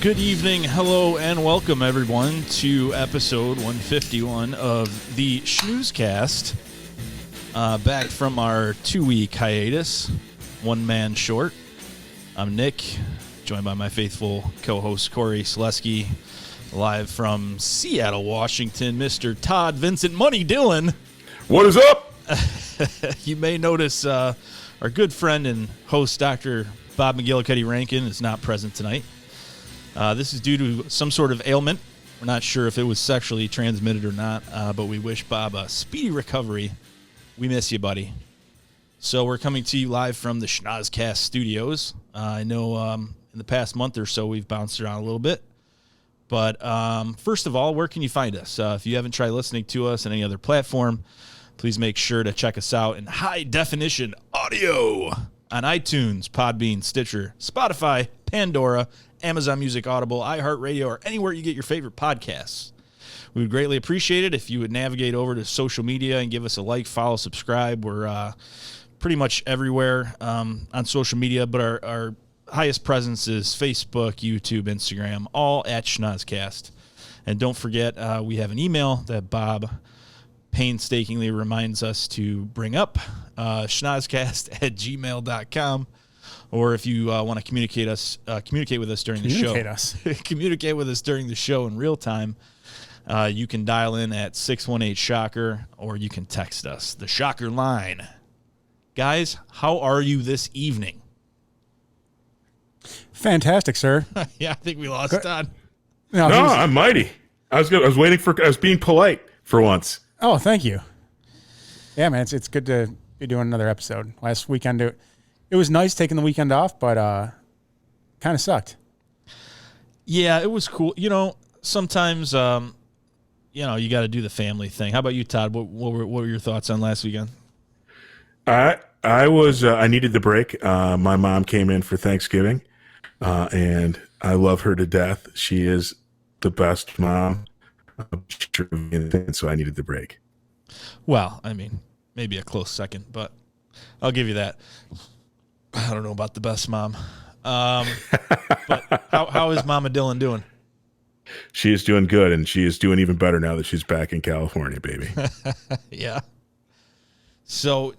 good evening, hello, and welcome everyone to episode 151 of the Schnozzcast. Back from our 2-week hiatus, one man short. I'm Nick, joined by my faithful co-host Cory Selesky, live from Seattle, Washington, Mr. Todd Vincent Money Dillon. What is up? You may notice our good friend and host Dr. Bob McGillicuddy Rankin is not present tonight. This is due to some sort of ailment. We're not sure if it was sexually transmitted or not, but we wish Bob a speedy recovery. We miss you, buddy. So we're coming to you live from the Schnozzcast studios. I know in the past month or so we've bounced around a little bit. But first of all, where can you find us? If you haven't tried listening to us on any other platform, please make sure to check us out in high-definition audio on iTunes, Podbean, Stitcher, Spotify, Pandora, Amazon Music, Audible, iHeartRadio, or anywhere you get your favorite podcasts. We would greatly appreciate it if you would navigate over to social media and give us a like, follow, subscribe. We're pretty much everywhere on social media, but our highest presence is Facebook, YouTube, Instagram, all at Schnozzcast. And don't forget, we have an email that Bob painstakingly reminds us to bring up, schnozzcast@gmail.com. Or if you want to communicate with us during the show. Communicate with us during the show in real time. You can dial in at 618-SHOCKER, or you can text us, the Shocker line. Guys, how are you this evening? Fantastic, sir. Yeah, I think we lost Todd. No, I'm mighty. I was being polite for once. Oh, thank you. Yeah, man, it's good to be doing another episode. Last weekend, it was nice taking the weekend off, but kind of sucked. Yeah, it was cool. You know, sometimes, you got to do the family thing. How about you, Todd? What were your thoughts on last weekend? I needed the break. My mom came in for Thanksgiving, and I love her to death. She is the best mom. So I needed the break. Well, I mean, maybe a close second, but I'll give you that. I don't know about the best mom. But how is Mama Dillon doing? She is doing good, and she is doing even better now that she's back in California, baby. Yeah. So,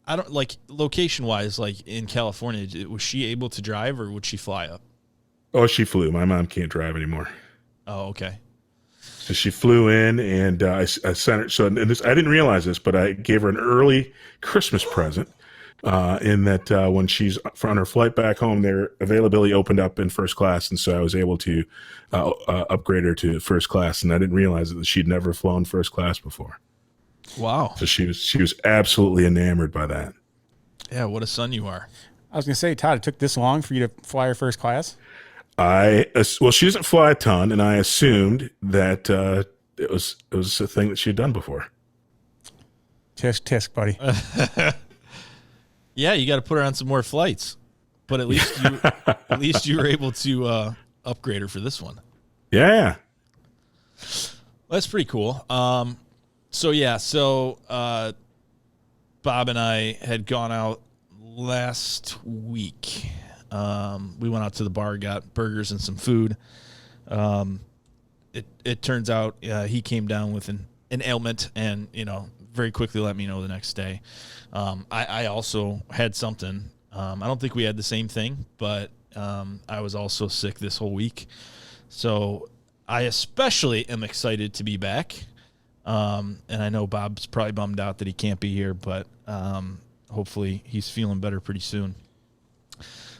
I don't location-wise, like in California, was she able to drive or would she fly up? Oh, she flew. My mom can't drive anymore. Oh, okay. So she flew in, and I sent her. So, and this, I didn't realize this, but I gave her an early Christmas present. In that when she's on her flight back home, their availability opened up in first class, and so I was able to upgrade her to first class. And I didn't realize that she'd never flown first class before. Wow! So she was absolutely enamored by that. Yeah, what a son you are. I was gonna say, Todd, it took this long for you to fly her first class? Well, she doesn't fly a ton, and I assumed that it was a thing that she'd done before. Tisk, tisk, buddy. Yeah, you got to put her on some more flights, but at least you were able to upgrade her for this one. Yeah, that's pretty cool. So Bob and I had gone out last week. We went out to the bar, got burgers and some food. It turns out he came down with an ailment, and very quickly let me know the next day. I also had something. I don't think we had the same thing, but I was also sick this whole week. So I especially am excited to be back. And I know Bob's probably bummed out that he can't be here, but hopefully he's feeling better pretty soon.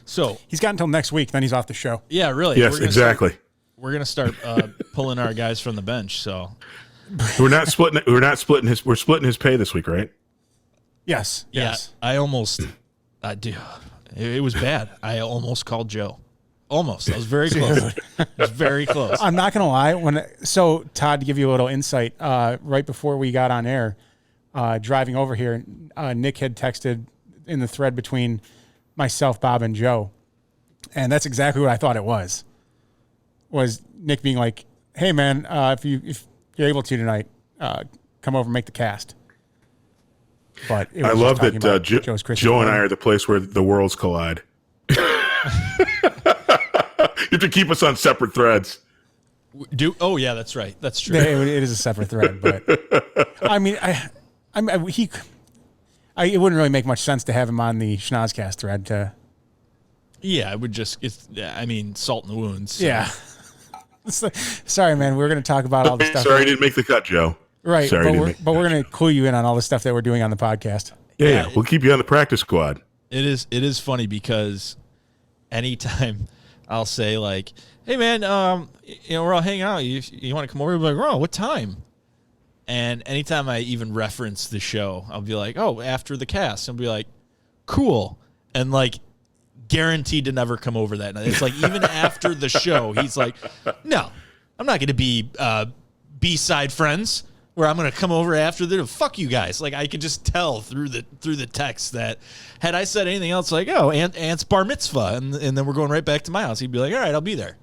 So he's got until next week, then he's off the show. Yeah, really. Yes, exactly. We're gonna start pulling our guys from the bench. So we're splitting his pay this week, right? Yes. Yeah, I do. It was bad. I almost called Joe. Almost. I was very close. It was very close. I'm not gonna lie. So Todd, to give you a little insight, right before we got on air, driving over here, Nick had texted in the thread between myself, Bob, and Joe, and that's exactly what I thought it was. Was Nick being like, "Hey, man, if you're able to tonight, come over and make the cast." But I love that Joe and I are the place where the worlds collide. You have to keep us on separate threads. Oh yeah, that's right. That's true. It is a separate thread, but I mean, it wouldn't really make much sense to have him on the Schnozzcast thread. Yeah, it would just. Salt in the wounds. So. Yeah. Sorry, man. We're going to talk about all the stuff. Sorry, I didn't make the cut, Joe. Right, Sorry, but we're going to clue you in on all the stuff that we're doing on the podcast. Yeah, we'll keep you on the practice squad. It is funny because anytime I'll say like, "Hey man, we're all hanging out. You want to come over?" We're like, "Oh, what time?" And anytime I even reference the show, I'll be like, "Oh, after the cast." And I'll be like, "Cool," and like guaranteed to never come over that night. It's like even after the show, he's like, "No, I'm not going to be B-side friends." Where I'm going to come over after the fuck you guys. Like I could just tell through the text that had I said anything else like, oh, Aunt's bar mitzvah, and then we're going right back to my house, he'd be like, all right, I'll be there.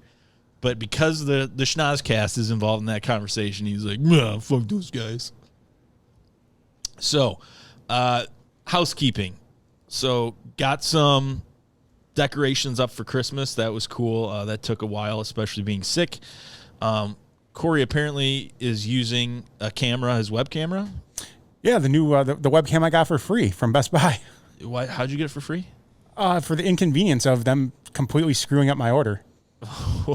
But because the Schnozzcast is involved in that conversation, he's like, nah, fuck those guys. So, housekeeping. So got some decorations up for Christmas. That was cool. That took a while, especially being sick. Cory apparently is using a camera, his web camera. Yeah, the new the webcam I got for free from Best Buy. Why? How'd you get it for free? For the inconvenience of them completely screwing up my order.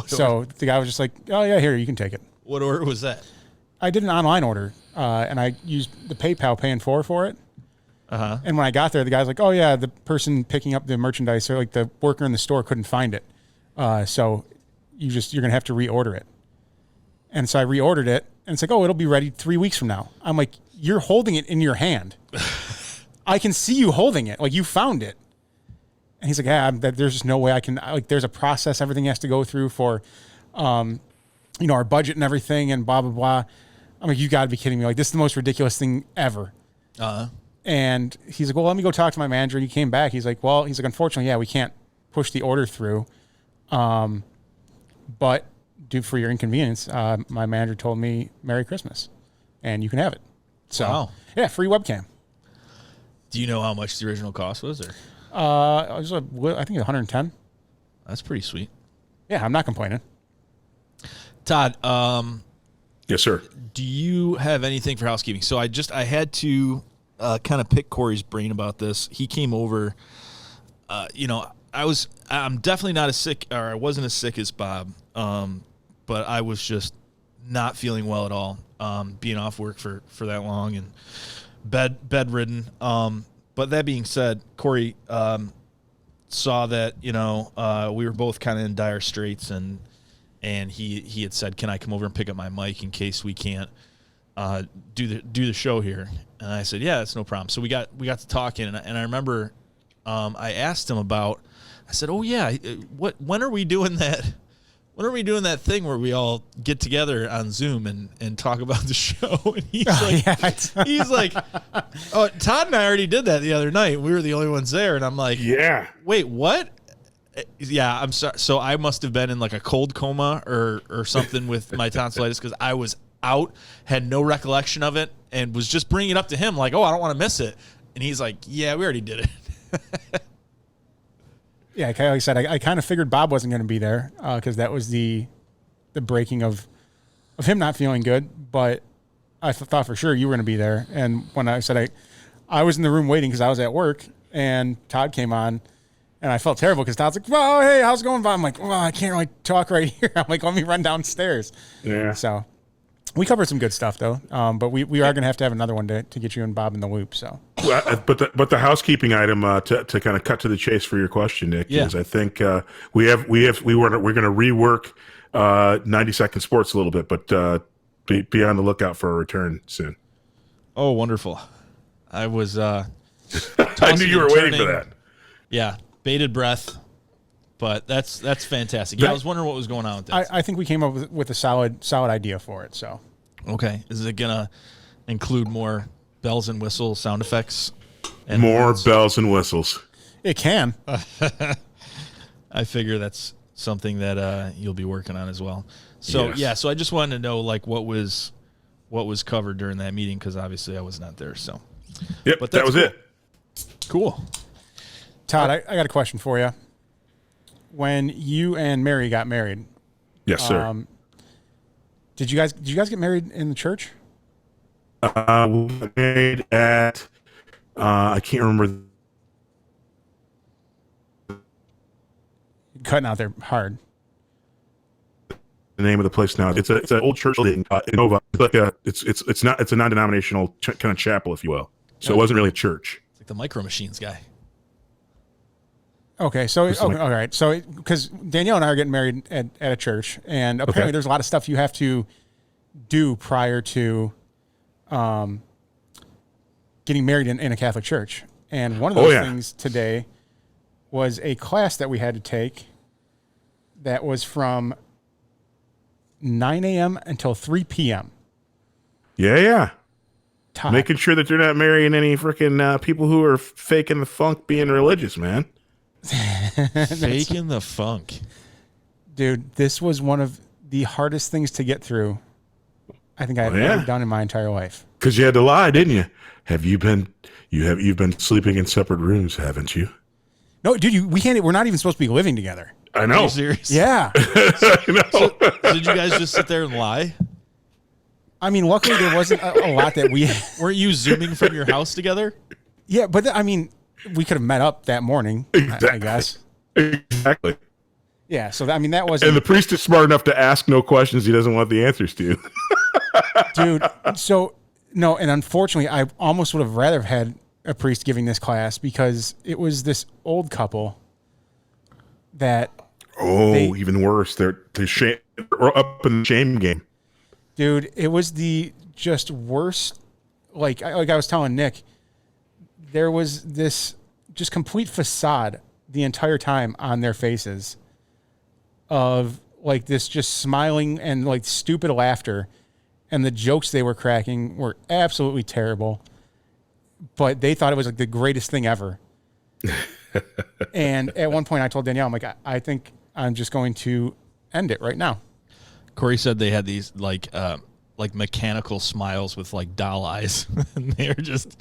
So the guy was just like, "Oh yeah, here, you can take it." What order was that? I did an online order, and I used the PayPal Pay in 4 for it. And when I got there, the guy's like, "Oh yeah, the person picking up the merchandise, or like the worker in the store, couldn't find it, so you're gonna have to reorder it." And so I reordered it, and it's like, "Oh, it'll be ready 3 weeks from now." I'm like, "You're holding it in your hand. I can see you holding it. Like you found it." And he's like, "Yeah, there's just no way I can. Like, there's a process everything has to go through for, our budget and everything, and blah blah blah." I'm like, "You got to be kidding me! Like, this is the most ridiculous thing ever." And he's like, "Well, let me go talk to my manager." And he came back. He's like, "Unfortunately, yeah, we can't push the order through, but." For your inconvenience, my manager told me Merry Christmas, and you can have it. So, wow. Yeah, free webcam. Do you know how much the original cost was? Or I think 110. That's pretty sweet. Yeah, I'm not complaining. Todd, yes, sir. Do you have anything for housekeeping? So I had to kind of pick Cory's brain about this. He came over. I'm definitely not as sick, or I wasn't as sick as Bob. But I was just not feeling well at all, being off work for that long and bedridden. But that being said, Cory saw that we were both kind of in dire straits, and he had said, "Can I come over and pick up my mic in case we can't do the show here?" And I said, "Yeah, that's no problem." So we got to talking, and I remember I asked him about. I said, "Oh yeah, when are we doing that?" When are we doing that thing where we all get together on Zoom and talk about the show? And he's like, "Oh, Todd and I already did that the other night. We were the only ones there." And I'm like, "Yeah, wait, what?" Yeah, I'm sorry. So I must have been in like a cold coma or something with my tonsillitis because I was out, had no recollection of it, and was just bringing it up to him like, "Oh, I don't want to miss it." And he's like, "Yeah, we already did it." Yeah, like I said, I kind of figured Bob wasn't going to be there because that was the breaking of him not feeling good. But I thought for sure you were going to be there. And when I said I was in the room waiting because I was at work, and Todd came on, and I felt terrible because Todd's like, "Well, hey, how's it going, Bob?" I'm like, "Well, I can't really talk right here." I'm like, "Let me run downstairs." Yeah. So we covered some good stuff though. But we are going to have another one to get you and Bob in the loop. So. Well, but the housekeeping item to kind of cut to the chase for your question, Nick, is I think we're going to rework 90 Second Sports a little bit, but be on the lookout for a return soon. Oh, wonderful! I was. I knew you were waiting for that. Yeah, bated breath, but that's fantastic. Yeah, I was wondering what was going on with that. I think we came up with a solid idea for it. So. Okay, is it gonna include more bells and whistles, sound effects? And more bells and whistles. It can. I figure that's something that you'll be working on as well. So yes. Yeah, so I just wanted to know like what was covered during that meeting because obviously I was not there. So yep, that was cool. it. Cool. Todd, I got a question for you. when you and Mary got married. Yes, sir. Did you guys get married in the church? We got married at I can't remember Cutting out there hard. the name of the place now. It's an old church building in Nova. It's a non-denominational kind of chapel, if you will. So it wasn't really a church. It's like the Micro Machines guy. Okay, so all right, so because Danielle and I are getting married at a church, and apparently there's a lot of stuff you have to do prior to getting married in a Catholic church. And one of those things today was a class that we had to take that was from 9 a.m. until 3 p.m. Yeah. Todd. Making sure that they're not marrying any freaking people who are faking the funk being religious, man. Faking the funk. Dude, this was one of the hardest things to get through I think I've ever done in my entire life. Because you had to lie, didn't you? You've been sleeping in separate rooms, haven't you? No, dude, we're not even supposed to be living together. I know. Are you serious? Yeah. I know. So, did you guys just sit there and lie? I mean, luckily there wasn't a lot that we... Weren't you Zooming from your house together? Yeah, but I mean, we could have met up that morning, I guess. Exactly. Yeah, so that wasn't... And the priest is smart enough to ask no questions he doesn't want the answers to. Dude, so, no, and unfortunately, I almost would have rather had a priest giving this class because it was this old couple that... even worse. They're up in the shame game. Dude, it was the just worst. Like I was telling Nick, there was this just complete facade the entire time on their faces of like this just smiling and like stupid laughter, and the jokes they were cracking were absolutely terrible. But they thought it was like the greatest thing ever. And at one point, I told Danielle, I'm like, I think I'm just going to end it right now. Cory said they had these like mechanical smiles with like doll eyes. And they were just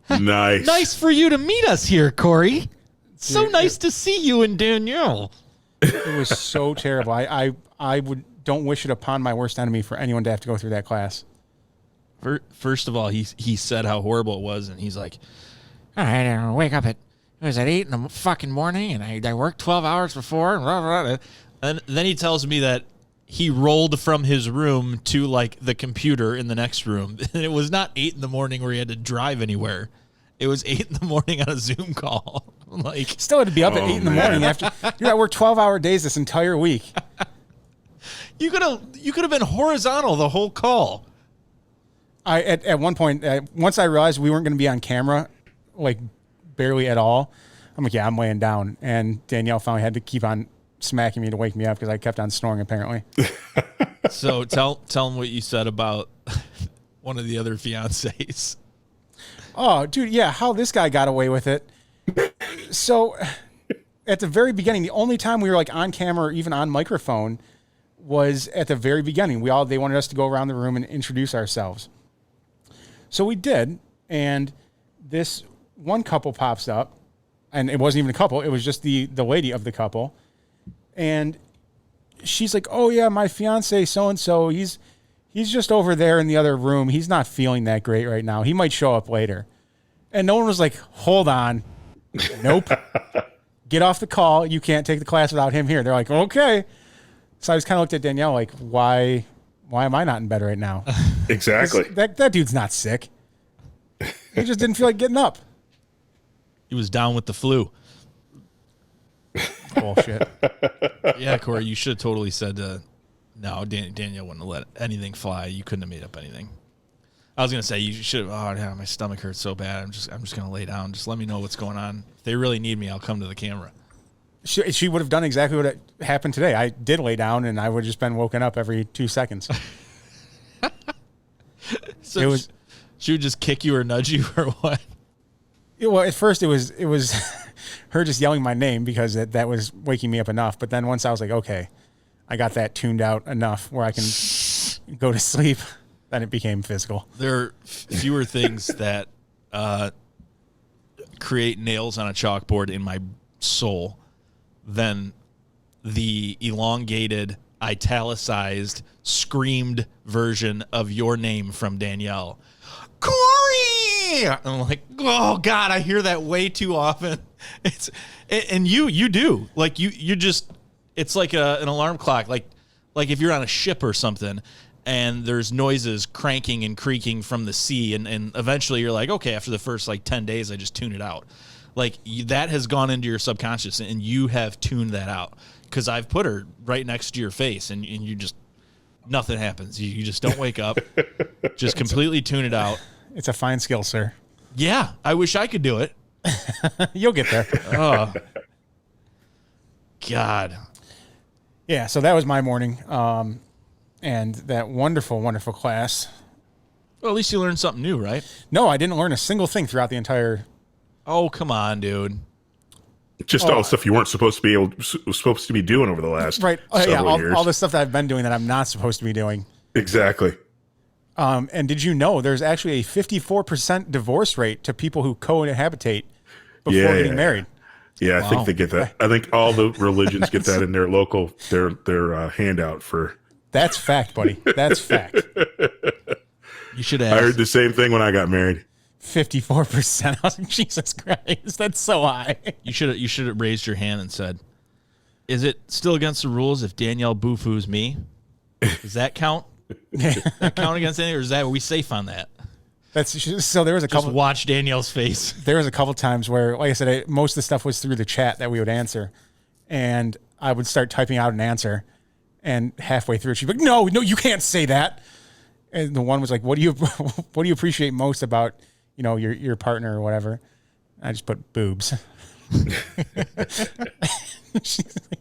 nice. Nice for you to meet us here, Cory. So nice to see you and Danielle. It was so terrible. I don't wish it upon my worst enemy for anyone to have to go through that class. First of all, he said how horrible it was, and he's like, all right, I wake up it was at 8 in the fucking morning, and I worked 12 hours before. And, blah, blah, blah. and then he tells me that he rolled from his room to like the computer in the next room. And it was not 8 in the morning where he had to drive anywhere. It was 8 in the morning on a Zoom call. Like, still had to be up at 8 in the morning after. Dude, I worked 12-hour days this entire week. You could have been horizontal the whole call. At one point, once I realized we weren't going to be on camera, like barely at all, I'm like, yeah, I'm laying down. And Danielle finally had to keep on smacking me to wake me up because I kept on snoring apparently. So tell them what you said about one of the other fiancés. Oh, dude, yeah, how this guy got away with it. So at the very beginning, the only time we were like on camera or even on microphone was at the very beginning. They wanted us to go around the room and introduce ourselves. So we did, and this one couple pops up, and it wasn't even a couple, it was just the lady of the couple. And she's like, oh yeah, my fiance so-and-so, he's just over there in the other room. He's not feeling that great right now. He might show up later. And no one was like, hold on. Nope. Get off the call. You can't take the class without him here. They're like, okay. So I just kind of looked at Danielle like, why am I not in bed right now? Exactly. That dude's not sick. He just didn't feel like getting up. He was down with the flu. Bullshit. Yeah, Cory, you should have totally said, no, Danielle wouldn't have let anything fly. You couldn't have made up anything. I was gonna say you should have. Oh, yeah, my stomach hurts so bad. I'm just gonna lay down. Just let me know what's going on. If they really need me, I'll come to the camera. She would have done exactly what happened today. I did lay down, and I would have just been woken up every 2 seconds. So she would just kick you or nudge you or what? Well, at first it was her just yelling my name because that was waking me up enough. But then once I was like, okay, I got that tuned out enough where I can go to sleep, then it became physical. There are fewer things that create nails on a chalkboard in my soul than the elongated, italicized, screamed version of your name from Danielle. Cory! I'm like, oh God, I hear that way too often. And you do. Like you just, it's like an alarm clock. Like if you're on a ship or something and there's noises cranking and creaking from the sea, and eventually you're like, okay, after the first 10 days, I just tune it out. That has gone into your subconscious, and you have tuned that out. Because I've put her right next to your face, and you just, nothing happens. You just don't wake up. Just completely tune it out. It's a fine skill, sir. Yeah, I wish I could do it. You'll get there. Oh, God. Yeah, so that was my morning. And that wonderful, wonderful class. Well, at least you learned something new, right? No, I didn't learn a single thing throughout the entire... Oh, come on, dude. Just all the stuff you weren't supposed to be doing over the last several years. All the stuff that I've been doing that I'm not supposed to be doing. Exactly. And did you know there's actually a 54% divorce rate to people who cohabitate before getting married? Yeah, I think they get that. I think all the religions get that in their local their handout for. That's fact, buddy. That's fact. You should have. I heard the same thing when I got married. 54%. I was like, Jesus Christ, that's so high. You should have raised your hand and said, "Is it still against the rules if Danielle boo-foos me? Does that count? Does that count against anything, or is that, are we safe on that?" That's so. There was a couple. Just watch Danielle's face. There was a couple times where, like I said, most of the stuff was through the chat that we would answer, and I would start typing out an answer, and halfway through, she'd be like, "No, you can't say that." And the one was like, "What do you appreciate most about?" your partner or whatever. I just put boobs. She's like,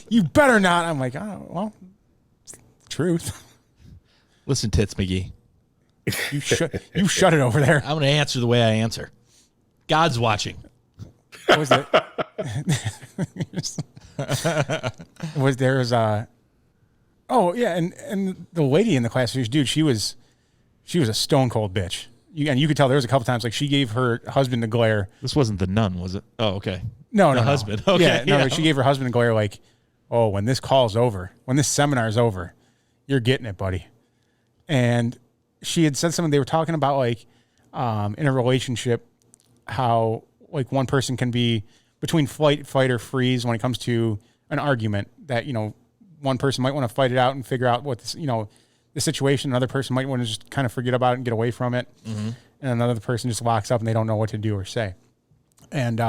"You better not." I'm like, "Oh, well, it's the truth." Listen, Tits McGee. You shut it over there. I'm going to answer the way I answer. God's watching. What was it? Oh yeah, and the lady in the class, dude, she was a stone cold bitch. You could tell there was a couple times she gave her husband the glare. This wasn't the nun, was it? Oh, okay. No, husband. Okay. Yeah, she gave her husband the glare "Oh, when this call's over, when this seminar's over, you're getting it, buddy." And she had said something, they were talking about in a relationship how one person can be between fight or freeze when it comes to an argument, that one person might want to fight it out and figure out what this, the situation. Another person might want to just kind of forget about it and get away from it. Mm-hmm. And another person just locks up and they don't know what to do or say. And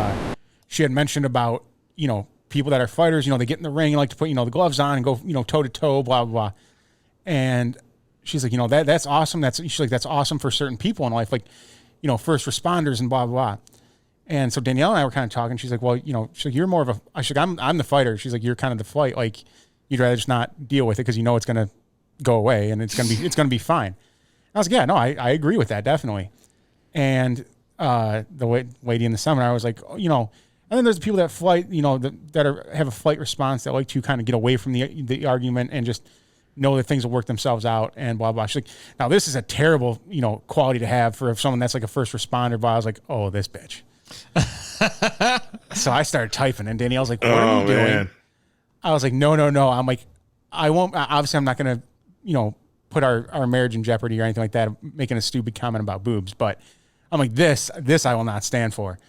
she had mentioned about, people that are fighters, they get in the ring and like to put, the gloves on and go, toe to toe, blah, blah, blah. And she's like, that's awesome. She's like, that's awesome for certain people in life, first responders and blah, blah, blah. And so Danielle and I were kind of talking. She's like, well, she's like, you're more of a, she's like, I'm the fighter. She's like, you're kind of the flight. You'd rather just not deal with it because it's going to go away and it's going to be fine. I was like, yeah, no, I agree with that. Definitely. And the lady in the seminar was like, and then there's the people that fight, have a flight response that like to kind of get away from the argument and just know that things will work themselves out and blah, blah. She's like, now this is a terrible, quality to have for someone that's like a first responder. But I was like, oh, this bitch. So I started typing and Danielle's like, what are you doing? Man. I was like, no. I'm like, I won't, obviously I'm not going to, put our marriage in jeopardy or anything like that, making a stupid comment about boobs. But I'm like, this I will not stand for.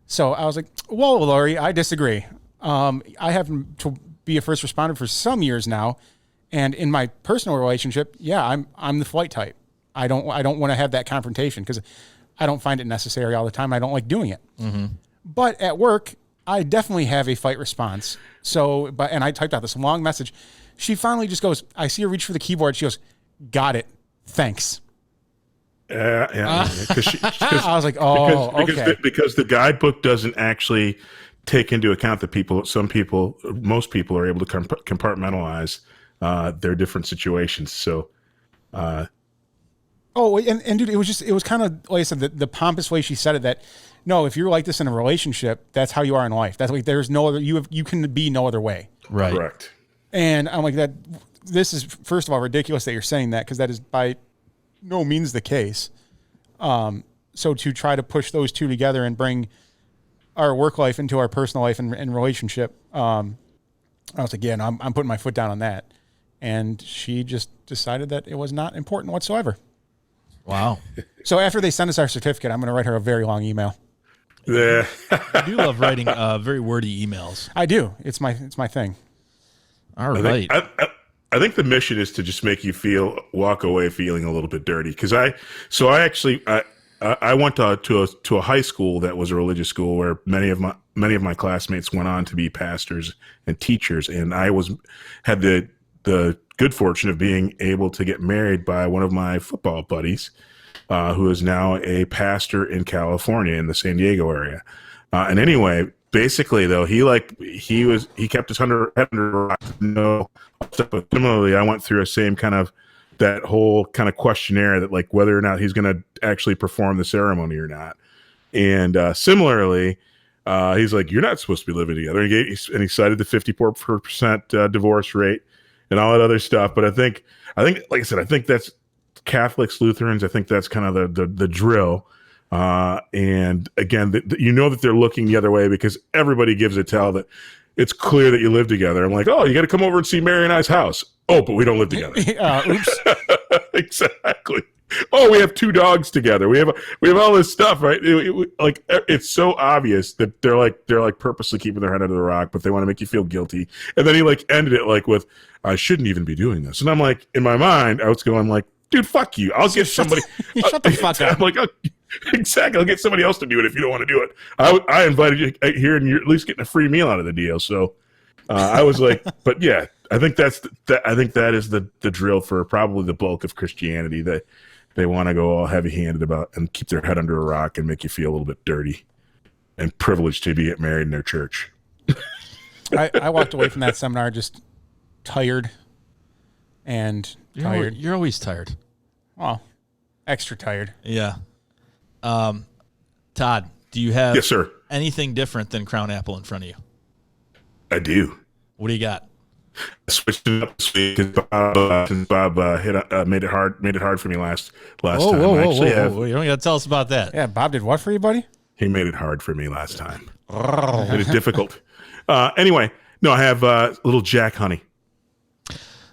So I was like, well, Lori, I disagree. I have to be a first responder for some years now. And in my personal relationship, yeah, I'm the flight type. I don't want to have that confrontation because I don't find it necessary all the time. I don't like doing it. Mm-hmm. But at work, I definitely have a fight response. So, and I typed out this long message. She finally just goes, I see her reach for the keyboard. She goes, got it. Thanks. Yeah. I was like, oh, okay. Because the guidebook doesn't actually take into account that most people are able to compartmentalize their different situations. So, and dude, it was kind of like I said, the pompous way she said it, that no, if you're like this in a relationship, that's how you are in life. That's like, there's no other, you can be no other way. Right. Correct. And I'm like, this is, first of all, ridiculous that you're saying that, because that is by no means the case. So to try to push those two together and bring our work life into our personal life and relationship, I was like, yeah, no, I'm putting my foot down on that. And she just decided that it was not important whatsoever. Wow. So after they send us our certificate, I'm going to write her a very long email. Yeah. I do love writing very wordy emails. I do. It's my thing. All right. I think the mission is to just make you walk away feeling a little bit dirty. Because I went to a high school that was a religious school where many of my classmates went on to be pastors and teachers, and I had the good fortune of being able to get married by one of my football buddies, who is now a pastor in California in the San Diego area. And anyway, basically though, he kept his head under rock. No, but similarly, I went through a same kind of that whole kind of questionnaire that like whether or not he's going to actually perform the ceremony or not. And similarly, he's like, you're not supposed to be living together. And he cited the 54% divorce rate and all that other stuff. But I think, like I said, I think that's Catholics, Lutherans. I think that's kind of the drill. And again, that they're looking the other way because everybody gives a tell that it's clear that you live together. I'm like, oh, you got to come over and see Mary and I's house. Oh, but we don't live together. Oops. Exactly. Oh, we have 2 dogs together. We have all this stuff, right? It's so obvious that they're like purposely keeping their head under the rock, but they want to make you feel guilty. And then he like ended it like with, I shouldn't even be doing this. And I'm like, in my mind, I was going like, dude, fuck you. I'll get somebody. Shut the fuck up. I'm like, oh, exactly. I'll get somebody else to do it if you don't want to do it. I invited you here, and you're at least getting a free meal out of the deal. So I was like, but yeah, I think that is the drill for probably the bulk of Christianity, that they want to go all heavy-handed about and keep their head under a rock and make you feel a little bit dirty and privileged to be get married in their church. I walked away from that seminar just tired and tired. You're always tired. Well, extra tired. Yeah. Todd, do you have Yes, sir. anything different than Crown Apple in front of you? I do. What do you got? I switched it up this week because Bob made it hard for me last time. Whoa. You don't got to tell us about that. Yeah, Bob did what for you, buddy? He made it hard for me last time. Made it difficult. Anyway, no, I have little Jack Honey.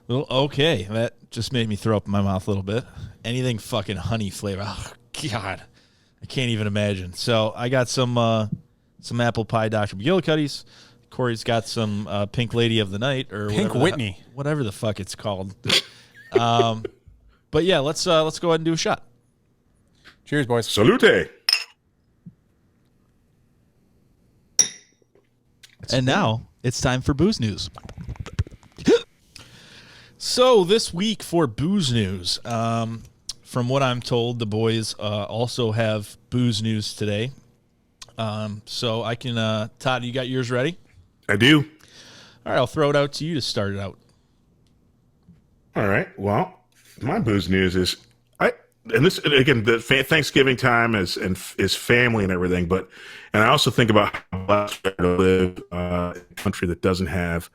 Well, okay. That just made me throw up in my mouth a little bit. Anything fucking honey flavor. Oh, God. I can't even imagine. So I got some apple pie Dr. McGillicuddy's. Cory's got some Pink Lady of the Night or Pink Whitney, whatever the fuck it's called. But yeah, let's go ahead and do a shot. Cheers, boys. Salute. And now it's time for booze news. So this week for booze news, from what I'm told, the boys also have booze news today. So I can, Todd, you got yours ready? I do. All right, I'll throw it out to you to start it out. All right. Well, my booze news is this again. The Thanksgiving time is family and everything, and I also think about how blessed we are to live in a country that doesn't have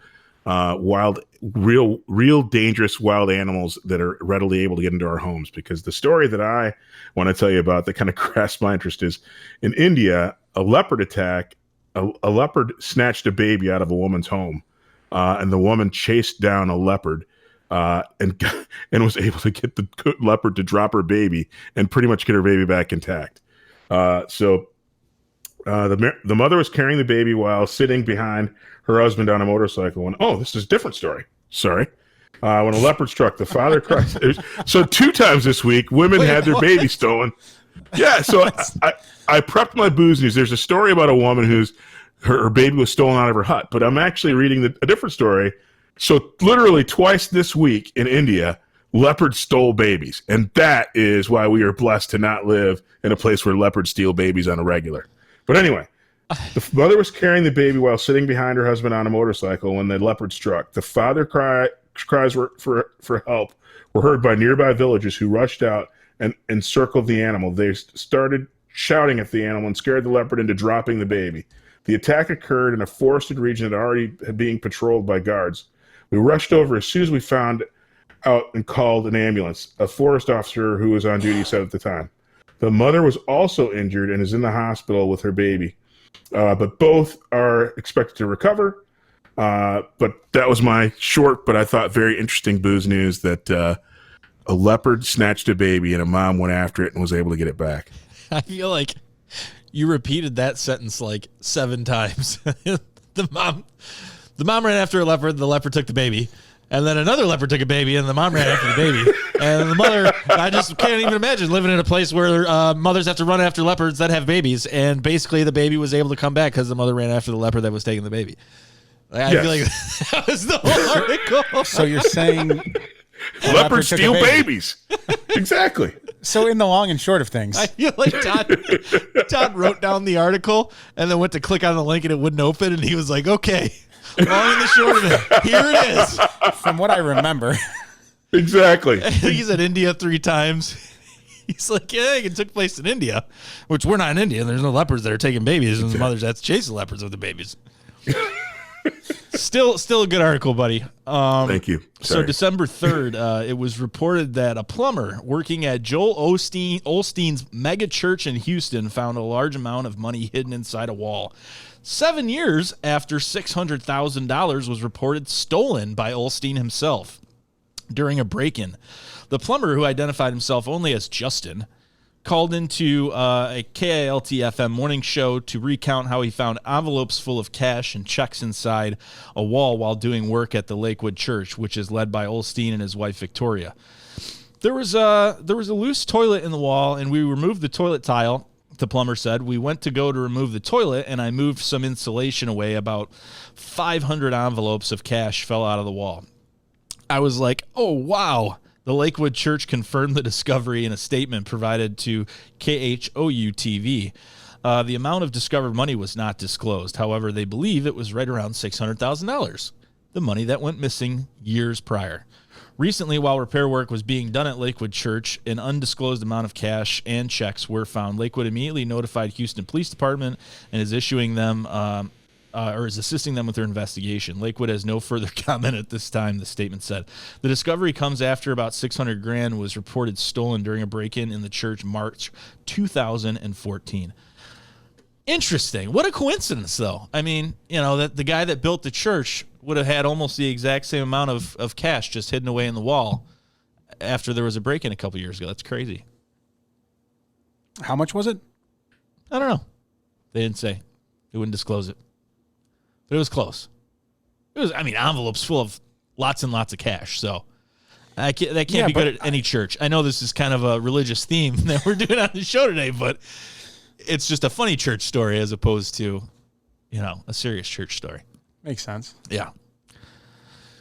real dangerous wild animals that are readily able to get into our homes. Because the story that I want to tell you about that kind of grasped my interest is in India, a leopard attack. A leopard snatched a baby out of a woman's home, and the woman chased down a leopard and was able to get the leopard to drop her baby and pretty much get her baby back intact. So the mother was carrying the baby while sitting behind her husband on a motorcycle. And this is a different story. Sorry. When a leopard struck, the father cried. So 2 times this week, women had their baby stolen. Yeah, so I prepped my booze news. There's a story about a woman whose her baby was stolen out of her hut, but I'm actually reading a different story. So literally twice this week in India, leopards stole babies, and that is why we are blessed to not live in a place where leopards steal babies on a regular. But anyway, the mother was carrying the baby while sitting behind her husband on a motorcycle when the leopard struck. The father cries for help were heard by nearby villagers who rushed out and encircled the animal. They started shouting at the animal and scared the leopard into dropping the baby. The attack occurred in a forested region that already had being patrolled by guards. We rushed over as soon as we found out and called an ambulance. A forest officer who was on duty said at the time. The mother was also injured and is in the hospital with her baby, but both are expected to recover. But that was my short, but I thought very interesting booze news that a leopard snatched a baby and a mom went after it and was able to get it back. I feel like you repeated that sentence like 7 times. The mom ran after a leopard. The leopard took the baby. And then another leopard took a baby, and the mom ran after the baby. And the mother, I just can't even imagine living in a place where mothers have to run after leopards that have babies. And basically, the baby was able to come back because the mother ran after the leopard that was taking the baby. I feel like that was the whole article. So you're saying leopards steal babies. Exactly. So in the long and short of things, I feel like Todd wrote down the article and then went to click on the link and it wouldn't open. And he was like, okay. Long and the short of it, here it is. from what I remember. Exactly. He's at India 3 times. He's like, yeah, it took place in India, which we're not in India. There's no leopards that are taking babies, and the mothers have to chase the leopards with the babies. Still a good article, buddy. Thank you. So December 3rd, it was reported that a plumber working at Joel Osteen's mega church in Houston found a large amount of money hidden inside a wall. 7 years after $600,000 was reported stolen by Osteen himself during a break-in. The plumber, who identified himself only as Justin, called into a KILT-FM morning show to recount how he found envelopes full of cash and checks inside a wall while doing work at the Lakewood Church, which is led by Osteen and his wife Victoria. There was a loose toilet in the wall, and we removed the toilet tile. The plumber said, we went to go to remove the toilet, and I moved some insulation away. About 500 envelopes of cash fell out of the wall. I was like, oh, wow. The Lakewood Church confirmed the discovery in a statement provided to KHOU-TV. The amount of discovered money was not disclosed. However, they believe it was right around $600,000, the money that went missing years prior. Recently, while repair work was being done at Lakewood Church, an undisclosed amount of cash and checks were found. Lakewood immediately notified Houston Police Department and is issuing them is assisting them with their investigation. Lakewood has no further comment at this time, the statement said. The discovery comes after about $600,000 was reported stolen during a break-in in the church March 2014. Interesting. What a coincidence, though. I mean, that the guy that built the church would have had almost the exact same amount of cash just hidden away in the wall after there was a break-in a couple years ago. That's crazy. How much was it? I don't know. They didn't say. They wouldn't disclose it. But it was close. Envelopes full of lots and lots of cash. So that can't be good at any church. I know this is kind of a religious theme that we're doing on the show today, but it's just a funny church story as opposed to, a serious church story. Makes sense. Yeah.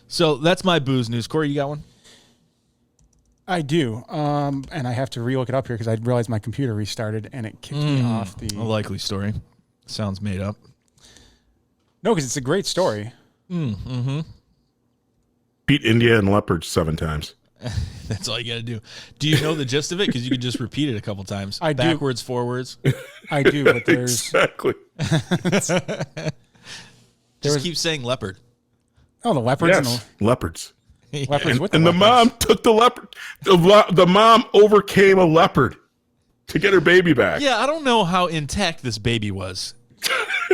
So that's my booze news. Cory, you got one? I do. And I have to relook it up here because I realized my computer restarted and it kicked me off the... A likely story. Sounds made up. No, because it's a great story. Mm-hmm. Beat India and leopards 7 times. That's all you got to do. Do you know the gist of it? Because you could just repeat it a couple times. I do. Backwards, forwards. I do, but there's... Exactly. Just keep saying leopard. Oh, the leopards. Yes, leopards. Leopards with the And the leopards. mom took the leopard. The mom overcame a leopard to get her baby back. Yeah, I don't know how intact this baby was.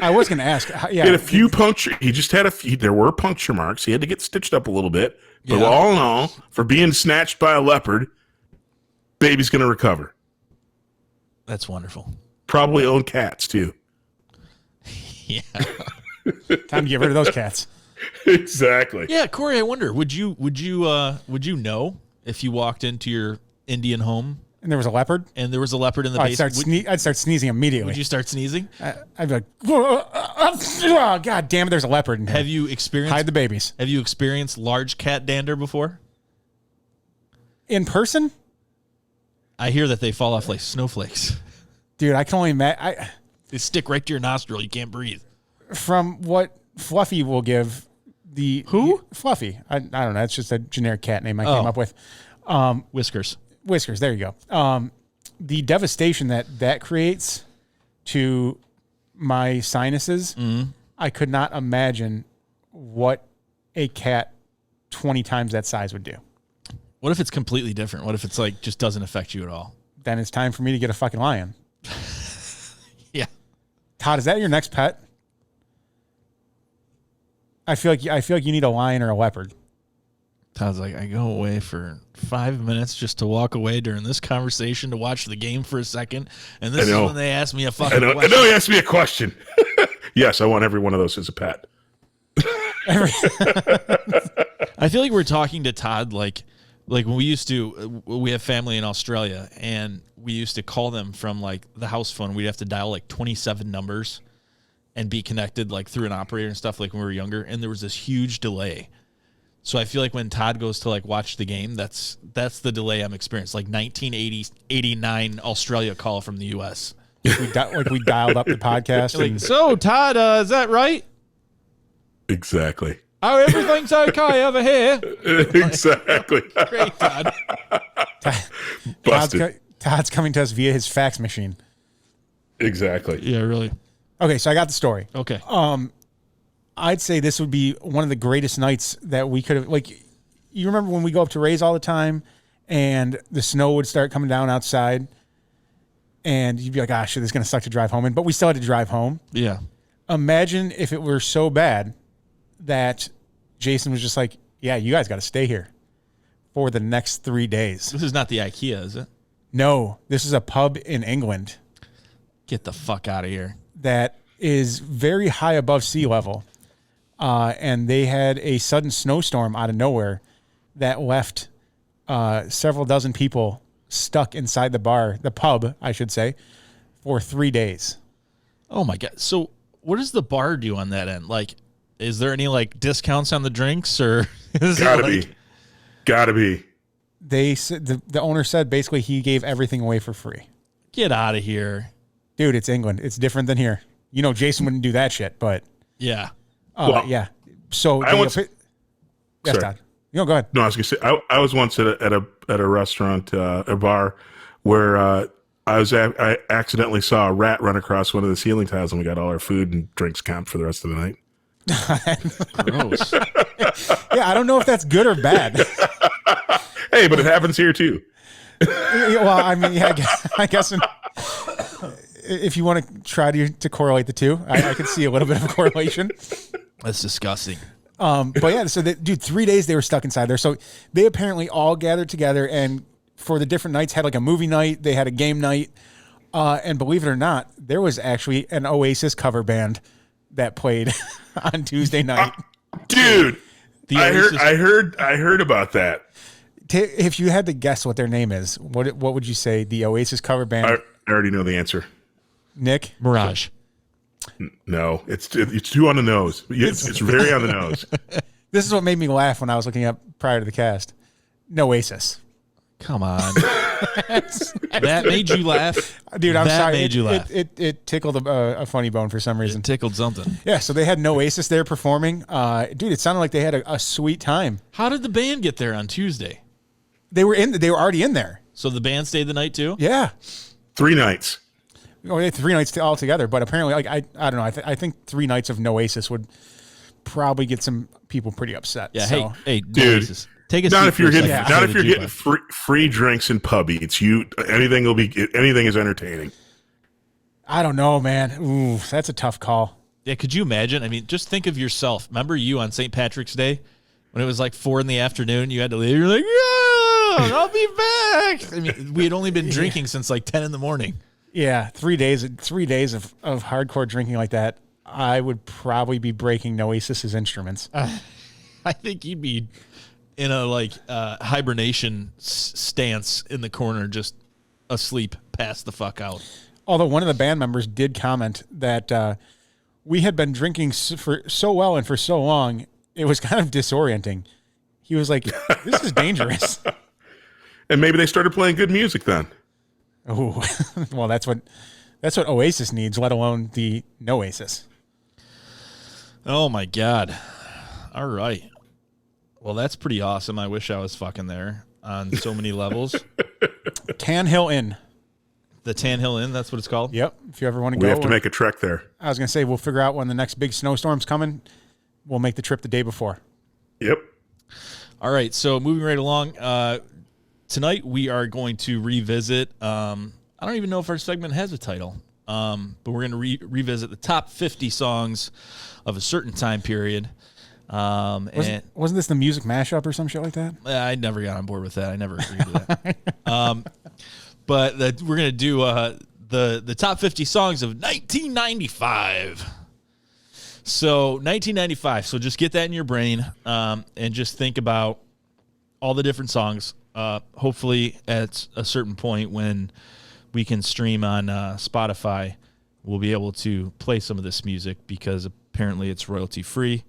I was going to ask. Yeah, He had a few puncture. He just had a few. There were puncture marks. He had to get stitched up a little bit. But Yeah. all in all, for being snatched by a leopard, baby's going to recover. That's wonderful. Probably own cats too. Yeah. time to get rid of those cats. Exactly. Yeah, Cory, I wonder, would you know if you walked into your Indian home And there was a leopard. and there was a leopard in the I'd basement? I'd start sneezing immediately. Would you start sneezing? I'd be like, oh, God damn it, there's a leopard in here. Have you experienced Hide the babies. Have you experienced large cat dander before? In person? I hear that they fall off like snowflakes. Dude, I can only imagine. They stick right to your nostril. You can't breathe. From what Fluffy will give, Who? Fluffy. I don't know. It's just a generic cat name I came up with. Whiskers. Whiskers. There you go. The devastation that creates to my sinuses, I could not imagine what a cat 20 times that size would do. What if it's completely different? What if it's like just doesn't affect you at all? Then it's time for me to get a fucking lion. Yeah. Todd, is that your next pet? I feel like you need a lion or a leopard. Todd's like, I go away for 5 minutes just to walk away during this conversation to watch the game for a second, and this is when they ask me a fucking question. I know he asked me a question. Yes, I want every one of those as a pet. I feel like we're talking to Todd like when we have family in Australia, and we used to call them from like the house phone. We'd have to dial like 27 numbers and be connected like through an operator and stuff like when we were younger, and there was this huge delay. So I feel like when Todd goes to like watch the game, that's the delay I'm experiencing. Like 1989 Australia call from the US. We dialed up the podcast. Like, so Todd, is that right? Exactly. Oh, everything's okay over here. Exactly. Great, Todd. Todd's coming to us via his fax machine. Exactly. Yeah, really. Okay, so I got the story. Okay. I'd say this would be one of the greatest nights that we could have. Like, you remember when we go up to Ray's all the time, and the snow would start coming down outside, and you'd be like, "Ah, shit, this is gonna suck to drive home in," but we still had to drive home. Yeah. Imagine if it were so bad that Jason was just like, "Yeah, you guys got to stay here for the next 3 days." This is not the IKEA, is it? No, this is a pub in England Get the fuck out of here. that is very high above sea level. And they had a sudden snowstorm out of nowhere that left several dozen people stuck inside the pub, I should say, for 3 days. Oh my God. So what does the bar do on that end? Like, is there any like discounts on the drinks, or is Gotta be. They said the owner said basically he gave everything away for free. Get out of here. Dude, it's England. It's different than here. You know, Jason wouldn't do that shit, but Yeah. Well, yeah. So yes, Todd. Go ahead. No, I was gonna say I was once at a restaurant, a bar, where I accidentally saw a rat run across one of the ceiling tiles, and we got all our food and drinks comped for the rest of the night. Gross. Yeah, I don't know if that's good or bad. Hey, but it happens here too. Well, I mean, yeah, I guess if you want to try to correlate the two, I can see a little bit of a correlation. That's disgusting. But yeah, so dude, 3 days they were stuck inside there. So they apparently all gathered together, and for the different nights had like a movie night, they had a game night, and believe it or not, there was actually an Oasis cover band that played on Tuesday night. Dude, I heard about that. If you had to guess what their name is, what would you say the Oasis cover band? I already know the answer. Nick? Mirage. No, it's too on the nose. It's very on the nose. This is what made me laugh when I was looking up prior to the cast. Noasis. Come on. That made you laugh? Dude, I'm sorry. That made you laugh. It tickled a funny bone for some reason. It tickled something. Yeah, so they had Noasis there performing. Dude, it sounded like they had a sweet time. How did the band get there on Tuesday? They were already in there. So the band stayed the night too? Yeah. 3 nights. Oh, they had 3 nights all together, but apparently, like I don't know. I think 3 nights of Noasis would probably get some people pretty upset. Yeah. So. Hey, dude. Oasis. Take a Not seat if you're for a getting second. not if you're getting free drinks and pub eats. Anything is entertaining. I don't know, man. Ooh, that's a tough call. Yeah, could you imagine? I mean, just think of yourself. Remember you on St. Patrick's Day when it was like 4 PM, you had to leave. You're like, yeah, I'll be back. I mean, we had only been drinking since like 10 AM. Yeah, 3 days. 3 days of hardcore drinking like that. I would probably be breaking Noasis's instruments. I think you'd be in a like hibernation stance in the corner, just asleep, passed the fuck out. Although one of the band members did comment that we had been drinking for so well and for so long, it was kind of disorienting. He was like, "This is dangerous." And maybe they started playing good music then. Oh, well, that's what Oasis needs, let alone the Noasis. Oh my God! All right. Well, that's pretty awesome. I wish I was fucking there on so many levels. Tan Hill Inn. The Tan Hill Inn, that's what it's called? Yep. If you ever want to go. We have to make a trek there. I was going to say, we'll figure out when the next big snowstorm's coming. We'll make the trip the day before. Yep. All right. So moving right along, tonight we are going to revisit, I don't even know if our segment has a title, but we're going to revisit the top 50 songs of a certain time period. And wasn't this the music mashup or some shit like that? I never got on board with that. I never agreed to that. But we're gonna do the top 50 songs of 1995. So 1995. So just get that in your brain, and just think about all the different songs. Hopefully, at a certain point when we can stream on Spotify, we'll be able to play some of this music because apparently it's royalty free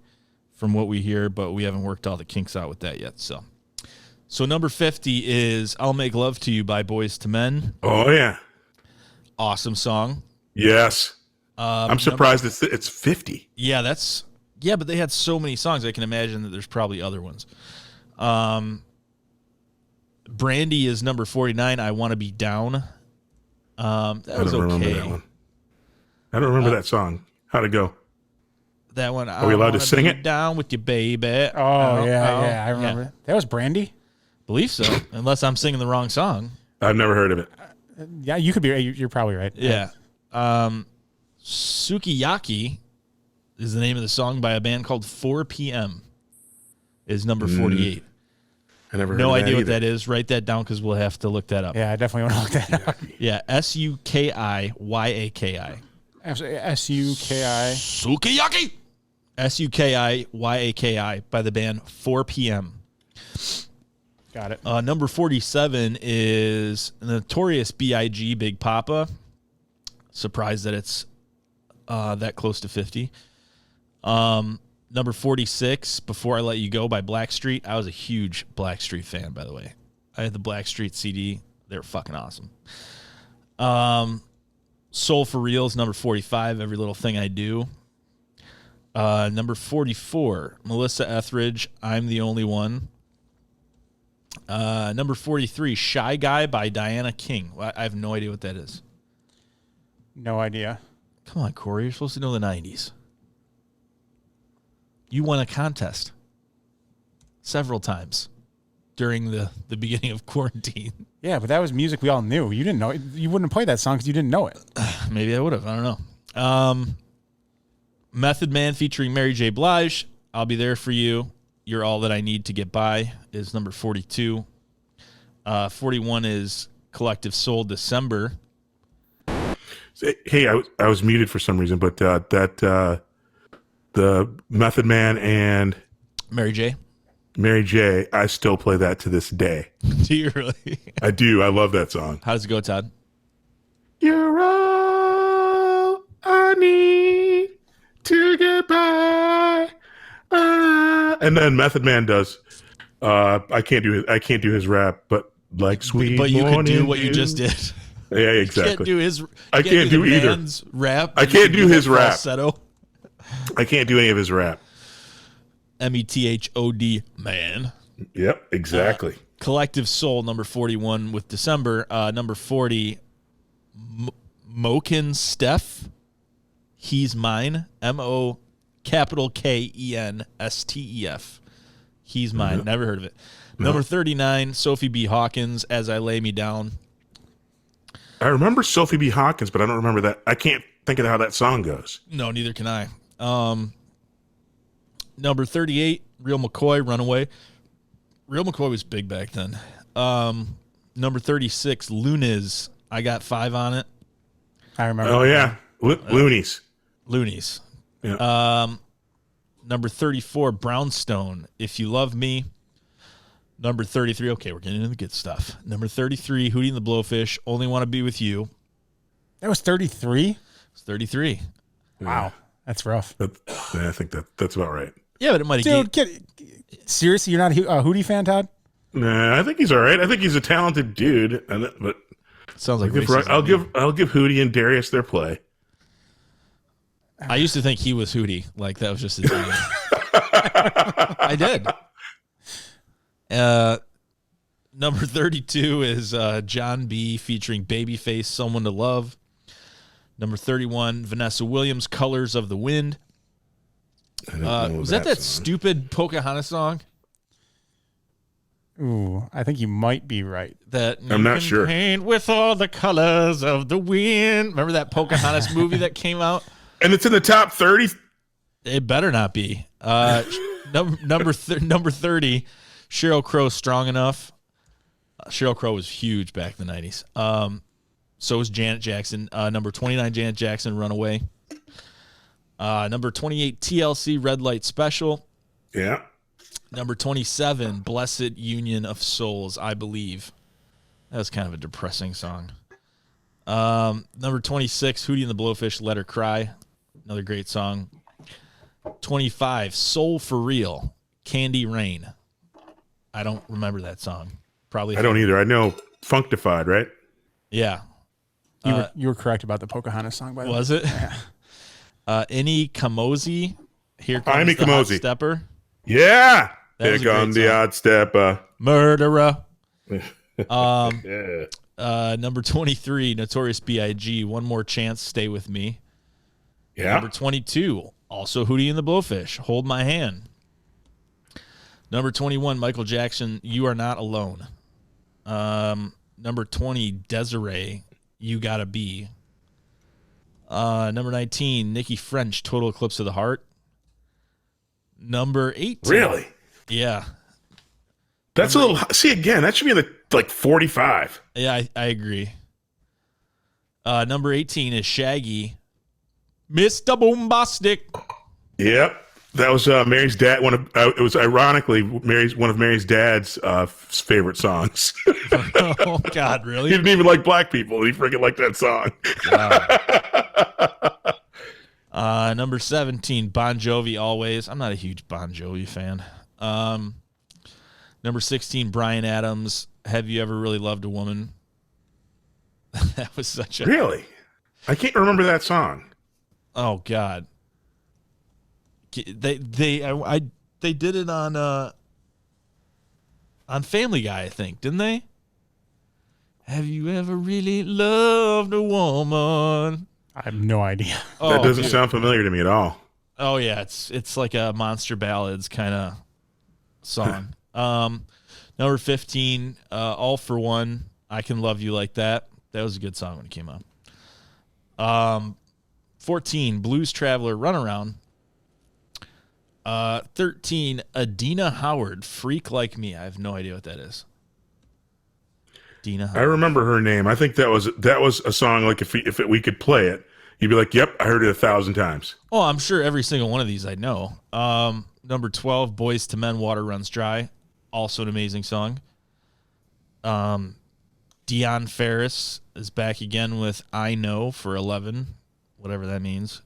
from what we hear, but we haven't worked all the kinks out with that yet. So number 50 is "I'll Make Love to You" by Boyz II Men. Oh yeah, Awesome song. yes. I'm surprised it's 50. Yeah, but they had so many songs. I can imagine that there's probably other ones. Brandy is number 49. "I Want to Be Down." That was remember okay. that one. I don't remember that song. How'd it go? That one. Are we allowed to sing it? Down with you, baby. Oh, yeah, I remember. Yeah. That was Brandy? Believe so, unless I'm singing the wrong song. I've never heard of it. Yeah, you could be. You're probably right. Yeah. Sukiyaki is the name of the song by a band called 4 p.m. is number 48. I never heard No of that idea what either. that is. Write that down because we'll have to look that up. Yeah, I definitely want to look that up. Yeah, Sukiyaki. S-U-K-I. Sukiyaki. Sukiyaki by the band 4 p.m. Got it. Number 47 is Notorious B.I.G. Big Papa. Surprised that it's that close to 50. Number 46, Before I Let You Go by Blackstreet. I was a huge Blackstreet fan, by the way. I had the Blackstreet CD. They were fucking awesome. Soul for Reals, number 45, Every Little Thing I Do. Number 44, Melissa Etheridge, I'm the Only One. Number 43, Shy Guy by Diana King. I have no idea what that is. No idea. Come on, Cory. You're supposed to know the 90s. You won a contest several times during the beginning of quarantine. Yeah, but that was music we all knew. You didn't know it. You wouldn't have played that song because you didn't know it. Maybe I would have. I don't know. Method Man featuring Mary J. Blige, I'll Be There For You. You're All That I Need to Get By is number 42. 41 is Collective Soul, December. Hey, I was muted for some reason, but the Method Man and Mary J. I still play that to this day. Do you really? I do. I love that song. How does it go, Todd? You're all I need to get by. And then Method Man does. I can't do his rap, but like sweet. But you could do what you dew. just did. Yeah, exactly. You can't do his. I can't do either. Man's rap. I can't do his rap. Falsetto. I can't do any of his rap. METHOD, man. Yep, exactly. Collective Soul, number 41 with December. Number 40, Moken Steph. He's Mine. MOKenstef. He's Mine. Mm-hmm. Never heard of it. Number 39, Sophie B. Hawkins, As I Lay Me Down. I remember Sophie B. Hawkins, but I don't remember that. I can't think of how that song goes. No, neither can I. Number 38, Real McCoy, Runaway. Real McCoy was big back then. Number 36, Loonies, I Got 5 on It. I remember. Oh, yeah. Loonies. Loonies. Yeah. Number 34, Brownstone, If You Love Me. Number 33, okay, we're getting into the good stuff. Number 33, Hootie and the Blowfish, Only Want to Be With You. That was 33? It's 33. Wow. That's rough. Yeah, I think that's about right. Yeah, but it might have Dude, seriously, you're not a Hootie fan, Todd? Nah, I think he's all right. I think he's a talented dude, but sounds like I'll give Hootie and Darius their play. I used to think he was Hootie, like that was just his name. I did. Number 32 is John B. featuring Babyface, Someone to Love. Number 31, Vanessa Williams, Colors of the Wind. Was that stupid Pocahontas song? Ooh, I think you might be right. That I'm not sure. Paint with all the colors of the wind. Remember that Pocahontas movie that came out? And it's in the top 30. It better not be. Number 30, Sheryl Crowe, Strong Enough. Sheryl Crowe was huge back in the 90s. So was Janet Jackson. Number 29, Janet Jackson, Runaway. Number 28, TLC, Red Light Special. Yeah. Number 27, Blessed Union of Souls, I Believe. That was kind of a depressing song. Number 26, Hootie and the Blowfish, Let Her Cry. Another great song. 25, Soul for Real, Candy Rain. I don't remember that song. Probably. I don't either. I know Functified, right? Yeah. You were correct about the Pocahontas song, by the way. Was it? Yeah. Any Kamosi, Here Comes Any the Hot Kamosi. Stepper. Yeah. That Here was a great comes the song. odd stepper. Murderer. Yeah. Number 23, Notorious B.I.G., One More Chance, Stay With Me. Yeah. Number 22, also Hootie and the Blowfish, Hold My Hand. Number 21, Michael Jackson, You Are Not Alone. Number 20, Desiree, You Gotta Be. Number 19, Nikki French, Total Eclipse of the Heart. Number 18. Really? Yeah. That's a little. See, again, that should be like 45. Yeah, I agree. Number 18 is Shaggy, Mr. Boombastic. Yep. That was Mary's dad. It was ironically one of Mary's dad's favorite songs. Oh, God, He really? didn't even like black people. He freaking liked that song. Wow. Number 17, Bon Jovi, Always. I'm not a huge Bon Jovi fan. Number 16, Bryan Adams, Have You Ever Really Loved a Woman? That was such a... Really? I can't remember that song. Oh, God. They did it on Family Guy, I think, didn't they? Have you ever really loved a woman? I have no idea. That doesn't dude. sound familiar to me at all. Oh yeah, it's like a Monster Ballads kind of song. Number 15, All for One, I Can Love You Like That. That was a good song when it came out. 14, Blues Traveler, Runaround. 13, Adina Howard, Freak Like Me. I have no idea what that is. Adina Howard. I remember her name. I think that was a song like if we could play it, you'd be like, "Yep, I heard it 1,000 times." Oh, I'm sure every single one of these I know. Number 12, Boys to Men, Water Runs Dry. Also an amazing song. Dion Ferris is back again with I Know for 11, whatever that means.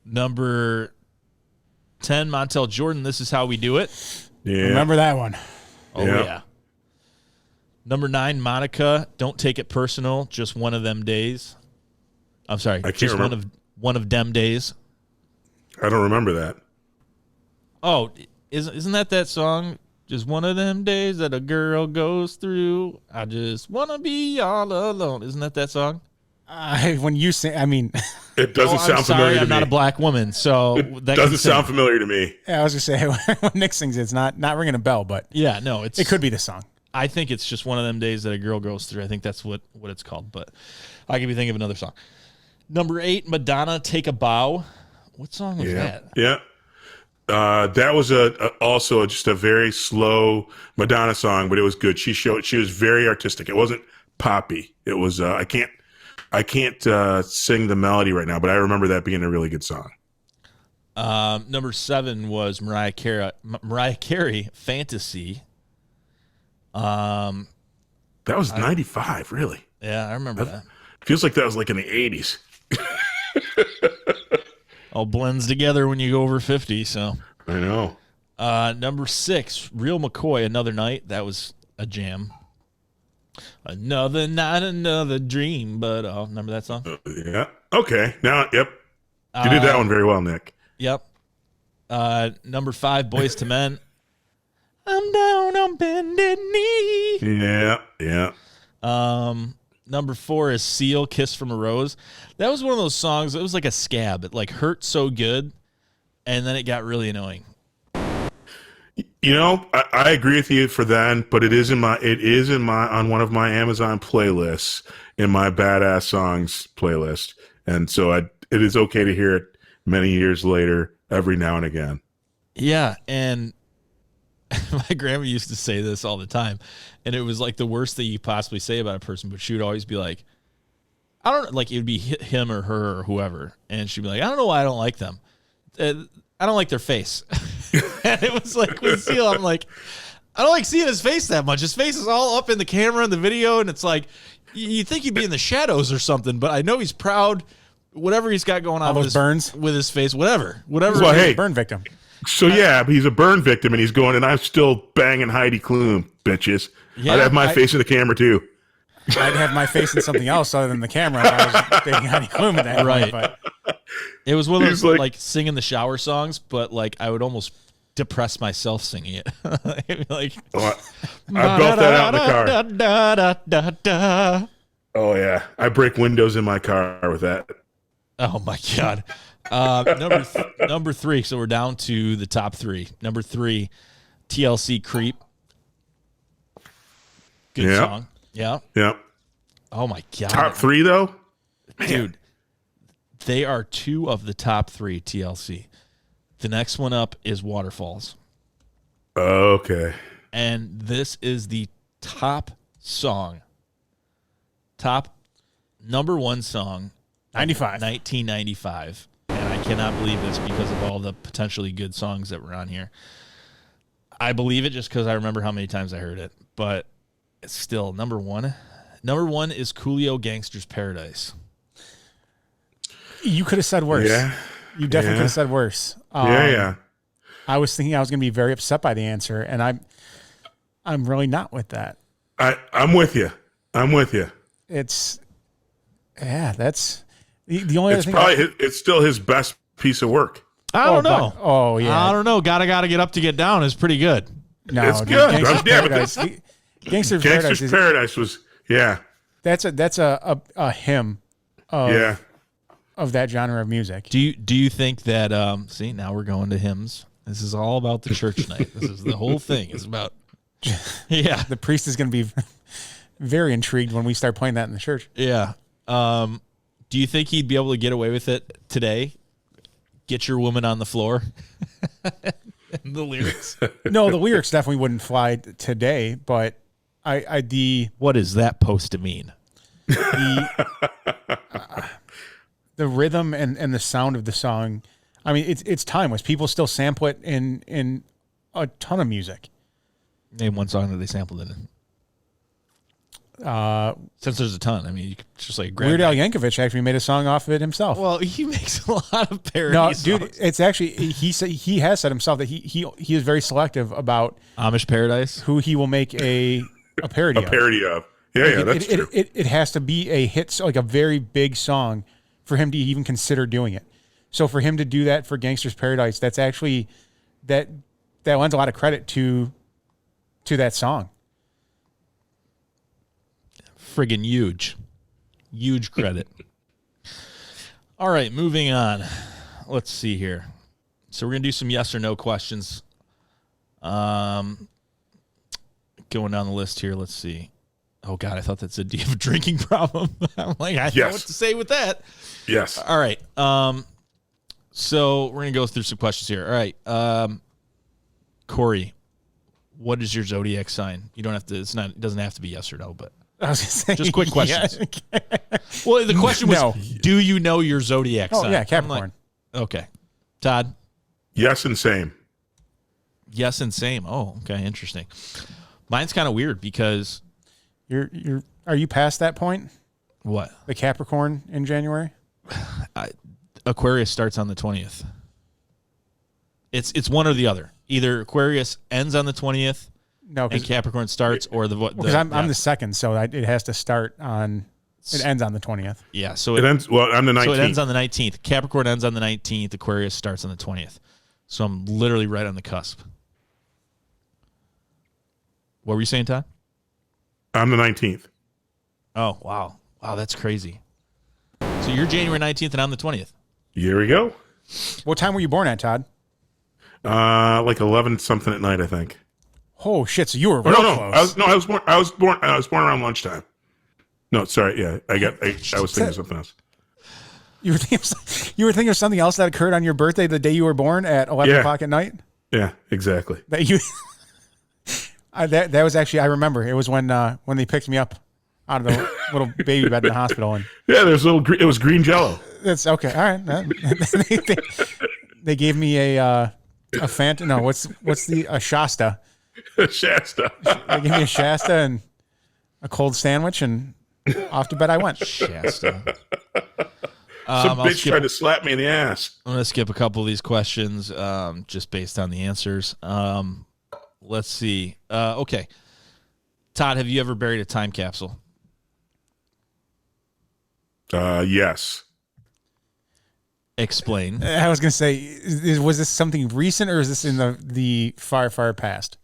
Number 10, Montel Jordan, This Is How We Do It. Yeah. Remember that one? Oh, Yeah. yeah. Number 9, Monica, Don't Take It Personal, Just One of Them Days. I'm sorry, can't just remember. one of them days. I don't remember that. Oh, isn't that song? Just one of them days that a girl goes through. I just want to be all alone. Isn't that song? When you say, I mean, It doesn't I'm sound sorry, familiar I'm to not me. a black woman, so It that doesn't can sing. sound familiar to me. I was going to say, when Nick sings it's not ringing a bell, but Yeah, no, it could be the song. I think it's just one of them days that a girl goes through. I think that's what it's called, but I could be thinking of another song. Number 8, Madonna, Take a Bow. What song was that? Yeah. That was also just a very slow Madonna song, but it was good. She was very artistic. It wasn't poppy. It was I can't sing the melody right now, but I remember that being a really good song. Number 7 was Mariah Carey, Fantasy. That was 95, really. Yeah, I remember that. Feels like that was like in the 80s. All blends together when you go over 50, so. I know. Number 6, Real McCoy, Another Night. That was a jam. Another night, another dream. But remember that song? Yeah. Okay. Now, yep. You did that one very well, Nick. Yep. Number 5, Boys to Men. I'm down on bended knee. Yeah. Yeah. Number 4 is Seal, Kiss from a Rose. That was one of those songs. It was like a scab. It like hurt so good, and then it got really annoying. You know, I agree with you for that, but it is on one of my Amazon playlists in my badass songs playlist, and so it is okay to hear it many years later, every now and again. Yeah, and my grandma used to say this all the time, and it was like the worst thing you could possibly say about a person, but she would always be like, I don't, like, it would be him or her or whoever, and she'd be like, I don't know why I don't like them. I don't like their face. And it was like with Seal, I'm like, I don't like seeing his face that much. His face is all up in the camera and the video, and it's like, you think he'd be in the shadows or something, but I know he's proud, whatever he's got going on All with those burns with his face, whatever. Well, hey, burn victim. So yeah, but he's a burn victim, and he's going, and I'm still banging Heidi Klum, bitches. Yeah, I'd have my face in the camera too. I'd have my face in something else other than the camera if I was dating Heidi Klum at that Right. point. But It was one of He's those, like- like singing the shower songs, but like I would almost depress myself singing it. It'd be like, Oh, I belt that out in the car. Oh yeah, I break windows in my car with that. Oh my god. Number 3. So we're down to the top 3. Number 3, TLC Creep. Good Yeah. song. Yeah. Yeah. Oh my god. Top 3 though, Dude. They are 2 of the top 3 TLC. The next one up is Waterfalls. Okay. And this is the top song. Top number 1 song 95. 1995. And I cannot believe this because of all the potentially good songs that were on here. I believe it just because I remember how many times I heard it. But it's still number 1. Number 1 is Coolio Gangster's Paradise. You could have said worse. Yeah. You definitely Yeah. could have said worse. Yeah. I was thinking I was going to be very upset by the answer, and I'm really not with that. I'm with you. It's that's the only other It's thing. probably it's still his best piece of work. I don't know. Yeah. I don't know. Gotta get up to get down is pretty good. No, It's dude, good. Gangster's Yeah, but Paradise. Gangster's Paradise Gangster's is Paradise was that's a hymn yeah. of that genre of music. Do you think that see, now we're going to hymns. This is all about the church night. This is the whole thing is about yeah. The priest is going to be very intrigued when we start playing that in the church. Yeah. Do you think he'd be able to get away with it today? Get your woman on the floor. The lyrics. No, the lyrics definitely wouldn't fly today, but What is that supposed to mean? the rhythm and the sound of the song. I mean, it's timeless. People still sample it in a ton of music. Name one song that they sampled it in. Since there's a ton, I mean, you could just like grab Weird Al Yankovic actually made a song off of it himself. Well, he makes a lot of parody No, songs. dude, it's actually he has said himself that he is very selective about Amish Paradise. who he will make a parody A of. parody of. Yeah, that's true. It has to be a hit, like a very big song, for him to even consider doing it. So for him to do that for Gangster's Paradise, that's actually that lends a lot of credit to that song. Friggin' huge credit. All right, moving on. Let's see here. So we're gonna do some yes or no questions. Going down the list here. Let's see. Oh God, I thought that said, "Do you have a drinking problem?" I'm like, I know what to say with that. Yes. All right. So we're gonna go through some questions here. All right. Cory, what is your zodiac sign? You don't have to. It doesn't have to be yes or no, but I was gonna say, just quick questions. Yeah. Well, the question was, No. do you know your zodiac Oh sign? yeah, I'm Capricorn. like, okay. Todd, Yes and same. yes and same. Oh, okay, interesting. Mine's kind of weird because Are you past that point? what? The Capricorn in January? Aquarius starts on the 20th. It's one or the other. Either Aquarius ends on the 20th No, and because Capricorn starts, or I'm the second, so it has to start on. It ends on the 20th. yeah. So It ends on the 19th. So it ends on the 19th. Capricorn ends on the 19th. Aquarius starts on the 20th. So I'm literally right on the cusp. What were you saying, Todd? I'm the 19th. Oh, wow. Wow, that's crazy. So you're January 19th and I'm the 20th. Here we go. What time were you born at, Todd? Like 11 something at night, I think. Oh shit! So you were Oh, real no. close. I was born around lunchtime. No, sorry. Yeah, I was thinking of something else. You were thinking of something else that occurred on your birthday, the day you were born, at 11 o'clock at night. Yeah, exactly. That you that was actually, I remember it was when they picked me up out of the little baby bed in the hospital, and Yeah, there's it was green Jello. that's okay. All right, they gave me a Fanta. No, what's a Shasta? Shasta. They gave me a Shasta and a cold sandwich, and off to bed I went. Shasta. Some bitch tried to slap me in the ass. I'm going to skip a couple of these questions just based on the answers. Let's see. Okay. Todd, have you ever buried a time capsule? Yes. Explain. I was going to say, was this something recent, or is this in the far, far past?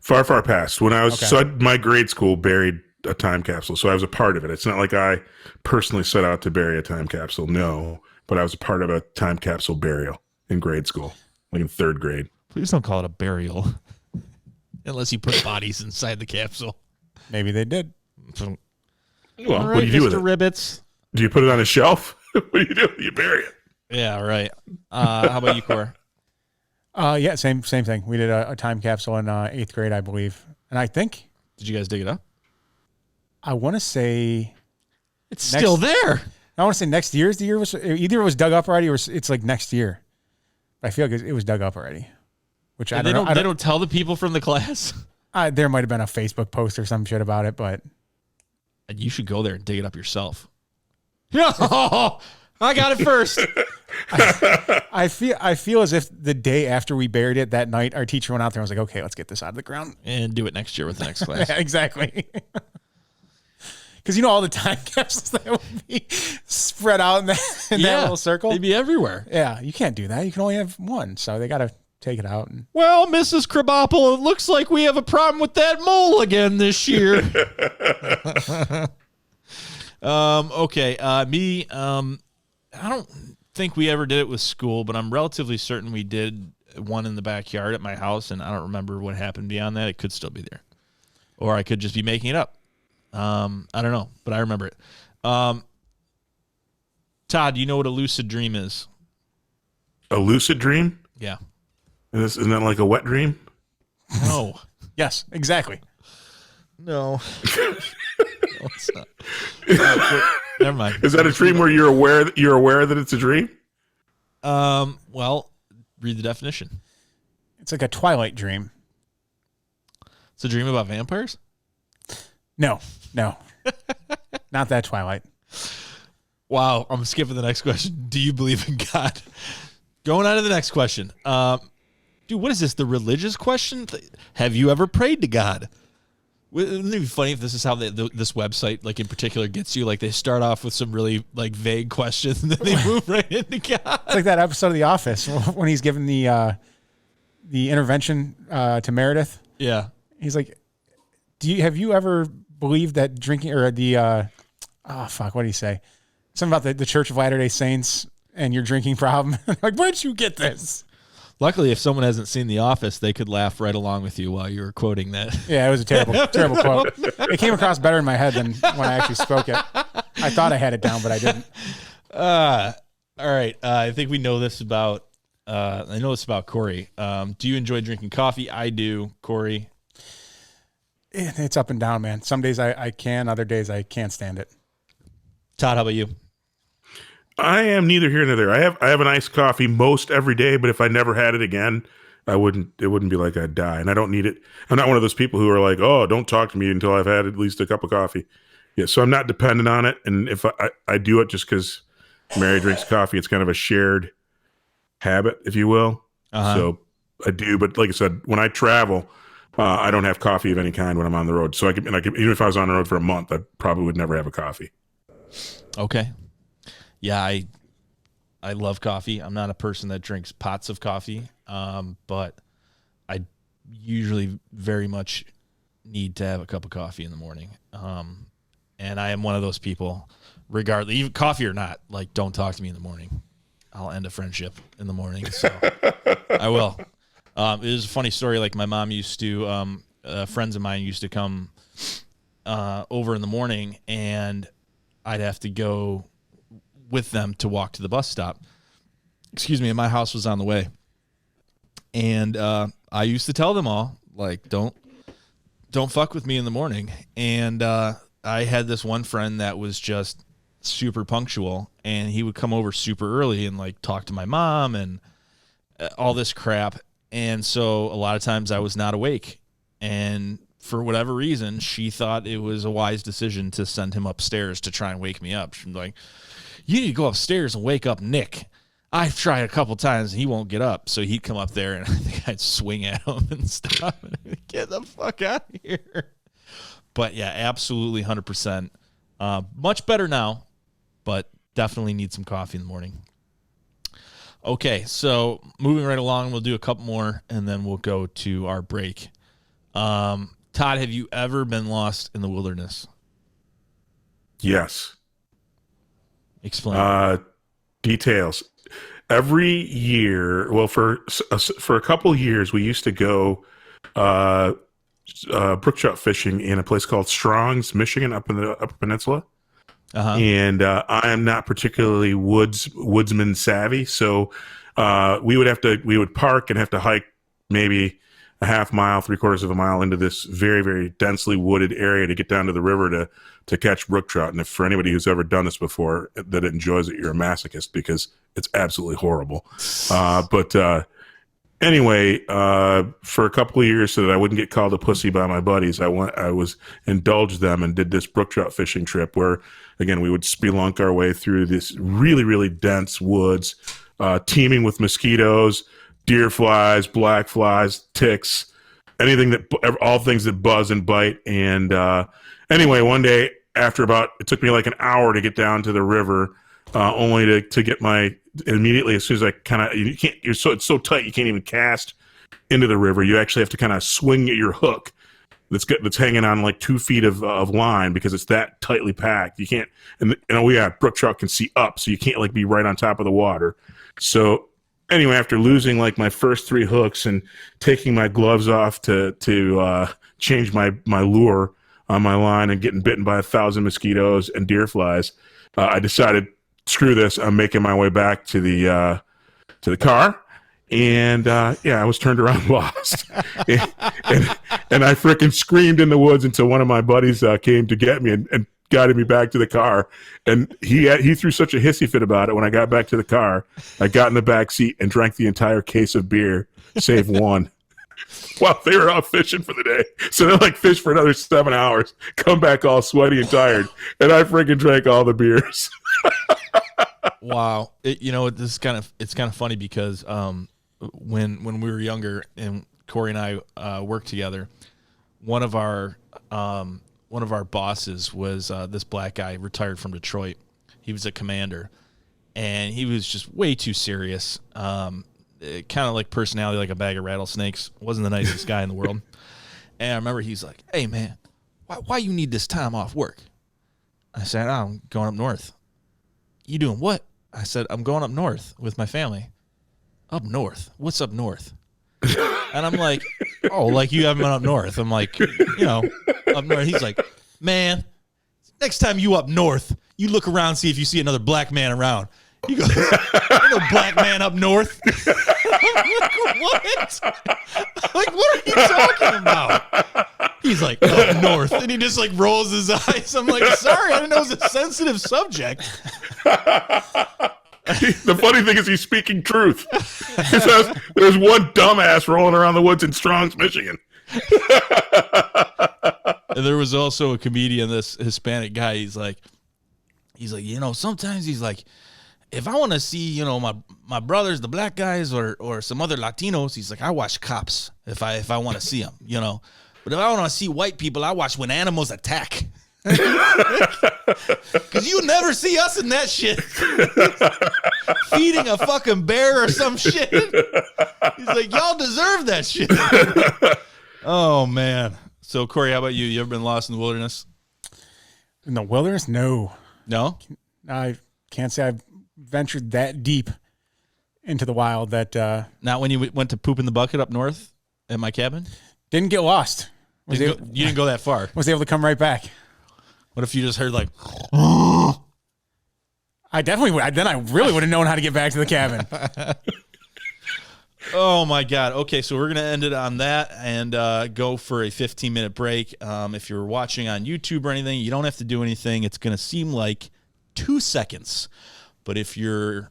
Far, far past. When I was, Okay. my grade school buried a time capsule, so I was a part of it. It's not like I personally set out to bury a time capsule, no, but I was a part of a time capsule burial in grade school, like in 3rd grade. Please don't call it a burial unless you put bodies inside the capsule. Maybe they did. Well, All what right, do you do with Mr. it? Ribbits. Do you put it on a shelf? What do you do? You bury it. Yeah, right. How about you, Cory? Yeah, same thing. We did a time capsule in 8th grade, I believe, and I think Did you guys dig it up? I want to say It's still there. I want to say next year's the year was either it was dug up already or it's like next year. I feel like it was dug up already, which I They don't know. they don't tell the people from the class. There might have been a Facebook post or some shit about it, but And you should go there and dig it up yourself. No, I got it first. I feel as if the day after we buried it that night, our teacher went out there and was like, "Okay, let's get this out of the ground." And do it next year with the next class. Yeah, exactly. Because all the time capsules that would be spread out in that little circle. They'd be everywhere. Yeah, you can't do that. You can only have one, so they got to take it out. And Well, Mrs. Krabappel, it looks like we have a problem with that mole again this year. Okay. Me, I don't think we ever did it with school, but I'm relatively certain we did one in the backyard at my house, and I don't remember what happened beyond that. It could still be there. Or I could just be making it up. I don't know, but I remember it. Todd, do you know what a lucid dream is? A lucid dream? Yeah. Isn't that like a wet dream? No. yes, exactly. No. No, it's not. Never mind. Is that a dream where you're aware that it's a dream? Well, read the definition. It's like a Twilight dream. It's a dream about vampires? No, not that Twilight. Wow, I'm skipping the next question. Do you believe in God? Going on to the next question. Dude, what is this? The religious question? Have you ever prayed to God? Wouldn't it be funny if this is how this website, like in particular, gets you? Like they start off with some really like vague questions and then they move right into God. It's like that episode of The Office when he's given the intervention to Meredith. Yeah. He's like, have you ever believed that drinking or what did he say? Something about the Church of Latter-day Saints and your drinking problem. Like, where'd you get this? Luckily, if someone hasn't seen The Office, they could laugh right along with you while you were quoting that. Yeah, it was a terrible quote. It came across better in my head than when I actually spoke it. I thought I had it down, but I didn't. All right. I think we know this about, I know this about Cory. Do you enjoy drinking coffee? I do. Cory? It's up and down, man. Some days I can, other days I can't stand it. Todd, how about you? I am neither here nor there. I have an iced coffee most every day, but if I never had it again, it wouldn't be like I'd die. And I don't need it. I'm not one of those people who are like, oh, don't talk to me until I've had at least a cup of coffee. Yeah, so I'm not dependent on it. And if I do it just because Mary drinks coffee, it's kind of a shared habit, if you will. Uh-huh. So I do. But like I said, when I travel, I don't have coffee of any kind when I'm on the road. So even if I was on the road for a month, I probably would never have a coffee. Okay. Yeah, I love coffee. I'm not a person that drinks pots of coffee, but I usually very much need to have a cup of coffee in the morning. And I am one of those people, regardless, even coffee or not, like, don't talk to me in the morning. I'll end a friendship in the morning, so I will. It is a funny story. Like, my mom used to, friends of mine used to come over in the morning, and I'd have to go with them to walk to the bus stop. Excuse me, and my house was on the way. And I used to tell them all, like, don't fuck with me in the morning. And I had this one friend that was just super punctual, and he would come over super early and like talk to my mom and all this crap. And so a lot of times I was not awake, and for whatever reason, she thought it was a wise decision to send him upstairs to try and wake me up. She's like, you need to go upstairs and wake up Nick. I've tried a couple times and he won't get up. So he'd come up there and I think I'd swing at him and stuff. Get the fuck out of here. But yeah, absolutely 100%. Much better now, but definitely need some coffee in the morning. Okay, so moving right along, we'll do a couple more and then we'll go to our break. Todd, have you ever been lost in the wilderness? Yes. Explain. Details. Every year, well, for a couple years, we used to go brook trout fishing in a place called Strong's, Michigan, up in the Upper Peninsula. And I am not particularly woodsman savvy, so we would park and have to hike maybe a half mile, 3/4 of a mile into this very, very densely wooded area to get down to the river to catch brook trout. And if for anybody who's ever done this before that enjoys it, you're a masochist because it's absolutely horrible. Anyway, for a couple of years, so that I wouldn't get called a pussy by my buddies, I was indulged them and did this brook trout fishing trip where, again, we would spelunk our way through this really, really dense woods, teeming with mosquitoes, deer flies, black flies, ticks, all things that buzz and bite. And anyway, one day after it took me like an hour to get down to the river, only to get immediately as soon as it's so tight you can't even cast into the river. You actually have to kind of swing your hook that's hanging on like 2 feet of line because it's that tightly packed. You can't, and brook trout can see up, so you can't like be right on top of the water. So anyway, after losing like my first 3 hooks and taking my gloves off to change my lure on my line and getting bitten by 1,000 mosquitoes and deer flies, I decided, screw this, I'm making my way back to the car. And I was turned around lost. and I frickin' screamed in the woods until one of my buddies came to get me and guided me back to the car. And he threw such a hissy fit about it. When I got back to the car, I got in the back seat and drank the entire case of beer, save one. Well, they were out fishing for the day. So they like fish for another 7 hours, come back all sweaty and tired. And I freaking drank all the beers. Wow. It's kind of funny because when we were younger and Cory and I worked together, one of our bosses was this black guy, retired from Detroit. He was a commander, and he was just way too serious. Kind of like personality, like a bag of rattlesnakes. Wasn't the nicest guy in the world. And I remember he's like, "Hey man, why you need this time off work?" I said, "I'm going up north." "You doing what?" I said, "I'm going up north with my family." "Up north? What's up north?" And I'm like, "Oh, like you haven't been up north." I'm like, up north. He's like, "Man, next time you up north, you look around, see if you see another black man around." He goes, "Ain't no black man up north." I'm like, "What?" I'm like, "What are you talking about?" He's like, "Up north." And he just like rolls his eyes. I'm like, "Sorry, I didn't know it was a sensitive subject." The funny thing is he's speaking truth. He says there's one dumbass rolling around the woods in Strong's, Michigan. And there was also a comedian, this Hispanic guy. He's like, sometimes he's like, if I want to see, my brothers, the black guys, or some other Latinos, he's like, I watch Cops if I want to see them, But if I want to see white people, I watch When Animals Attack. Because you never see us in that shit. Feeding a fucking bear or some shit. He's like, y'all deserve that shit. Oh, man. So, Cory, how about you? You ever been lost in the wilderness? In the wilderness? No. No? I can't say I've ventured that deep into the wild that... Not when you went to poop in the bucket up north at my cabin? Didn't get lost. You didn't go that far. Was able to come right back. What if you just heard like... I definitely would. Then I really would have known how to get back to the cabin. Oh my God. Okay, so we're gonna end it on that and go for a 15-minute break. If you're watching on YouTube or anything, you don't have to do anything. It's gonna seem like 2 seconds, but if you're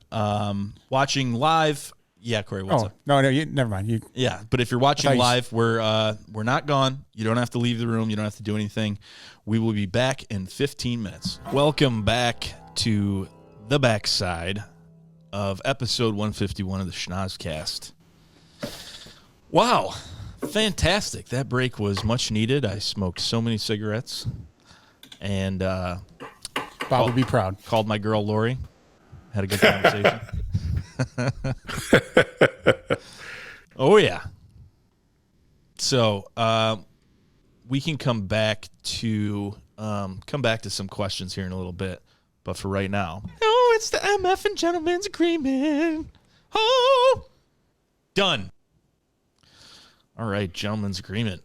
watching live, yeah, Cory, what's up? No, never mind. Yeah, but if you're watching live, we're not gone. You don't have to leave the room. You don't have to do anything. We will be back in 15 minutes. Welcome back to the backside of episode 151 of the Schnozzcast. Wow, fantastic. That break was much needed. I smoked so many cigarettes. And Bob would be proud. Called my girl Lori. Had a good conversation. Oh, yeah. So we can come back to some questions here in a little bit. But for right now, it's the MF and Gentleman's Agreement. Oh, done. All right, Gentleman's Agreement.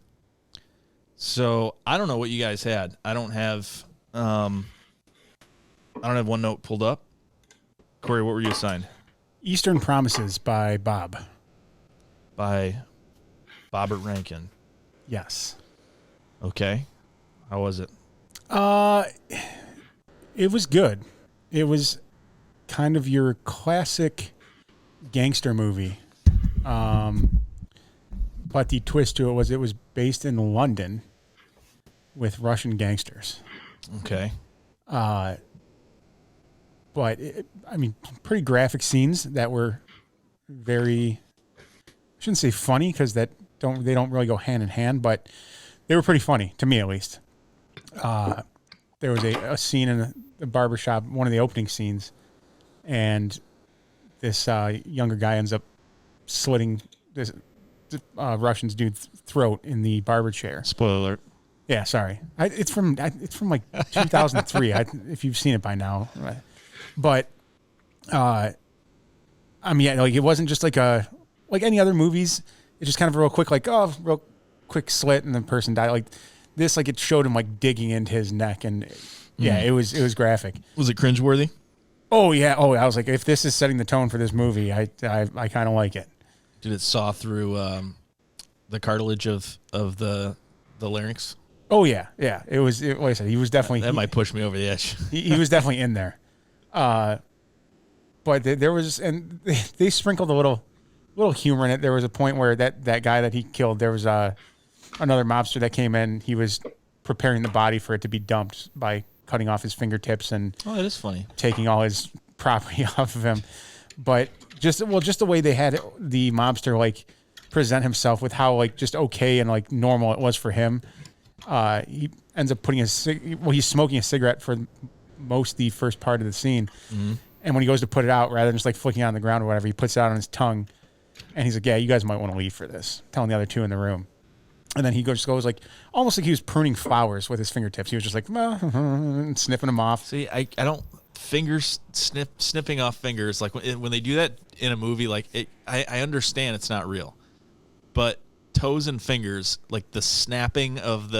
So I don't know what you guys had. I don't have OneNote pulled up. Cory, what were you assigned? Eastern Promises by Bob. By Bobbert Rankin. Yes. Okay. How was it? It was good. It was kind of your classic gangster movie. But the twist to it was based in London with Russian gangsters. Okay. But pretty graphic scenes that were very, I shouldn't say funny because they don't really go hand in hand, but they were pretty funny to me at least. There was a scene in the barbershop, one of the opening scenes, and this younger guy ends up slitting this Russian dude's throat in the barber chair. Spoiler alert. Yeah, sorry. It's from like 2003. If you've seen it by now, but it wasn't just like any other movies. It's just kind of real quick slit and the person died. Like this, like it showed him like digging into his neck, and it was graphic. Was it cringeworthy? Oh yeah. Oh, I was like, if this is setting the tone for this movie, I kind of like it. Did it saw through the cartilage of the larynx? Oh yeah, yeah. Like I said, he was definitely that might push me over the edge. he was definitely in there. But there was, and they sprinkled a little humor in it. There was a point where that guy that he killed, there was another mobster that came in. He was preparing the body for it to be dumped by cutting off his fingertips and that is funny, taking all his property off of him. But just the way they had the mobster like present himself with how like just okay and like normal it was for him. He ends up putting he's smoking a cigarette for most the first part of the scene. Mm-hmm. And when he goes to put it out, rather than just like flicking it on the ground or whatever, he puts it out on his tongue. And he's like, yeah, you guys might want to leave for this, telling the other two in the room. And then he goes like, almost like he was pruning flowers with his fingertips. He was just like, snipping them off. See, I don't, snipping off fingers, like when they do that in a movie, like I understand it's not real. But toes and fingers, like the snapping of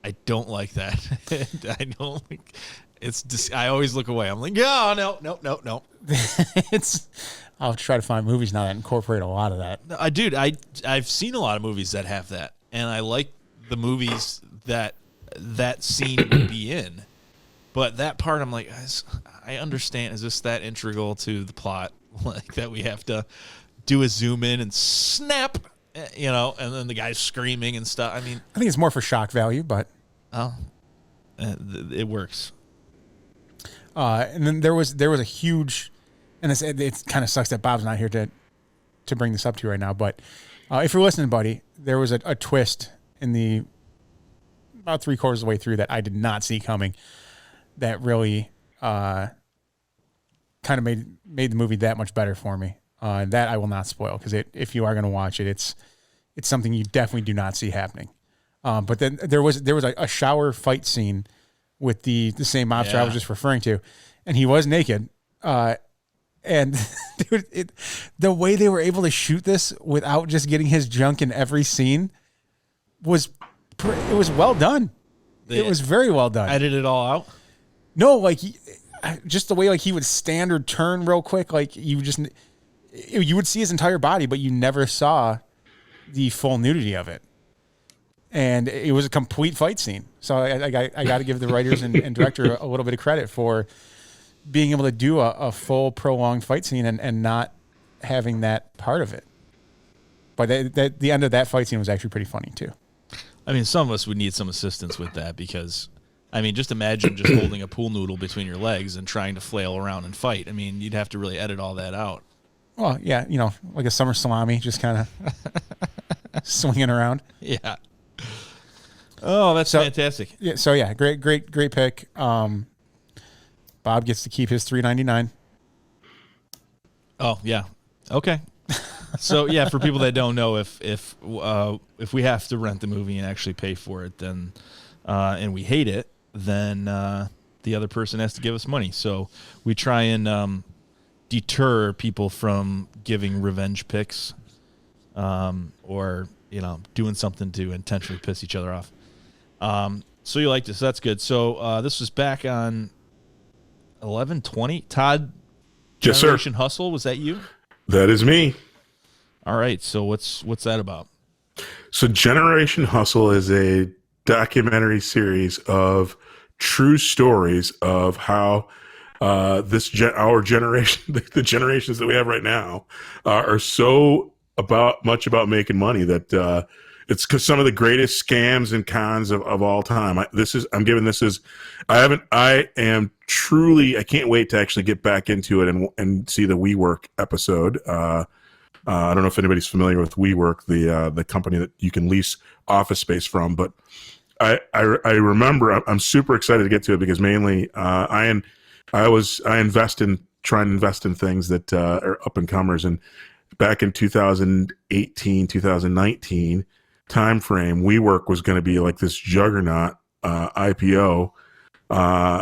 I don't like that. I don't like, it's just, I always look away. I'm like, oh, no. I'll try to find movies now that incorporate a lot of that. I've seen a lot of movies that have that, and I like the movies that scene would be in. But that part, I'm like, I understand. Is this that integral to the plot, like that we have to do a zoom in and snap, and then the guy's screaming and stuff? I mean, I think it's more for shock value, but it works. And then there was a huge, and it kind of sucks that Bob's not here to bring this up to you right now. But if you're listening, buddy, there was a twist in the about 3/4 of the way through that I did not see coming. That really kind of made the movie that much better for me. That I will not spoil because if you are going to watch it, it's something you definitely do not see happening. But then there was a shower fight scene with the same mobster I was just referring to, and he was naked. And dude, the way they were able to shoot this without just getting his junk in every scene was well done. It was very well done. Edit it all out. No, like just the way like he would stand or turn real quick, like you just you would see his entire body, but you never saw the full nudity of it. And it was a complete fight scene. So I got to give the writers and director a little bit of credit for being able to do a full prolonged fight scene and not having that part of it. But the end of that fight scene was actually pretty funny too. I mean, some of us would need some assistance with that because, I mean, just imagine just holding a pool noodle between your legs and trying to flail around and fight. I mean, you'd have to really edit all that out. Well, yeah, like a summer salami, just kind of swinging around. Yeah. Oh, that's fantastic. Yeah. So yeah, great pick. Bob gets to keep his $3.99. Oh yeah. Okay. So yeah, for people that don't know, if we have to rent the movie and actually pay for it, then and we hate it, then the other person has to give us money. So we try and deter people from giving revenge picks, or doing something to intentionally piss each other off. So you like this? That's good. So this was back on 11/20. Todd, Yes, sir. Generation Hustle, was that you? That is me. All right. So what's that about? So Generation Hustle is a documentary series of true stories of how our generation, the generations that we have right now, are so much about making money that it's because some of the greatest scams and cons of all time. I can't wait to actually get back into it and see the WeWork episode. I don't know if anybody's familiar with WeWork, the company that you can lease office space from, but I remember I'm super excited to get to it because mainly I invest in things that are up and comers, and back in 2018, 2019 timeframe, WeWork was going to be like this juggernaut IPO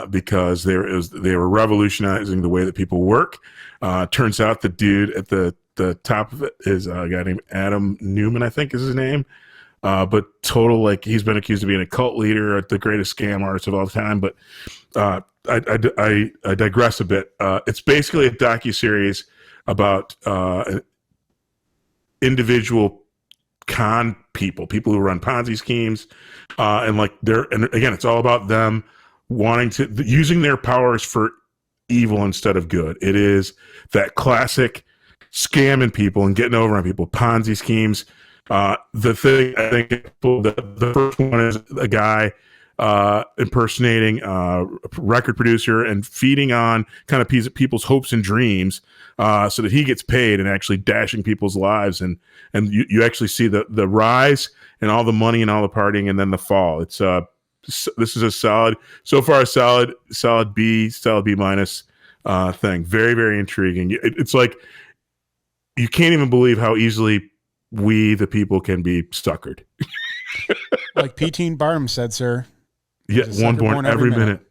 because they were revolutionizing the way that people work. Turns out the dude at the top of it is a guy named Adam Newman, I think is his name. But total, he's been accused of being a cult leader, the greatest scam artist of all time. But I digress a bit. It's basically a docuseries about individual con people who run Ponzi schemes, and again, it's all about them using their powers for evil instead of good. It is that classic scamming people and getting over on people, Ponzi schemes. The thing I think the first one is a guy impersonating a record producer and feeding on kind of people's hopes and dreams, so that he gets paid and actually dashing people's lives, and you actually see the rise and all the money and all the partying, and then the fall. It's this is a solid B minus thing. Very, very intriguing. It's like you can't even believe how easily we, the people, can be suckered. Like P. Barnum said, sir. Yeah, one born every minute.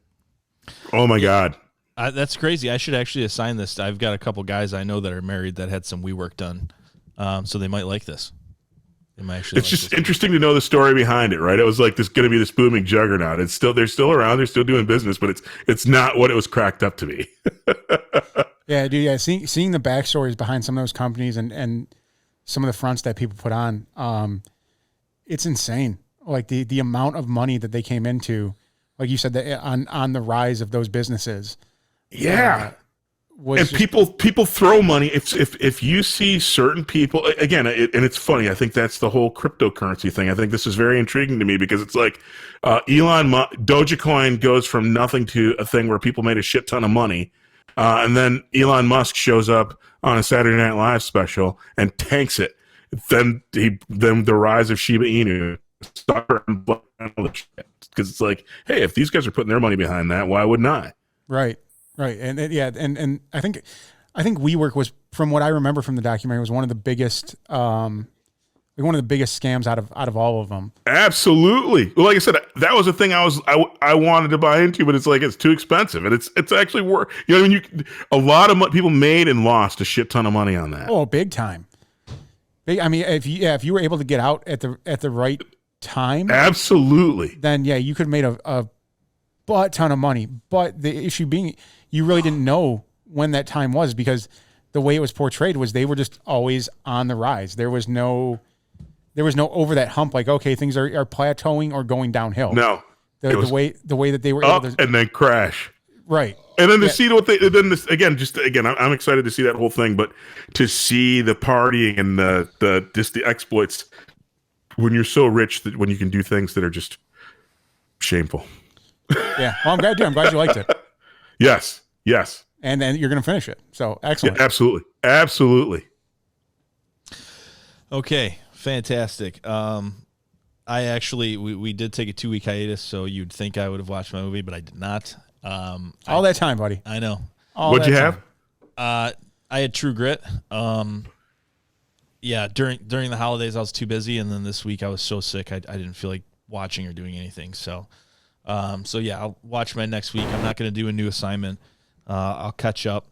Oh my God. That's crazy. I should actually assign this. I've got a couple guys I know that are married that had some WeWork done, so they might like this. They might actually. It's just interesting to know the story behind it, right? It was like going to be this booming juggernaut. They're still around. They're still doing business, but it's not what it was cracked up to be. Yeah, dude. Yeah, seeing the backstories behind some of those companies and some of the fronts that people put on, it's insane. Like the amount of money that they came into, like you said, that on the rise of those businesses. Yeah. And people throw money. If you see certain people, again, and it's funny, I think that's the whole cryptocurrency thing. I think this is very intriguing to me because it's like Dogecoin goes from nothing to a thing where people made a shit ton of money. And then Elon Musk shows up on a Saturday Night Live special and tanks it. Then the rise of Shiba Inu, because it's like, hey, if these guys are putting their money behind that, why wouldn't I? Right, and I think WeWork was, from what I remember from the documentary, was one of the biggest scams out of all of them. Absolutely. Well, like I said, that was the thing I wanted to buy into, but it's like it's too expensive, and it's actually worth. You know what I mean? A lot of people made and lost a shit ton of money on that. Oh, big time. I mean, if you were able to get out at the right time, absolutely, then yeah, you could have made a butt ton of money. But the issue being, you really didn't know when that time was, because the way it was portrayed was they were just always on the rise. There was no over that hump. Like, okay, things are plateauing or going downhill. No, the way that they were up able to, and then crash. right. And then to see what they then this again, I'm excited to see that whole thing, but to see the partying and the exploits when you're so rich that when you can do things that are just shameful. Yeah. Well, I'm glad you liked it. Yes. And then you're going to finish it. So excellent. Yeah, absolutely. Okay, fantastic. We did take a 2-week hiatus, so you'd think I would have watched my movie, but I did not. All that time, buddy. I know. What'd you have? I had True Grit. Yeah, during the holidays I was too busy, and then this week I was so sick I didn't feel like watching or doing anything. So yeah, I'll watch my next week. I'm not going to do a new assignment. I'll catch up.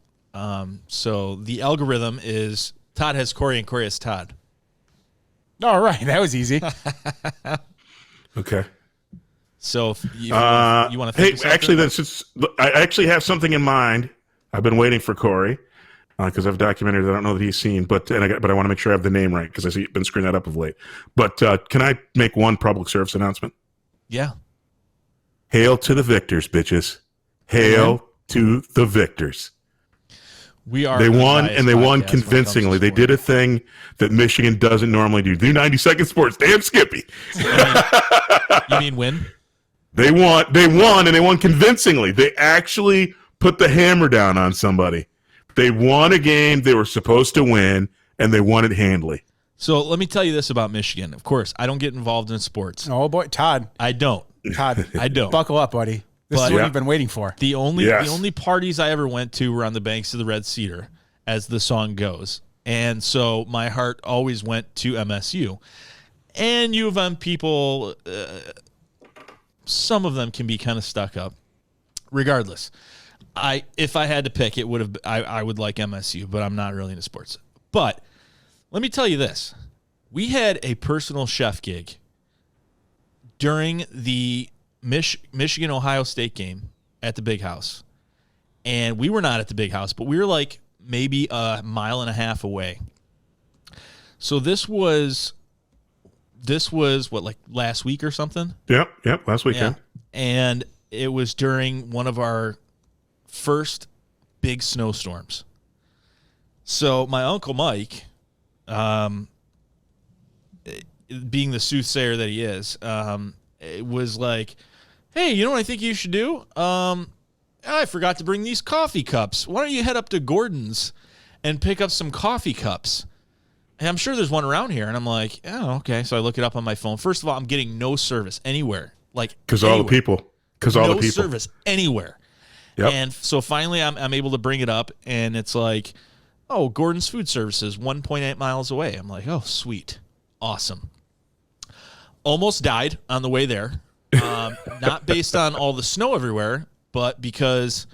So the algorithm is Todd has Cory and Cory has Todd. All right, that was easy. Okay. So if you want to think of something? Actually, I actually have something in mind. I've been waiting for Cory because I have a documentary that I don't know that he's seen, but I want to make sure I have the name right because I've been screwing that up of late. But can I make one public service announcement? Yeah. Hail to the victors, bitches. Hail to the victors. We are. They won, and they won convincingly. They did a thing that Michigan doesn't normally do. Do 90-second sports. Damn Skippy. You mean win? They won, and they won convincingly. They actually put the hammer down on somebody. They won a game they were supposed to win, and they won it handily. So let me tell you this about Michigan. Of course, I don't get involved in sports. Oh, boy. Todd. I don't. I don't. Buckle up, buddy. This is what you've been waiting for. The only parties I ever went to were on the banks of the Red Cedar, as the song goes. And so my heart always went to MSU. And U of M people, some of them can be kind of stuck up. Regardless, if I had to pick, it would have I would like MSU, but I'm not really into sports. But let me tell you this: we had a personal chef gig during the Michigan-Ohio State game at the Big House. And we were not at the Big House, but we were like maybe a mile and a half away. So this was what, like last week or something? Yep, last weekend. Yeah. And it was during one of our first big snowstorms. So my Uncle Mike, being the soothsayer that he is, it was like, hey, you know what I think you should do? I forgot to bring these coffee cups. Why don't you head up to Gordon's and pick up some coffee cups? And I'm sure there's one around here. And I'm like, oh, okay. So I look it up on my phone. First of all, I'm getting no service anywhere. Because all the people. No service anywhere. Yep. And so finally I'm able to bring it up. And it's like, oh, Gordon's Food Services, 1.8 miles away. I'm like, oh, sweet. Awesome. Almost died on the way there. Not based on all the snow everywhere, but because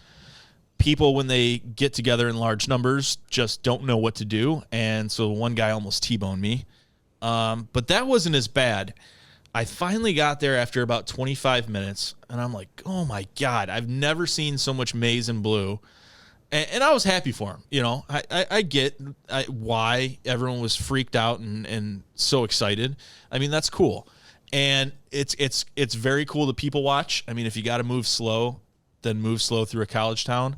people, when they get together in large numbers, just don't know what to do. And so one guy almost T-boned me. But that wasn't as bad. I finally got there after about 25 minutes, and I'm like, oh, my God, I've never seen so much maize and blue. And I was happy for him. You know, I get why everyone was freaked out and so excited. I mean, that's cool. And it's very cool to people watch. I mean, if you got to move slow, then move slow through a college town.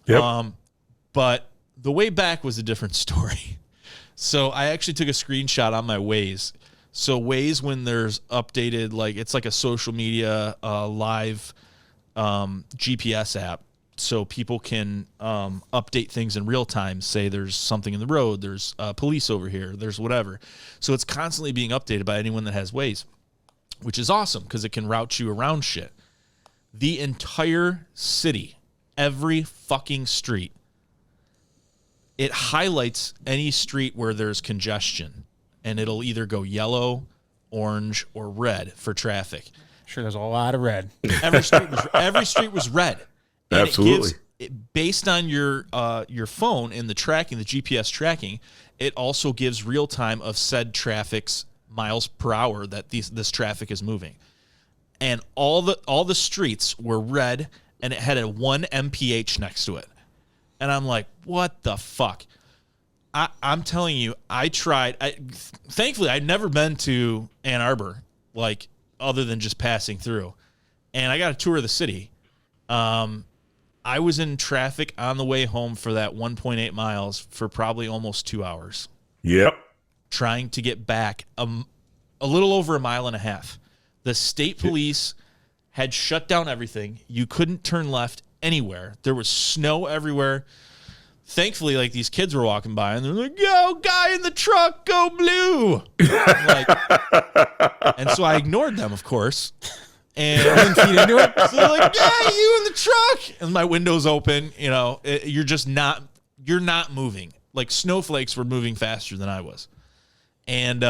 Yep. But the way back was a different story. So I actually took a screenshot on my Waze. So Waze, when there's updated, like it's like a social media live GPS app. So people can update things in real time. Say there's something in the road, there's police over here, there's whatever. So it's constantly being updated by anyone that has Waze, which is awesome because it can route you around shit. The entire city, every fucking street, it highlights any street where there's congestion, and it'll either go yellow, orange, or red for traffic. Sure, there's a lot of red. Every street was red. And absolutely. Based on your phone and the tracking, the GPS tracking, it also gives real time of said traffic's miles per hour that this traffic is moving. And all the streets were red, and it had a 1 mph next to it. And I'm like, what the fuck? I'm telling you, I tried. Thankfully, I'd never been to Ann Arbor, like, other than just passing through. And I got a tour of the city. I was in traffic on the way home for that 1.8 miles for probably almost 2 hours. Yep. Trying to get back a little over a mile and a half. The state police had shut down everything. You couldn't turn left anywhere. There was snow everywhere. Thankfully, like, these kids were walking by, and they're like, "Yo, guy in the truck, go blue!" And so I ignored them, of course. And Didn't feed into it. so they're like, "Yeah, you in the truck?" And my window's open. You know, you're not moving. Like, snowflakes were moving faster than I was, and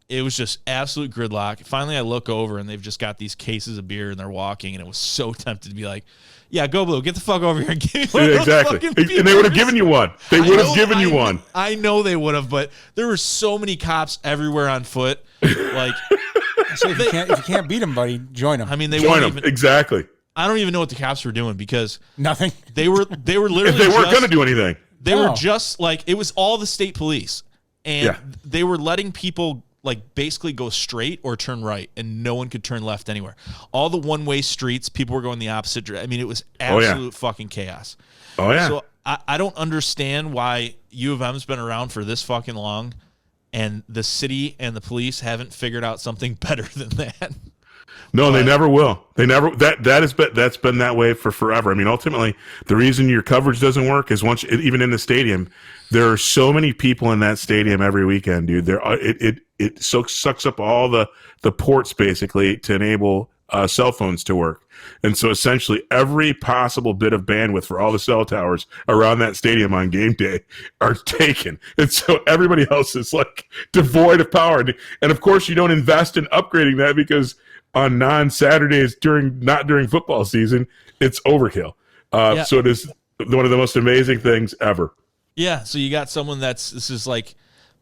it was just absolute gridlock. Finally, I look over, and they've just got these cases of beer, and they're walking, and it was so tempted to be like, "Yeah, go blue, get the fuck over here and give me one of those fucking beers." And they would have given you one. They would have given you one. I know they would have, but there were so many cops everywhere on foot. Like, So if you can't beat them, buddy, join them. I mean, they Join weren't them. even. Exactly. I don't even know what the cops were doing because Nothing. they were literally. If they weren't just- going to do anything. They were No. just like, it was all the state police, and Yeah. they were letting people like basically go straight or turn right, and no one could turn left anywhere. All the one-way streets, people were going the opposite direction. I mean, it was absolute fucking chaos. Oh, yeah. So I don't understand why U of M's been around for this fucking long, and the city and the police haven't figured out something better than that. No, they never will. They never. That's been that way for forever. I mean, ultimately, the reason your coverage doesn't work is even in the stadium, there are so many people in that stadium every weekend, dude. It sucks up all the ports basically to enable cell phones to work, and so essentially every possible bit of bandwidth for all the cell towers around that stadium on game day are taken, and so everybody else is like devoid of power. And of course, you don't invest in upgrading that because on non-Saturdays not during football season, it's overkill. So it is one of the most amazing things ever. Yeah, so you got someone this is like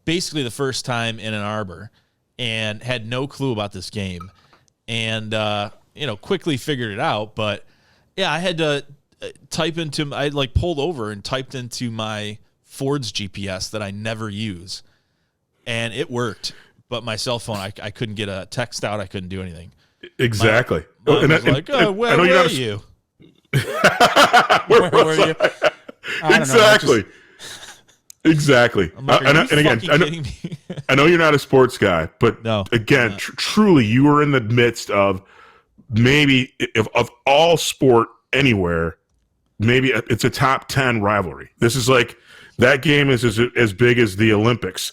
basically the first time in Ann Arbor and had no clue about this game and, quickly figured it out. But, yeah, I had to I like pulled over and typed into my Ford's GPS that I never use, and it worked. But my cell phone, I couldn't get a text out. I couldn't do anything. Exactly. Mine was like, where were you? Where were you? Exactly. Exactly. I'm like, And again, kidding me? I know you're not a sports guy, but No. again, truly, you are in the midst of maybe of all sport anywhere. Maybe it's a top 10 rivalry. This is like that game is as big as the Olympics.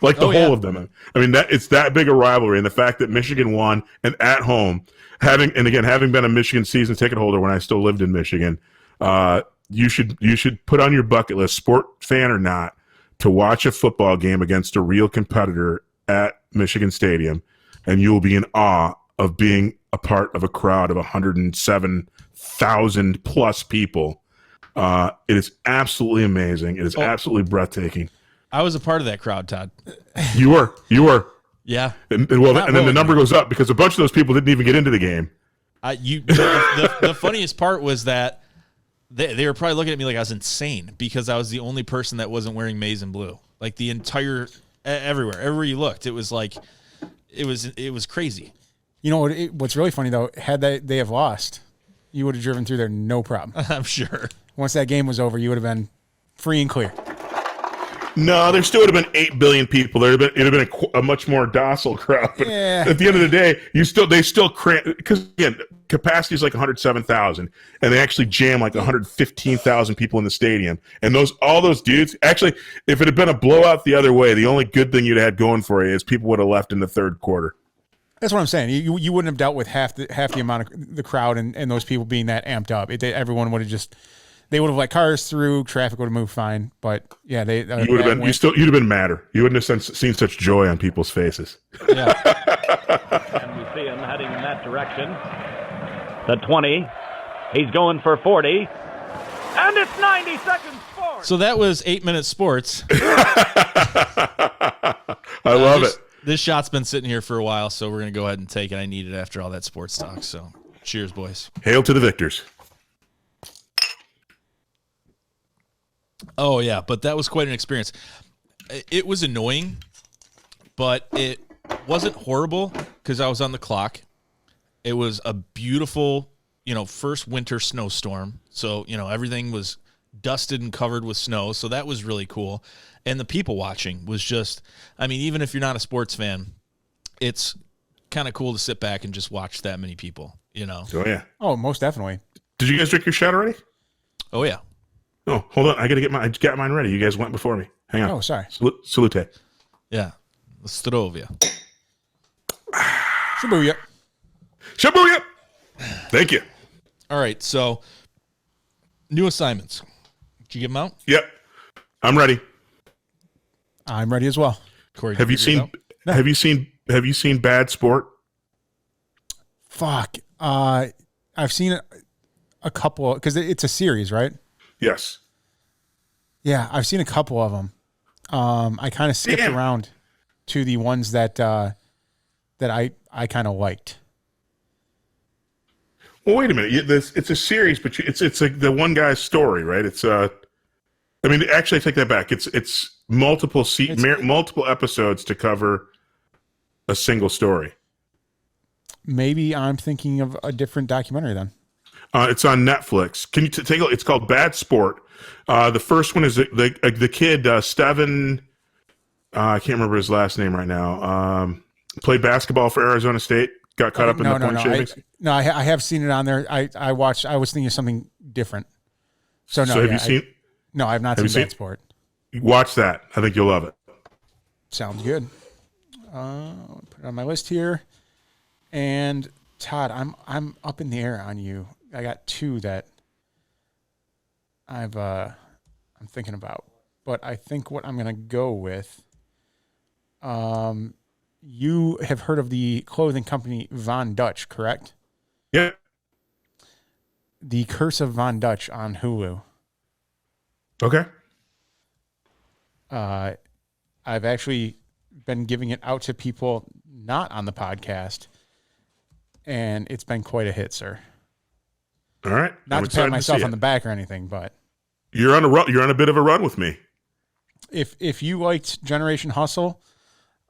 Like the whole of them. I mean, it's that big a rivalry, and the fact that Michigan won and at home, having been a Michigan season ticket holder when I still lived in Michigan, you should put on your bucket list, sport fan or not, to watch a football game against a real competitor at Michigan Stadium, and you will be in awe of being a part of a crowd of 107,000 plus people. It is absolutely amazing. It is absolutely breathtaking. I was a part of that crowd, Todd. You were. Yeah. And then the number goes up because a bunch of those people didn't even get into the game. The funniest part was that they were probably looking at me like I was insane because I was the only person that wasn't wearing maize and blue. Like the entire everywhere you looked, it was like it was crazy. You know what's really funny though? Had they have lost, you would have driven through there no problem. I'm sure. Once that game was over, you would have been free and clear. No, there still would have been 8 billion people. It'd have been a much more docile crowd. But at the end of the day, they still cramp because again, capacity is like 107,000, and they actually jam like 115,000 people in the stadium. And all those dudes, actually, if it had been a blowout the other way, the only good thing you'd had going for you is people would have left in the third quarter. That's what I'm saying. You wouldn't have dealt with half the amount of the crowd and those people being that amped up. Everyone would have just. They would have let cars through. Traffic would have moved fine, but yeah, you'd have been madder. You wouldn't have seen such joy on people's faces. Yeah. And we see him heading in that direction. The 20. He's going for 40. And it's 90 seconds forward. So that was 8 Minute Sports. I love it. This shot's been sitting here for a while, so we're gonna go ahead and take it. I need it after all that sports talk. So, cheers, boys. Hail to the victors. Oh, yeah, but that was quite an experience. It was annoying, but it wasn't horrible because I was on the clock. It was a beautiful, first winter snowstorm. So, everything was dusted and covered with snow. So that was really cool. And the people watching was just, even if you're not a sports fan, it's kind of cool to sit back and just watch that many people, Oh, yeah. Oh, most definitely. Did you guys drink your shot already? Oh, yeah. Oh, hold on. I got mine ready. You guys went before me. Hang on. Oh, sorry. Salute. Yeah. Strovia. Shibuya. Shibuya! Thank you. All right. So, new assignments. Did you give them out? Yep. I'm ready. I'm ready as well. Corey, Have you seen Bad Sport? Fuck. I've seen a couple because it's a series, right? Yes. Yeah, I've seen a couple of them. I kind of skipped around to the ones that I kind of liked. Well, wait a minute. It's a series, but it's like the one guy's story, right? It's actually, I take that back. It's multiple multiple episodes to cover a single story. Maybe I'm thinking of a different documentary then. It's on Netflix. Can you take a look? It's called Bad Sport. The first one is the kid, Steven. I can't remember his last name right now. Played basketball for Arizona State. Got caught up in the point shavings. I have seen it on there. I watched. I was thinking of something different. So have you seen? No, I have not seen Bad Sport. Watch that. I think you'll love it. Sounds good. Put it on my list here. And Todd, I'm up in the air on you. I got two that I'm thinking about, but I think what I'm gonna go with. You have heard of the clothing company Von Dutch, correct? Yeah. The Curse of Von Dutch on Hulu. Okay. I've actually been giving it out to people not on the podcast, and it's been quite a hit, sir. All right. Not to pat myself on the back or anything, but you're on a run. You're on a bit of a run with me. If you liked Generation Hustle,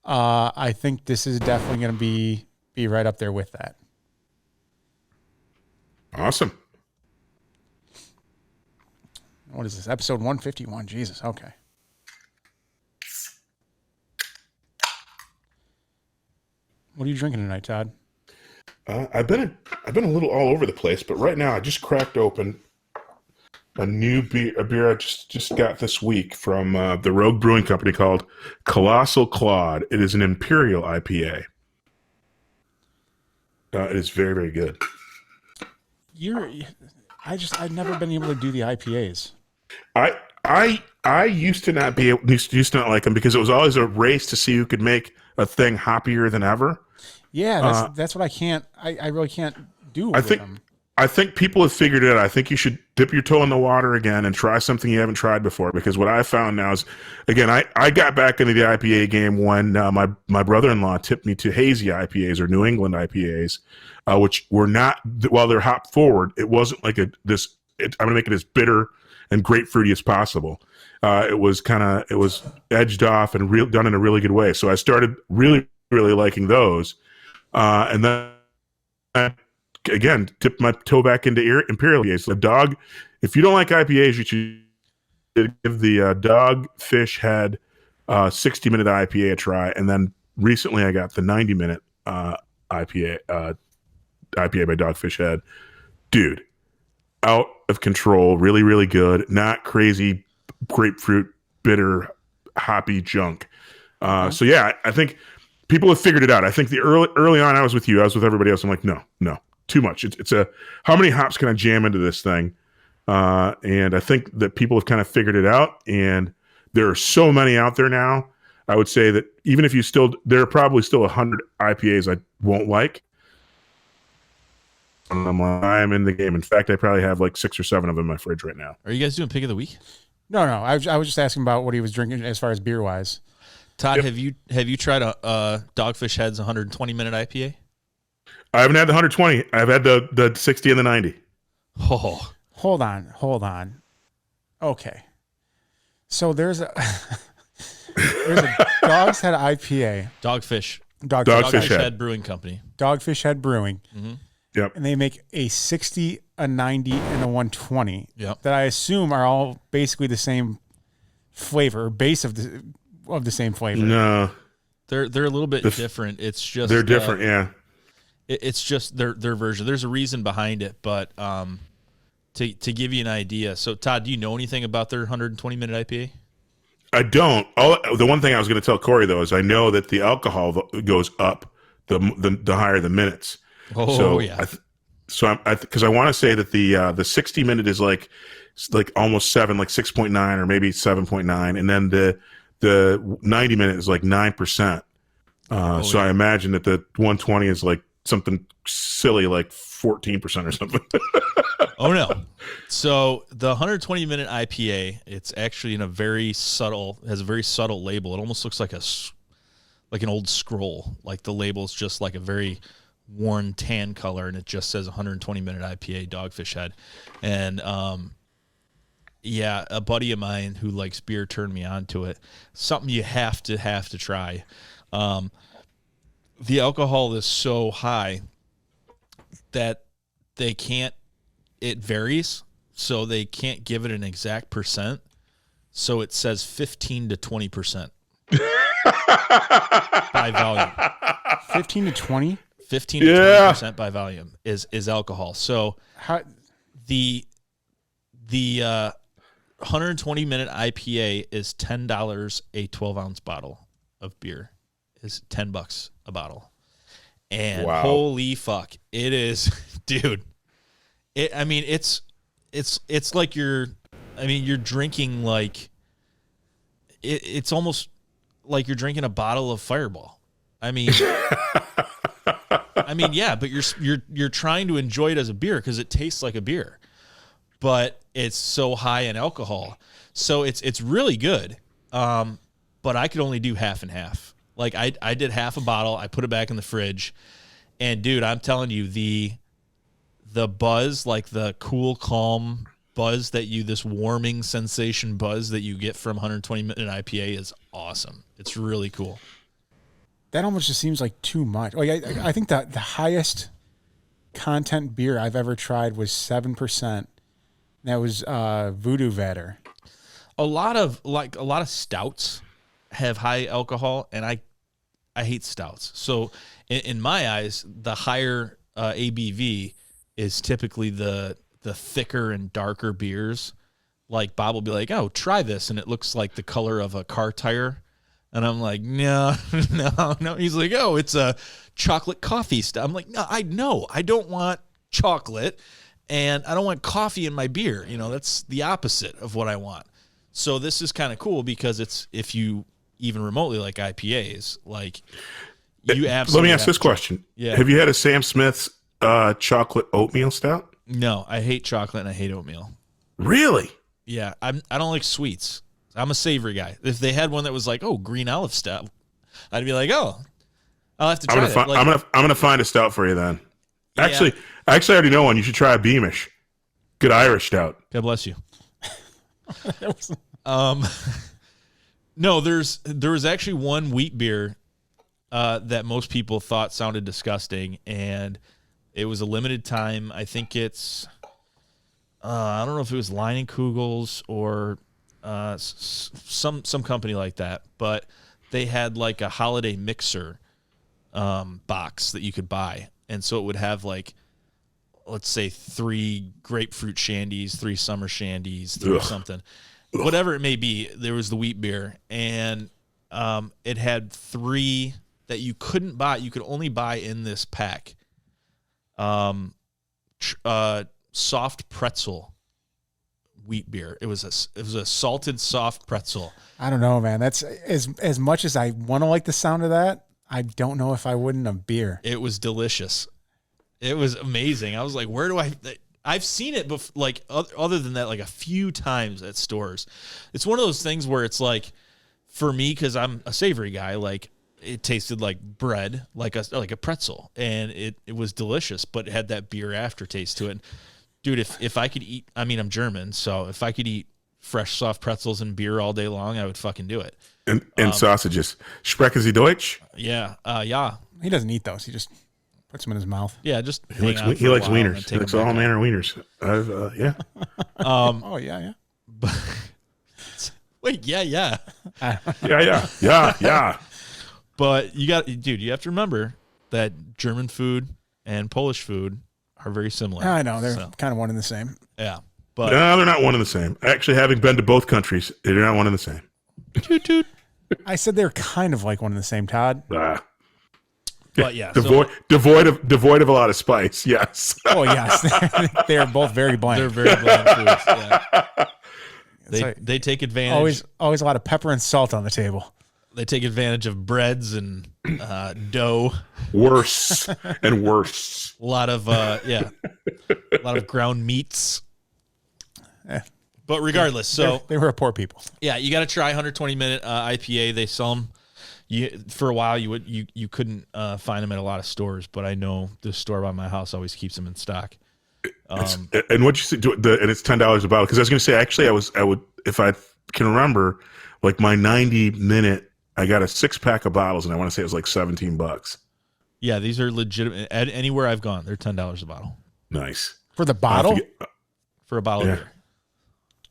I think this is definitely going to be right up there with that. Awesome. What is this? Episode 151. Jesus. Okay. What are you drinking tonight, Todd? I've been a little all over the place, but right now I just cracked open a beer I just got this week from the Rogue Brewing Company called Colossal Claude. It is an Imperial IPA. It is very, very good. I've never been able to do the IPAs. I used to not like them because it was always a race to see who could make a thing hoppier than ever. Yeah, that's what I really can't do with them. I think people have figured it out. I think you should dip your toe in the water again and try something you haven't tried before. Because what I found now is, again, I got back into the IPA game when my brother-in-law tipped me to hazy IPAs or New England IPAs, which were not, while they're hop forward, it wasn't like I'm going to make it as bitter and grapefruity as possible. It was edged off and done in a really good way. So I started really, really liking those. And then, again, tip my toe back into Imperial IPAs. The dog, if you don't like IPAs, you should give the Dogfish Head 60-minute IPA a try. And then recently I got the 90-minute IPA by Dogfish Head. Dude, out of control, really, really good. Not crazy grapefruit, bitter, hoppy junk. So yeah, I think people have figured it out. I think the early on I was with you, I was with everybody else. I'm like, no, too much. It's how many hops can I jam into this thing? And I think that people have kind of figured it out, and there are so many out there now. I would say that even if there are probably still 100 IPAs I won't like. I'm in the game. In fact, I probably have like 6 or 7 of them in my fridge right now. Are you guys doing pick of the week? No. I was just asking about what he was drinking as far as beer wise. Todd, have you tried a Dogfish Head's 120-minute IPA? I haven't had the 120. I've had the 60 and the 90. Oh, hold on. Okay. So there's a Dog's Head IPA. Dogfish Dogfish Head Brewing Company. Dogfish Head Brewing. Mm-hmm. Yep. And they make a 60, a 90, and a 120. Yep. That I assume are all basically the same flavor, base of the same flavor. No, They're a little bit different. It's just they're different. Yeah. It's just their version. There's a reason behind it, but to give you an idea. So Todd, do you know anything about their 120-minute IPA? I don't. The one thing I was going to tell Cory though is I know that the alcohol goes up the higher the minutes. Oh so yeah. Because I want to say that the 60-minute is like almost 7, like 6.9 or maybe 7.9, and then the 90-minute is like 9%. So I imagine that the 120 is like something silly like 14% or something. Oh no. So the 120-minute IPA, it's actually has a very subtle label. It almost looks like an old scroll. Like the label's just like a very worn tan color, and it just says 120-minute IPA Dogfish Head. And a buddy of mine who likes beer turned me on to it. Something you have to try. The alcohol is so high that it varies, so they can't give it an exact percent. So it says 15 to 20% by volume. 15 to 20? 15 to 20% by volume is alcohol. So the 120-minute IPA is $10. A 12-ounce bottle of beer is $10 a bottle. And holy fuck, it is, dude. It's like you're drinking like it's almost like you're drinking a bottle of Fireball. Yeah, but you're trying to enjoy it as a beer because it tastes like a beer, but it's so high in alcohol, so it's really good. But I could only do half and half. Like I did half a bottle, I put it back in the fridge, and dude, I'm telling you, the buzz, like the cool, calm buzz this warming sensation buzz that you get from 120-minute IPA is awesome. It's really cool. That almost just seems like too much. Like I think that the highest content beer I've ever tried was 7%. That was Voodoo Vader. A lot of stouts have high alcohol, and I hate stouts. So in my eyes, the higher ABV is typically the thicker and darker beers. Like Bob will be like, "Oh, try this," and it looks like the color of a car tire. And I'm like, no. He's like, "Oh, it's a chocolate coffee stuff." I'm like, no, I don't want chocolate, and I don't want coffee in my beer. That's the opposite of what I want. So this is kind of cool because it's, if you even remotely like IPAs, like you absolutely. Let me ask this question. Yeah. Have you had a Sam Smith's chocolate oatmeal stout? No, I hate chocolate and I hate oatmeal. Really? Yeah, I don't like sweets. I'm a savory guy. If they had one that was like, oh, green olive stout, I'd be like, oh, I'll have to try it. I'm gonna find a stout for you then. Yeah. Actually, I already know one. You should try a Beamish. Good Irish stout. God bless you. No, there was actually one wheat beer that most people thought sounded disgusting, and it was a limited time. I think it's I don't know if it was Leinenkugel's or some company like that, but they had like a holiday mixer box that you could buy, and so it would have like, let's say 3 grapefruit shandies, 3 summer shandies, 3 something, whatever it may be. There was the wheat beer, and it had 3 that you couldn't buy. You could only buy in this pack. Soft pretzel wheat beer. It was a salted soft pretzel. I don't know, man. That's as much as I want to like the sound of that, I don't know if I wouldn't have beer. It was delicious. It was amazing. I was like, where do I've seen it like other than that, like a few times at stores. It's one of those things where it's like, for me, because I'm a savory guy, like it tasted like bread, like a pretzel, and it was delicious, but it had that beer aftertaste to it. Dude, if I could eat, I'm German, so if I could eat fresh soft pretzels and beer all day long, I would fucking do it. And sausages. Sprechen Sie Deutsch? Yeah. Yeah. He doesn't eat those. He just puts them in his mouth. Yeah. Just He likes wieners. He likes all manner of wieners. Yeah. Oh, yeah. Wait, yeah. Yeah. But you have to remember that German food and Polish food are very similar. I know. They're kind of one and the same. Yeah. But No, they're not one and the same. Actually, having been to both countries, they're not one and the same. toot toot. I said they're kind of like one and the same, Todd. But yeah. Devoid of a lot of spice. Yes. Oh, yes. They are both very bland. They're very bland foods. Yeah. like- They take advantage. Always a lot of pepper and salt on the table. They take advantage of breads and dough. Worse and worse. A lot of ground meats. But regardless, They were poor people. yeah, you got to try 120-minute IPA. They sell them. For a while, you couldn't find them at a lot of stores, but I know the store by my house always keeps them in stock. And what you said, and it's $10 a bottle. Because I was going to say, actually, I would, if I can remember, like my 90-minute, I got a 6-pack of bottles, and I want to say it was like $17. Yeah, these are legitimate. Anywhere I've gone, they're $10 a bottle Nice. For the bottle? for a bottle of beer.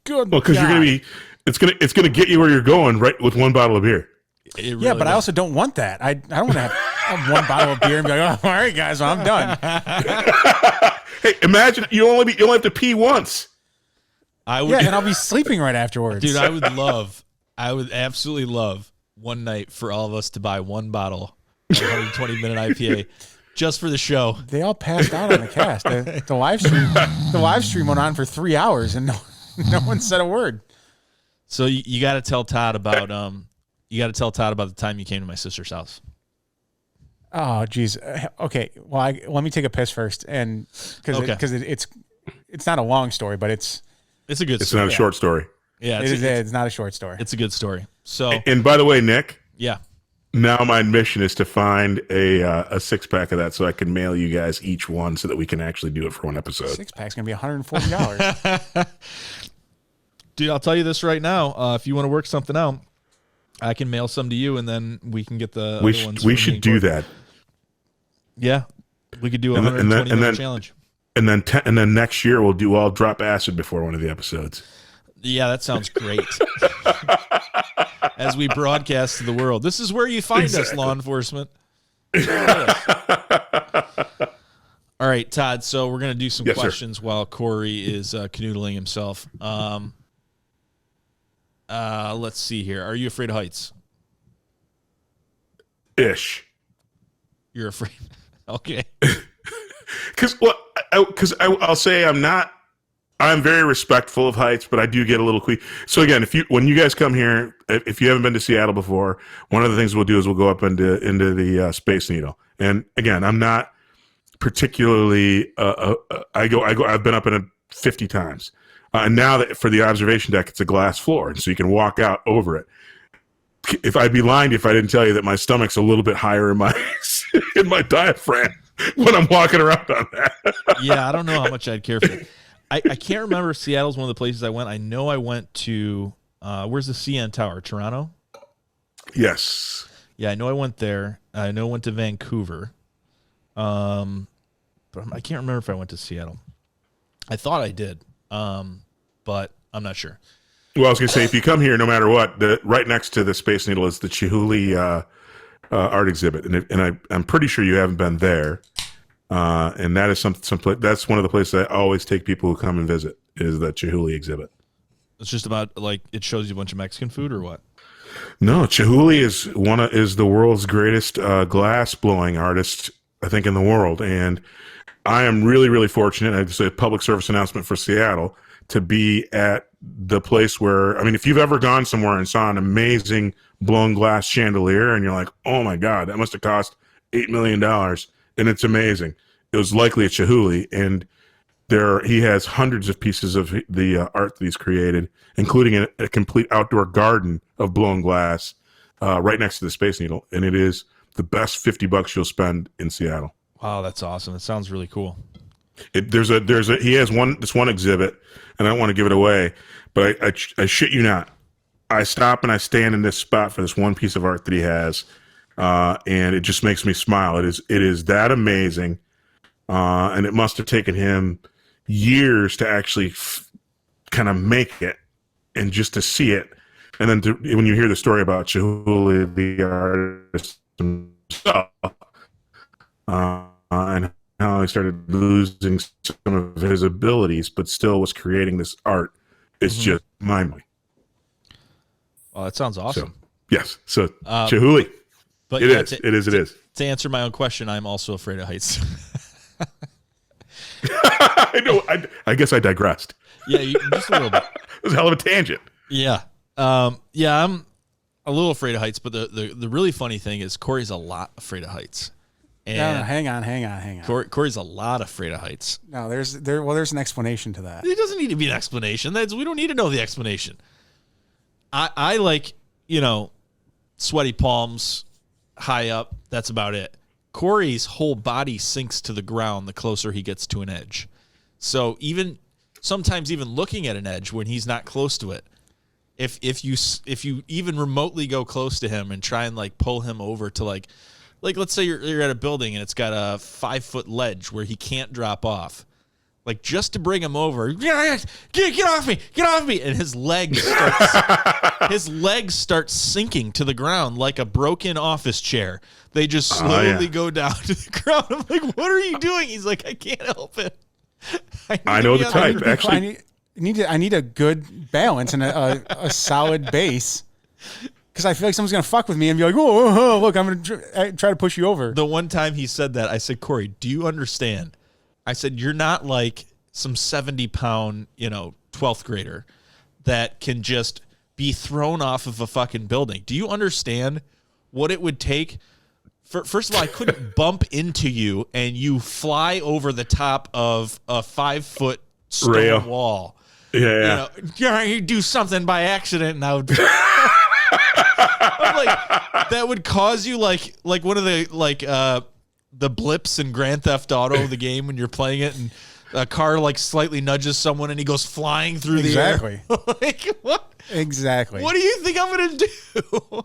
Good. Well, because it's gonna get you where you're going, right, with one bottle of beer. It Yeah, really but I will. also don't want that. I don't want to have one bottle of beer and be like, oh, all right, guys, well, I'm done. Hey, imagine you only have to pee once. I would. Yeah, and I'll be sleeping right afterwards. Dude, I would absolutely love one night for all of us to buy one bottle of 120-minute IPA just for the show. They all passed out on the cast. The live stream went on for 3 hours, and no one said a word. So you got to tell Todd about the time you came to my sister's house. Oh, geez. Okay. Well, let me take a piss first, and because it's not a long story, but it's a good. It's story. not a short story. Yeah, it's not a short story. It's a good story. So And by the way, Nick, yeah, now my mission is to find a 6-pack of that so I can mail you guys each one so that we can actually do it for one episode. 6-pack's gonna be $140. dude, I'll tell you this right now. If you want to work something out, I can mail some to you, and then we can get the other ones. We should do that. Yeah, we could do a And 120-minute challenge. And then next year I'll drop acid before one of the episodes. Yeah, that sounds great. As we broadcast to the world, this is where you find us, law enforcement. All right, Todd. So we're gonna do some questions while Cory is canoodling himself. Let's see here. Are you afraid of heights? Ish. You're afraid. Okay. Because I'll say I'm not. I'm very respectful of heights, but I do get a little queasy. So again, when you guys come here, if you haven't been to Seattle before, one of the things we'll do is we'll go up into the Space Needle. And again, I'm not particularly. I've been up in it 50 times, and now that for the observation deck, it's a glass floor, and so you can walk out over it. If I'd be lying to you if I didn't tell you that my stomach's a little bit higher in my in my diaphragm when I'm walking around on that. Yeah, I don't know how much I'd care for it. I can't remember if Seattle's one of the places I went. I know I went to where's the CN Tower? Toronto? Yes. Yeah, I know I went there. I know I went to Vancouver. But I can't remember if I went to Seattle. I thought I did. But I'm not sure. Well, I was going to say, if you come here, no matter what, right next to the Space Needle is the Chihuly art exhibit, and I'm pretty sure you haven't been there. And that is that's one of the places I always take people who come and visit is the Chihuly exhibit. It's just about like it shows you a bunch of Mexican food or what? No, Chihuly is the world's greatest glass blowing artist, I think, in the world, and I am really, really fortunate. It's a public service announcement for Seattle to be at the place where, I mean, if you've ever gone somewhere and saw an amazing blown glass chandelier and you're like, oh my God, that must have cost $8 million. And it's amazing. It was likely at Chihuly. And he has hundreds of pieces of the art that he's created, including a complete outdoor garden of blown glass right next to the Space Needle. And it is the best $50 you'll spend in Seattle. Wow, that's awesome. It sounds really cool. He has this one exhibit, and I don't want to give it away, but I shit you not. I stop and I stand in this spot for this one piece of art that he has, and it just makes me smile. It is that amazing, and it must have taken him years to actually kind of make it, and just to see it, and then when you hear the story about Chihuly, the artist himself, and how he started losing some of his abilities, but still was creating this art. It's just mind-blowing. Well, that sounds awesome. So, yes. So, Chihuly. But it is. To answer my own question, I'm also afraid of heights. I know. I guess I digressed. Yeah, just a little bit. It was a hell of a tangent. Yeah. Yeah, I'm a little afraid of heights, but the really funny thing is Cory's a lot afraid of heights. And No, hang on. Cory's a lot afraid of heights. No, there's an explanation to that. It doesn't need to be an explanation. We don't need to know the explanation. I like, sweaty palms, high up. That's about it. Cory's whole body sinks to the ground the closer he gets to an edge. So sometimes even looking at an edge when he's not close to it, if you even remotely go close to him and try and like pull him over to like let's say you're at a building and it's got a 5-foot ledge where he can't drop off. Like, just to bring him over, get off me, and his legs start sinking to the ground like a broken office chair. They just slowly go down to the ground. I'm like, what are you doing? He's like, I can't help it. I know the type. Actually, I need a good balance and a solid base, because I feel like someone's gonna fuck with me and be like, oh look, I'm gonna try to push you over. The one time he said that, I said, Cory, do you understand? I said, you're not like some 70-pound, 12th grader that can just be thrown off of a fucking building. Do you understand what it would take? First of all, I couldn't bump into you and you fly over the top of a 5-foot stone rail wall. Yeah. You do something by accident and I would... I'm like, that would cause you like one of the blips in Grand Theft Auto, the game, when you're playing it and a car like slightly nudges someone and he goes flying through the air. Like, what? Exactly. What do you think I'm going to do?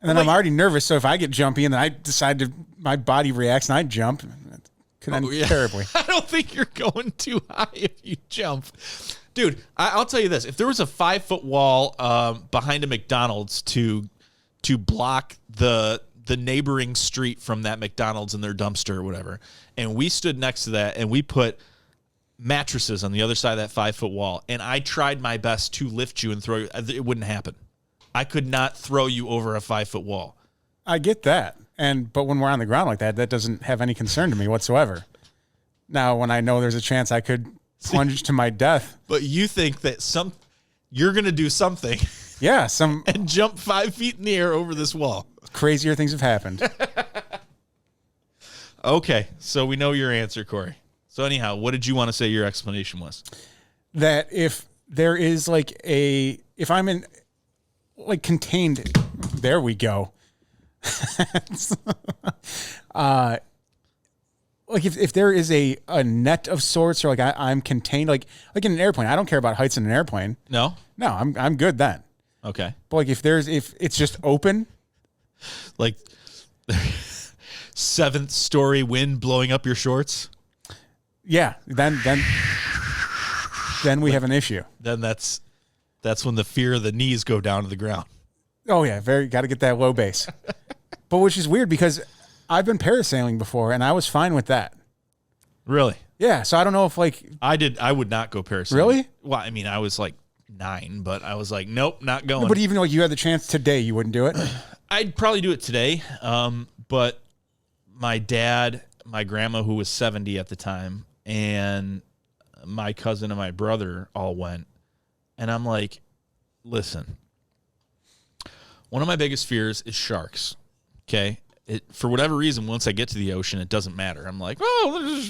And then I'm already nervous, so if I get jumpy and then I decide my body reacts and I jump, it could end terribly. I don't think you're going too high if you jump. Dude, I'll tell you this. If there was a 5-foot wall behind a McDonald's to block the neighboring street from that McDonald's and their dumpster or whatever, and we stood next to that and we put mattresses on the other side of that 5-foot wall, and I tried my best to lift you and throw you, it wouldn't happen. I could not throw you over a 5-foot wall. I get that. But when we're on the ground like that, that doesn't have any concern to me whatsoever. Now, when I know there's a chance I could plunge to my death. But you think that you're going to do something. Yeah, and jump 5 feet in the air over this wall. Crazier things have happened. Okay, so we know your answer, Cory. So anyhow, what did you want to say your explanation was? That if there is if I'm in contained, there we go. If there is a net of sorts, or I'm contained, like in an airplane, I don't care about heights in an airplane. No, I'm good then. Okay. But if it's just open, like 7th story wind blowing up your shorts. Yeah, then we have an issue. Then that's when the fear of the knees go down to the ground. Oh yeah, got to get that low base. But which is weird because I've been parasailing before and I was fine with that. Really? Yeah. So I don't know if I would not go parasailing. Really? Well, I mean, I was like 9, but I was like, nope, not going. No, but even though you had the chance today, you wouldn't do it? I'd probably do it today. But my dad, my grandma, who was 70 at the time, and my cousin and my brother all went. And I'm like, listen, one of my biggest fears is sharks. Okay. For whatever reason, once I get to the ocean, it doesn't matter. I'm like, oh,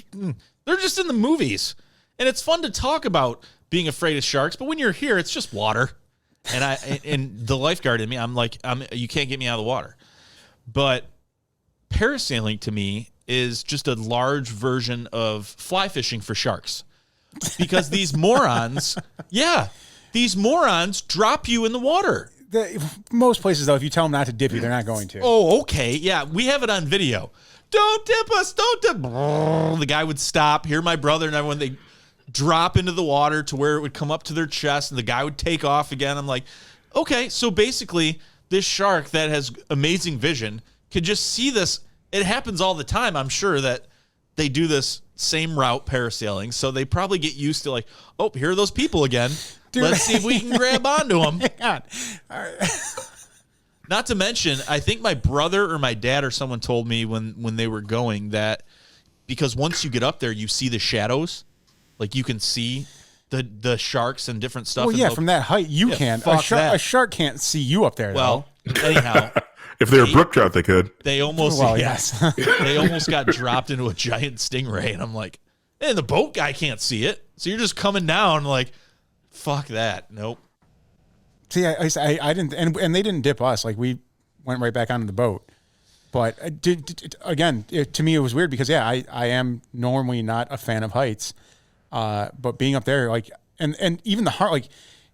they're just in the movies. And it's fun to talk about being afraid of sharks, but when you're here, it's just water. And the lifeguard in me, I'm like, you can't get me out of the water. But parasailing to me is just a large version of fly fishing for sharks. Because these morons, these morons drop you in the water. Most places, though, if you tell them not to dip you, they're not going to. Oh, okay. Yeah, we have it on video. Don't dip us. Don't dip. The guy would stop. Here, my brother and everyone, they drop into the water to where it would come up to their chest, and the guy would take off again. I'm like, okay, so basically this shark that has amazing vision could just see this. It happens all the time. I'm sure that they do this same route parasailing, so they probably get used to like, oh, here are those people again. Dude, let's see if we can grab onto them. Hang on. Not to mention, I think my brother or my dad or someone told me when they were going that because once you get up there, you see the shadows. Like you can see the sharks and different stuff. Well, yeah, from that height, you can. A shark can't see you up there, well, anyhow. If they were brook trout, they could. They almost, yes. They almost got dropped into a giant stingray. And I'm like, and the boat guy can't see it. So you're just coming down like, fuck that. Nope. See, I didn't, and they didn't dip us. Like we went right back onto the boat. But to me, it was weird because I am normally not a fan of heights. But being up there, like, and even the heart, like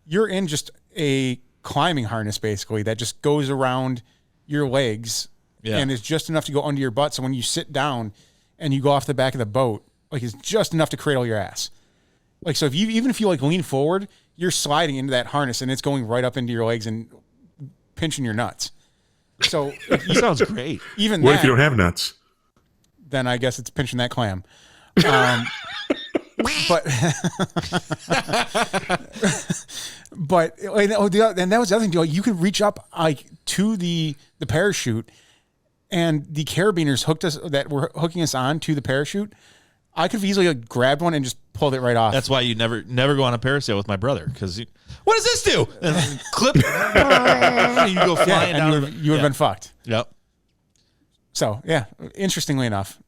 you're in just a climbing harness basically that just goes around your legs and is just enough to go under your butt. So when you sit down and you go off the back of the boat, like it's just enough to cradle your ass. Like, so even if you like lean forward, you're sliding into that harness and it's going right up into your legs and pinching your nuts. So sounds great. What if you don't have nuts? Then I guess it's pinching that clam. But and that was the other thing. Like, you could reach up like to the parachute, and the carabiners that were hooking us on to the parachute. I could have easily like, grabbed one and just pulled it right off. That's why you never go on a parasail with my brother because what does this do? And clip. You go flying down. You would have been fucked. Yep. So yeah, interestingly enough,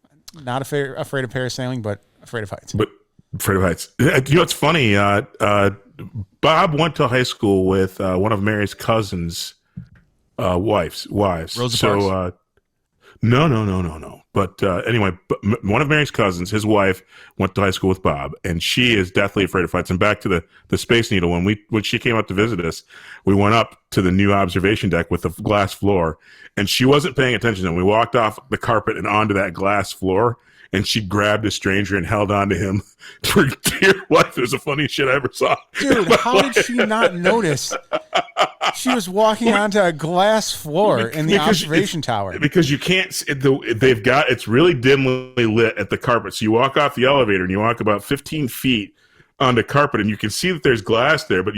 not afraid of parasailing, but afraid of heights. But afraid of heights. You know, it's funny. Bob went to high school with one of Mary's cousins' wives. Rosa so, Parks? No. But anyway, one of Mary's cousins, his wife, went to high school with Bob, and she is deathly afraid of heights. And back to the Space Needle, when she came up to visit us, we went up to the new observation deck with the glass floor, and she wasn't paying attention. And we walked off the carpet and onto that glass floor, and she grabbed a stranger and held on to him for dear life. It was the funniest shit I ever saw. Dude, how did she not notice? She was walking onto a glass floor in the observation tower. Because you can't, it's really dimly lit at the carpet. So you walk off the elevator and you walk about 15 feet onto carpet, and you can see that there's glass there, but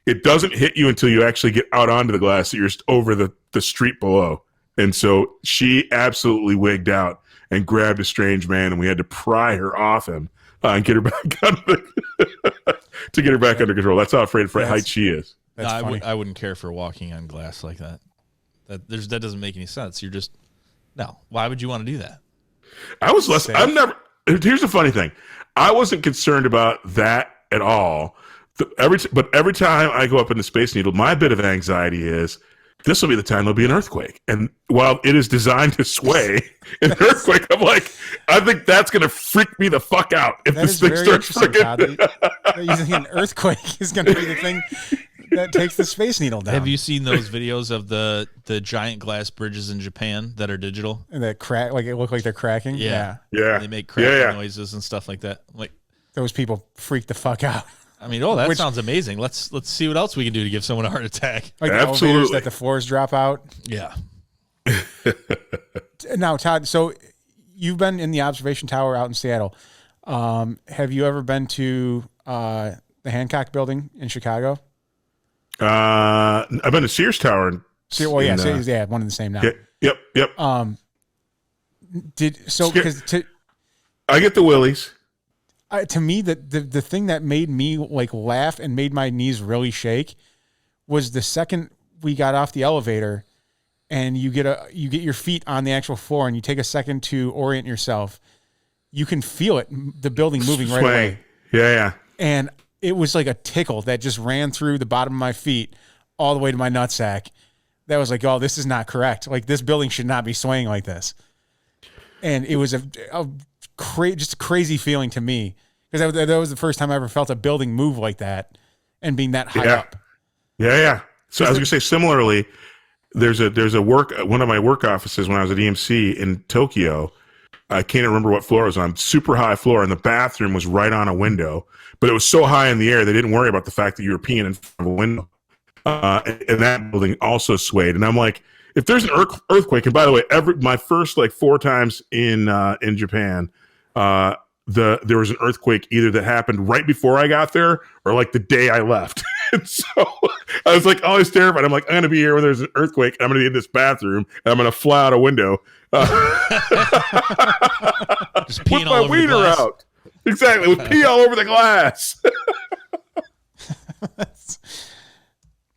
it doesn't hit you until you actually get out onto the glass. So you're just over the street below. And so she absolutely wigged out and grabbed a strange man, and we had to pry her off him and get her back under under control. That's how afraid of heights she is. I wouldn't care for walking on glass like that. That doesn't make any sense. You're just no. Why would you want to do that? I was less. I'm never. Here's the funny thing. I wasn't concerned about that at all. But every time I go up in the Space Needle, my bit of anxiety is, this will be the time there'll be an earthquake. And while it is designed to sway an earthquake, I'm like, I think that's going to freak me the fuck out if this thing starts freaking. You think an earthquake is going to be the thing that takes the Space Needle down? Have you seen those videos of the giant glass bridges in Japan that are digital? And that crack, like it look like they're cracking? Yeah. They make cracking noises and stuff like that. Like those people freak the fuck out. I mean, that sounds amazing. Let's see what else we can do to give someone a heart attack. Like the elevators that the floors drop out. Yeah. Now, Todd, so you've been in the observation tower out in Seattle. Have you ever been to the Hancock Building in Chicago? I've been to Sears Tower. One and the same now. Yep. I get the willies. To me, the thing that made me like laugh and made my knees really shake was the second we got off the elevator and you get your feet on the actual floor and you take a second to orient yourself. You can feel it, the building moving right away. Yeah. And it was like a tickle that just ran through the bottom of my feet all the way to my nutsack. That was like, oh, this is not correct. Like, this building should not be swaying like this. And it was just a crazy feeling to me, because that was the first time I ever felt a building move like that and being that high up. Yeah. So I was going to say, similarly, there's one of my work offices when I was at EMC in Tokyo. I can't remember what floor it was on, super high floor, and the bathroom was right on a window, but it was so high in the air they didn't worry about the fact that you were peeing in front of a window. And that building also swayed. And I'm like, if there's an earthquake, and by the way, my first 4 times in Japan, there was an earthquake either that happened right before I got there or the day I left. And so I was always terrified. I'm like, I'm going to be here when there's an earthquake. I'm going to be in this bathroom and I'm going to fly out a window. Just peeing with all my over the wiener glass. out. Exactly. With pee all over the glass.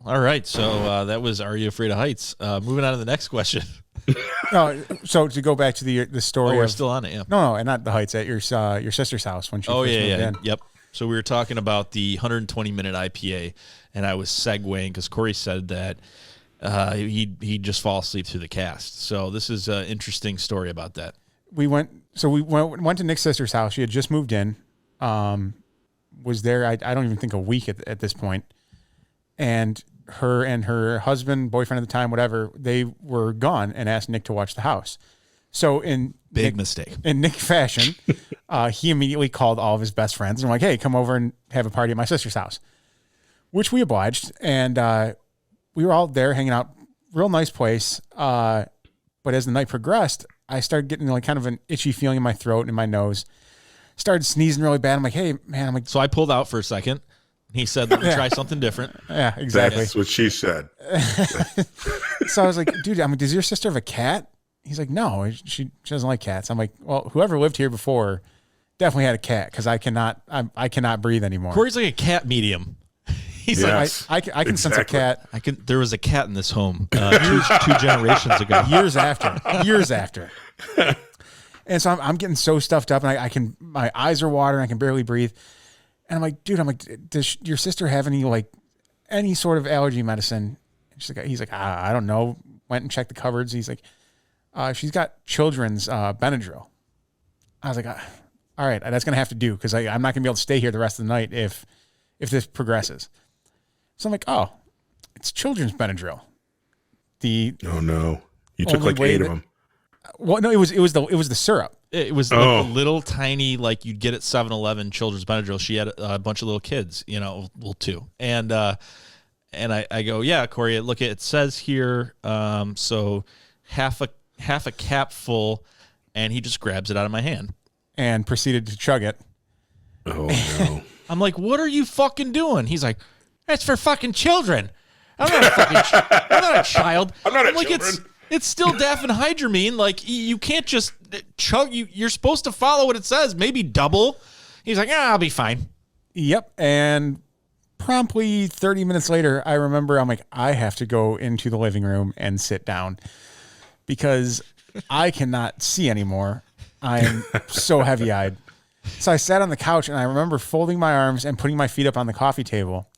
All right. So that was Are You Afraid of Heights? Moving on to the next question. No, so to go back to the story. We're still on it. Yeah. No, and not the Heights, at your sister's house when she first moved in. Yep. So we were talking about the 120-minute IPA, and I was segueing because Cory said that he'd just fall asleep through the cast. So this is an interesting story about that. We went to Nick's sister's house. She had just moved in. Was there, I don't even think, a week at this point. And her husband, boyfriend at the time, whatever, they were gone and asked Nick to watch the house. So in mistake. In Nick fashion, he immediately called all of his best friends and like, hey, come over and have a party at my sister's house, which we obliged. And we were all there hanging out, real nice place. But as the night progressed, I started getting kind of an itchy feeling in my throat and in my nose. Started sneezing really bad. I'm like, hey, man. So I pulled out for a second. He said, let me try something different. Yeah, exactly. That's what she said. So I was like, dude, does your sister have a cat? He's like, no, she doesn't like cats. I'm like, well, whoever lived here before definitely had a cat, because I cannot breathe ananymore. Cory's like a cat medium. He's Yes, I can sense a cat. There was a cat in this home two generations ago. Years after. And so I'm getting so stuffed up, and my eyes are watering. I can barely breathe. And I'm like, dude, does your sister have any sort of allergy medicine? And he's like, I don't know. Went and checked the cupboards. He's like, she's got children's Benadryl. I was like, all right, that's going to have to do, because I'm not going to be able to stay here the rest of the night if this progresses. So I'm like, oh, it's children's Benadryl. Oh no, you took 8 of them. Well, no, it was the syrup. It was a little tiny, you'd get at 7-Eleven children's Benadryl. She had a bunch of little kids, well, 2. And I go, yeah, Cory, look, it says here, so half a cap full, and he just grabs it out of my hand and proceeded to chug it. Oh no. I'm like, what are you fucking doing? He's like, that's for fucking children. I'm not a child. I'm not a children. It's still daphenhydramine. You can't just chug. You're supposed to follow what it says. Maybe double. He's like, I'll be fine. Yep. And promptly 30 minutes later, I remember I'm like, I have to go into the living room and sit down, because I cannot see anymore. I'm so heavy-eyed. So I sat on the couch, and I remember folding my arms and putting my feet up on the coffee table.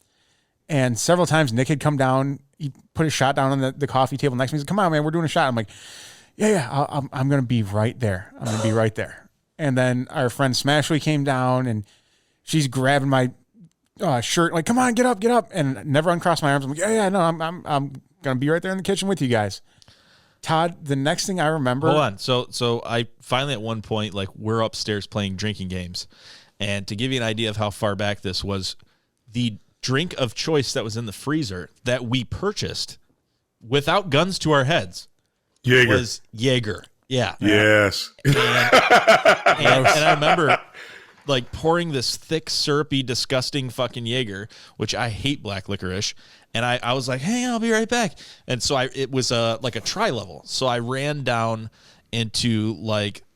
And several times Nick had come down. He put a shot down on the coffee table next to me. He's like, come on, man, we're doing a shot. I'm like, yeah, I'm going to be right there. I'm going to be right there. And then our friend Smashly came down, and she's grabbing my shirt, like, come on, get up. And never uncrossed my arms. I'm like, yeah, no, I'm going to be right there in the kitchen with you guys. Todd, the next thing I remember. Hold on. So I finally, at one point, we're upstairs playing drinking games. And to give you an idea of how far back this was, the drink of choice that was in the freezer that we purchased without guns to our heads was Jaeger. Yeah. Yes. And I remember pouring this thick, syrupy, disgusting fucking Jaeger, which I hate black licorice. And I was like, hey, I'll be right back. And so it was a tri-level. So I ran down into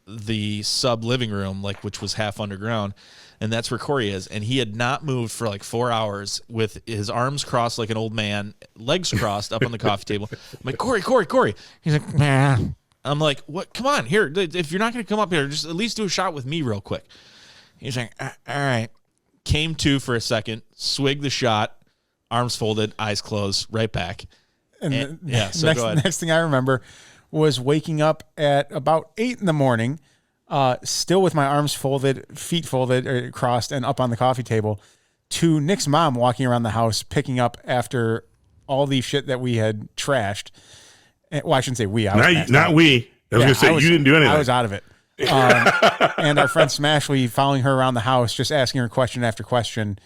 the sub living room, which was half underground. And that's where Cory is. And he had not moved for 4 hours with his arms crossed like an old man, legs crossed up on the coffee table. I'm like, Cory. He's like, nah. I'm like, what? Come on, here. If you're not going to come up here, just at least do a shot with me real quick. He's like, all right. Came to for a second, swigged the shot, arms folded, eyes closed, right back. And go ahead. Next thing I remember, was waking up at about 8 a.m, still with my arms folded, feet folded, or crossed, and up on the coffee table, to Nick's mom walking around the house, picking up after all the shit that we had trashed. Well, I shouldn't say we. Not we. I was going to say, you didn't do anything. I was out of it. And our friend Smashley following her around the house, just asking her question after question,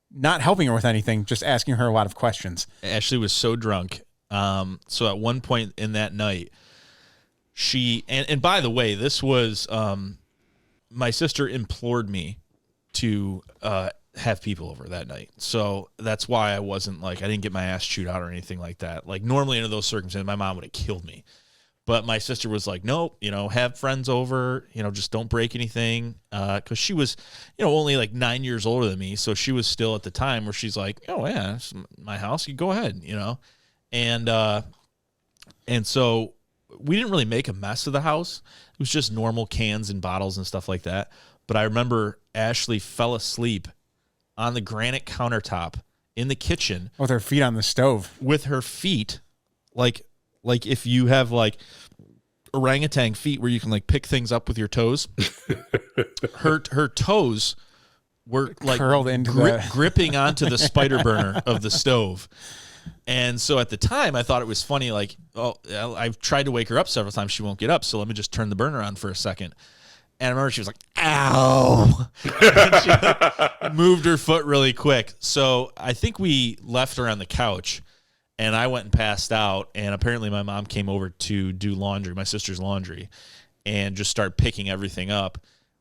not helping her with anything, just asking her a lot of questions. Ashley was so drunk. So at one point in that night, she, and by the way, this was, my sister implored me to have people over that night. So that's why I wasn't like, I didn't get my ass chewed out or anything like that. Like normally under those circumstances, my mom would have killed me. But my sister was like, nope, have friends over, just don't break anything. Because she was, only like 9 years older than me. So she was still at the time where she's like, oh, yeah, it's my house. You go ahead, And so we didn't really make a mess of the house. It was just normal cans and bottles and stuff like that. But I remember Ashley fell asleep on the granite countertop in the kitchen. With her feet on the stove. With her feet, like if you have like orangutan feet where you can like pick things up with your toes, her toes were like curled into gripping onto the spider burner of the stove. And so at the time I thought it was funny. Like, oh, I've tried to wake her up several times. She won't get up. So let me just turn the burner on for a second. And I remember she was like, ow. And she like, moved her foot really quick. So I think we left her on the couch. And I went and passed out, and apparently my mom came over to do laundry, my sister's laundry, and just start picking everything up.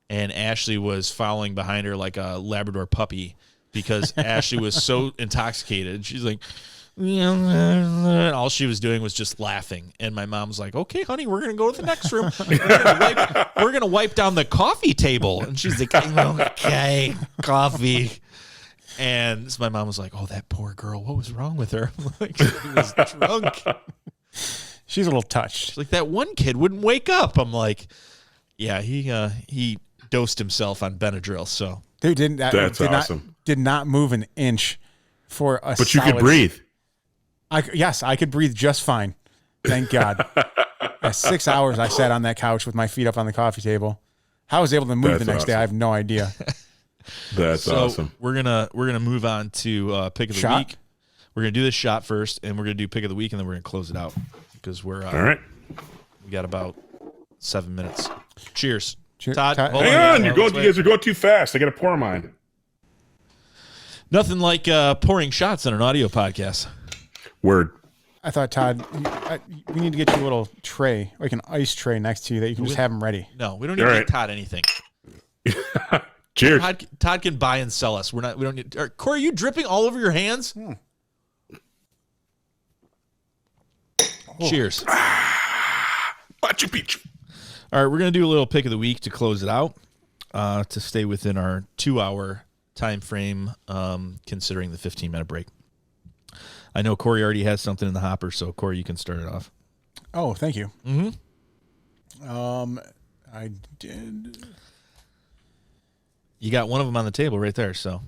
And Ashley was following behind her like a Labrador puppy because Ashley was so intoxicated. She's like, all she was doing was just laughing. And my mom was like, okay, honey, we're going to go to the next room. We're going to wipe down the coffee table. And she's like, okay, coffee. And so my mom was like, oh, that poor girl, what was wrong with her? Like, she was drunk. She's a little touched. She's like, that one kid wouldn't wake up. I'm like, yeah, he dosed himself on Benadryl. So dude, that's awesome. Did not move an inch for a But you could breathe. Yes, I could breathe just fine. Thank God. 6 hours I sat on that couch with my feet up on the coffee table. How I was able to move the next day, I have no idea. That's awesome. We're gonna move on to pick of the week. We're gonna do this shot first, and we're gonna do pick of the week, and then we're gonna close it out because we're all right. We got about 7 minutes. Cheers. Todd. Hang on, you guys are going too fast. I got to pour mine. Nothing like pouring shots on an audio podcast. Word. I thought, Todd, we need to get you a little tray, like an ice tray next to you that you can just have them ready. No, we don't need to get Todd anything. Cheers. Todd can buy and sell us. We don't need. Cory, are you dripping all over your hands? Cheers. Machu Picchu. All right, we're gonna do a little pick of the week to close it out. To stay within our 2-hour time frame, considering the 15-minute break. I know Cory already has something in the hopper, so Cory, you can start it off. Oh, thank you. Mm-hmm. I did. You got one of them on the table right there. So,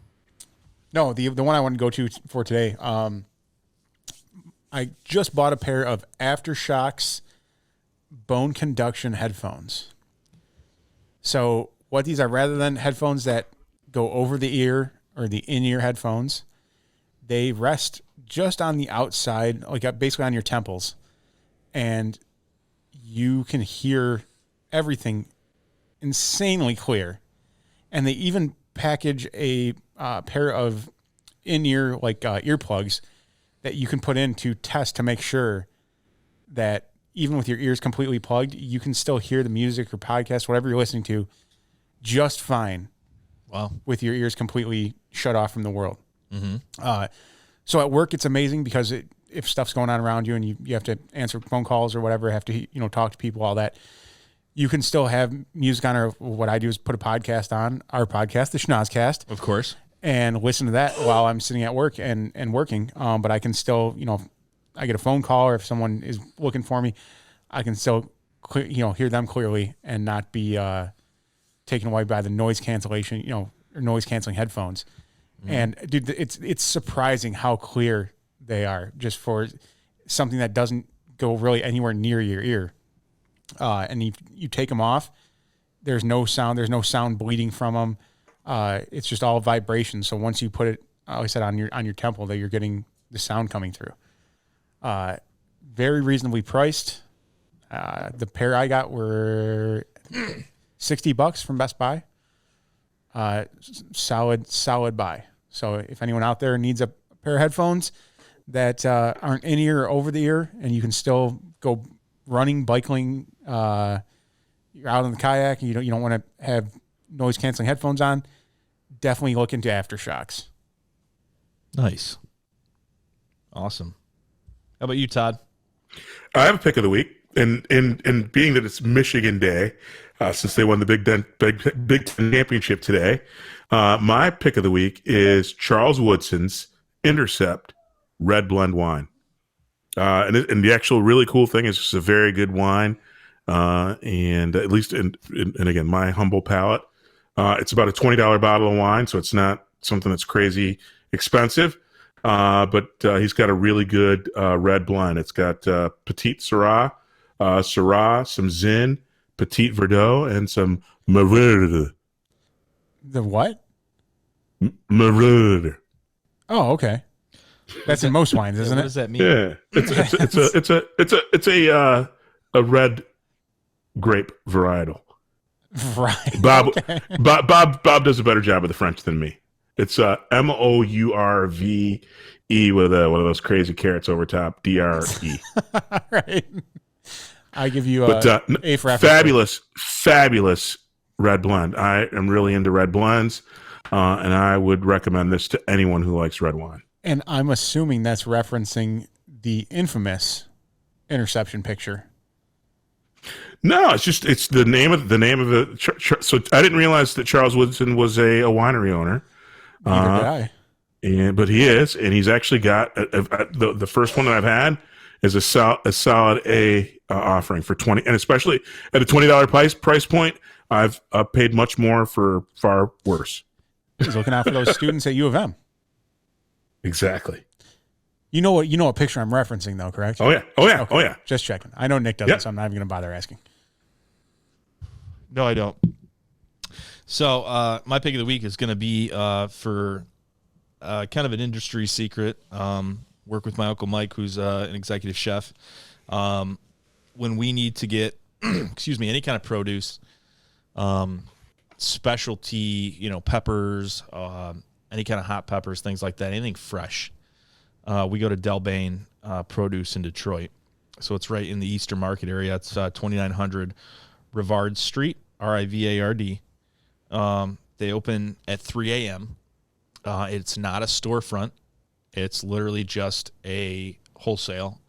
no, the one I want to go to for today. I just bought a pair of Aftershok's bone conduction headphones. So what these are, rather than headphones that go over the ear or the in-ear headphones, they rest just on the outside, like basically on your temples, and you can hear everything insanely clear. And they even package a pair of in-ear earplugs that you can put in to test to make sure that even with your ears completely plugged, you can still hear the music or podcast, whatever you're listening to, just fine. Wow. With your ears completely shut off from the world. Mm-hmm. So at work, it's amazing because if stuff's going on around you and you have to answer phone calls or whatever, have to talk to people, all that, you can still have music on. Or what I do is put a podcast on, our podcast, the Schnozzcast, of course, and listen to that while I'm sitting at work and working. But I can still, I get a phone call or if someone is looking for me, I can still, hear them clearly and not be taken away by the noise cancellation, or noise canceling headphones. Mm. And dude, it's surprising how clear they are just for something that doesn't go really anywhere near your ear. and you take them off. There's no sound. There's no sound bleeding from them. It's just all vibration. So once you put it, like I said, on your temple, that you're getting the sound coming through. Very reasonably priced. The pair I got were $60 from Best Buy. Solid buy. So if anyone out there needs a pair of headphones that aren't in ear or over the ear, and you can still go running, biking, you're out on the kayak, and you don't want to have noise canceling headphones on, definitely look into Aftershocks. Nice. Awesome. How about you, Todd? I have a pick of the week, and being that it's Michigan Day, since they won the Big Ten championship today, my pick of the week is Charles Woodson's Intercept Red Blend wine. And the actual really cool thing is it's a very good wine, and at least and again, my humble palate, it's about a $20 bottle of wine, so it's not something that's crazy expensive. But he's got a really good red blend. It's got Petite Syrah, some Zin, Petite Verdot, and some Merlot. The what? Merlot. Oh, okay. That's in most wines, isn't What it? does that mean? Yeah, it's a red grape varietal. Right. Bob, Okay. Bob does a better job of the French than me. It's Mourve with one of those crazy carrots over top. DRE. All right. I give you But A for effort. fabulous red blend. I am really into red blends, and I would recommend this to anyone who likes red wine. And I'm assuming that's referencing the infamous interception picture. No, it's the name of the. So I didn't realize that Charles Woodson was a winery owner. Neither did I. But he is, and he's actually got the first one that I've had is a solid A offering for 20, and especially at a $20 price point, I've paid much more for far worse. He's looking out for those students at U of M. Exactly. You know what picture I'm referencing, though, correct? Oh yeah. Okay. Just checking. I know Nick doesn't, Yep. so I'm not even going to bother asking. No, I don't. So my pick of the week is going to be for kind of an industry secret. Work with my Uncle Mike, who's an executive chef. When we need to get, any kind of produce, specialty, peppers, any kind of hot peppers, things like that, anything fresh. We go to Delbane Produce in Detroit. So it's right in the Eastern Market area. It's 2900 Rivard Street, Rivard. They open at 3 a.m. It's not a storefront. It's literally just a wholesale.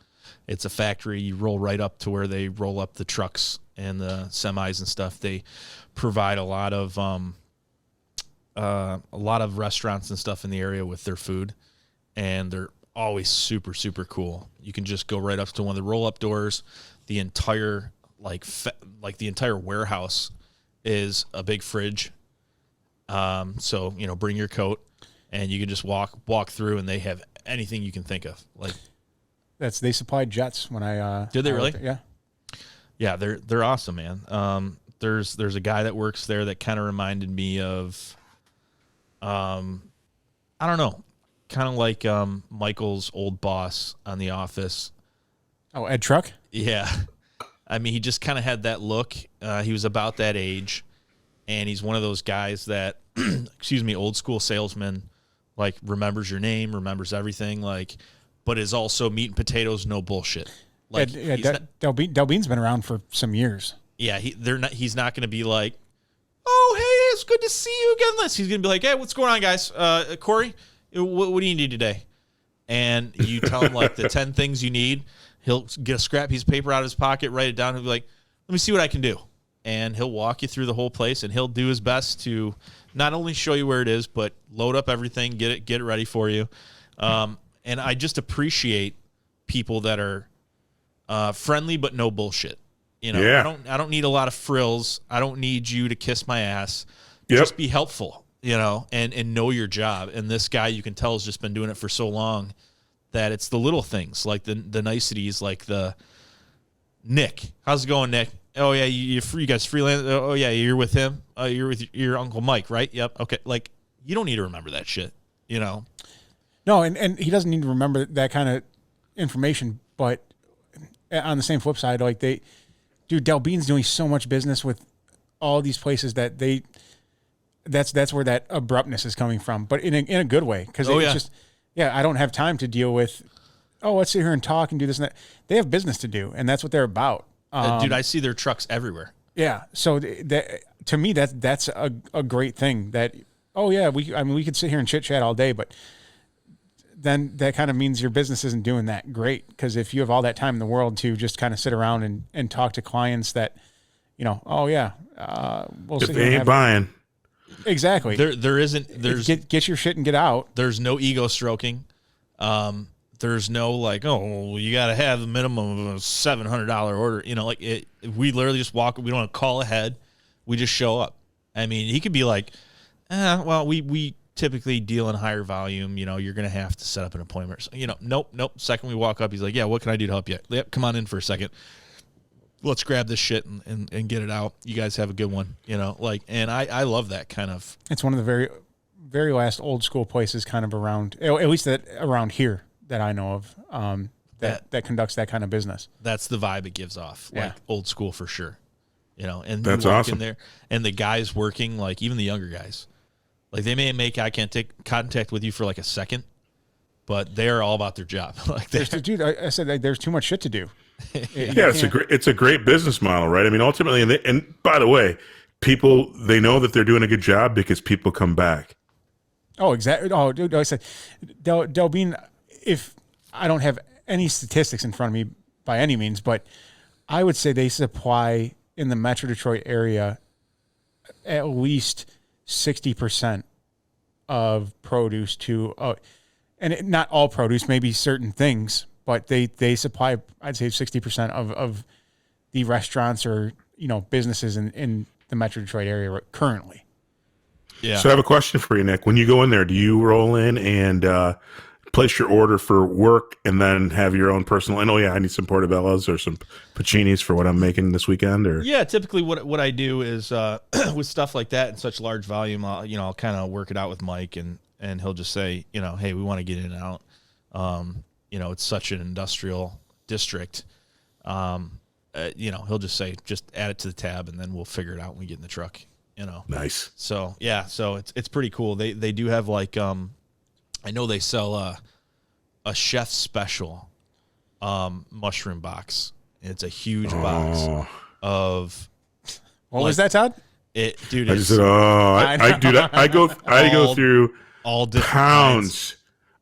It's a factory. You roll right up to where they roll up the trucks and the semis and stuff. They provide a lot of restaurants and stuff in the area with their food, and they're always super, super cool. You can just go right up to one of the roll-up doors. The entire the entire warehouse is a big fridge. So bring your coat, and you can just walk through, and they have anything you can think of. They supplied jets when I did they really? Yeah. Yeah, they're awesome, man. There's a guy that works there that kind of reminded me of, I don't know, kind of like Michael's old boss on The Office. Oh, Ed Truck? Yeah. I mean, he just kind of had that look. He was about that age, and he's one of those guys that, old school salesman, remembers your name, remembers everything, but is also meat and potatoes, no bullshit. Delbene's been around for some years. Yeah, he's not going to be like, oh, hey, it's good to see you again. He's going to be like, hey, what's going on, guys? Cory, what do you need today? And you tell him the 10 things you need. He'll get a scrap piece of paper out of his pocket, write it down. He'll be like, let me see what I can do. And he'll walk you through the whole place, and he'll do his best to not only show you where it is, but load up everything, get it ready for you. And I just appreciate people that are friendly but no bullshit. Yeah. I don't need a lot of frills. I don't need you to kiss my ass. Yep. Just be helpful, and know your job. And this guy, you can tell, has just been doing it for so long that it's the little things, like the niceties, like the Nick. How's it going, Nick? Oh yeah, you guys freelance. Oh yeah, you're with him. You're with your Uncle Mike, right? Yep. Okay. Like, you don't need to remember that shit. You know. No, and he doesn't need to remember that kind of information. But on the same flip side, like Del Bean's doing so much business with all these places that that's where that abruptness is coming from, but in a good way, because it's just I don't have time to deal with. Oh, let's sit here and talk and do this and that. They have business to do, and that's what they're about. Dude, I see their trucks everywhere. Yeah, so to me that's a great thing. That we could sit here and chit chat all day, but then that kind of means your business isn't doing that great, because if you have all that time in the world to just kind of sit around and talk to clients that, we'll if sit they here ain't buying. Exactly. There's get your shit and get out. There's no ego stroking. There's no like, you got to have the minimum of a $700 order. We literally just walk. We don't call ahead. We just show up. I mean, he could be like, we typically deal in higher volume. You're going to have to set up an appointment. So, nope. Second we walk up, he's like, yeah, what can I do to help you? Yep, come on in for a second. Let's grab this shit and get it out. You guys have a good one. And I love that kind of. It's one of the very, very last old school places kind of around, at least that around here that I know of, that conducts that kind of business. That's the vibe it gives off. Like old school for sure. And that's you walk awesome. in there, and the guys working, like even the younger guys, like they may make eye contact with you for like a second, but they're all about their job. Like, dude, I said like, there's too much shit to do. It's a great business model, right? I mean, ultimately, and by the way, people, they know that they're doing a good job because people come back. Oh, exactly. Oh, dude, like I said, Del Bean, if I don't have any statistics in front of me by any means, but I would say they supply in the Metro Detroit area at least 60% of produce to, not all produce, maybe certain things, but they supply, I'd say 60% of the restaurants or, businesses in the Metro Detroit area currently. Yeah. So I have a question for you, Nick. When you go in there, do you roll in and place your order for work and then have your own personal, I need some portobellos or some paccinis for what I'm making this weekend? Or yeah, typically what I do is with stuff like that in such large volume, I'll kind of work it out with Mike, and he'll just say, hey, we want to get in and out. It's such an industrial district. He'll just say, just add it to the tab, and then we'll figure it out when we get in the truck. Nice. So yeah, so it's pretty cool. They do have like I know they sell a chef special mushroom box. It's a huge box of. What was that, Todd? Dude. I just said, I do that. I go through all different pounds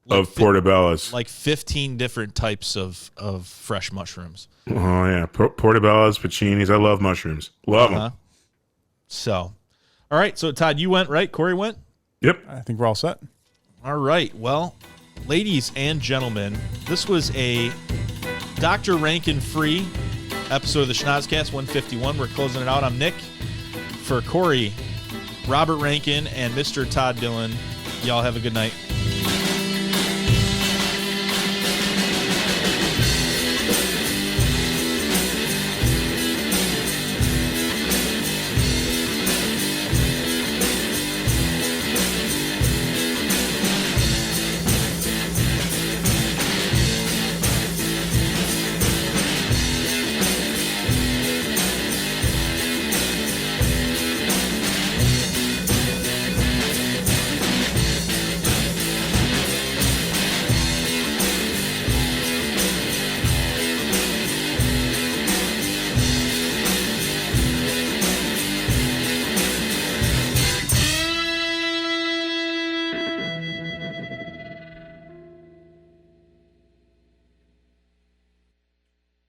of portobellos, like 15 different types of fresh mushrooms. Oh yeah, portobellos, paccinis. I love mushrooms. Love them. So, all right. So Todd, you went, right? Corey went. Yep. I think we're all set. All right. Well, ladies and gentlemen, this was a Dr. Rankin free episode of the Schnozzcast 151. We're closing it out. I'm Nick. For Corey, Robert Rankin, and Mr. Todd Dillon, y'all have a good night.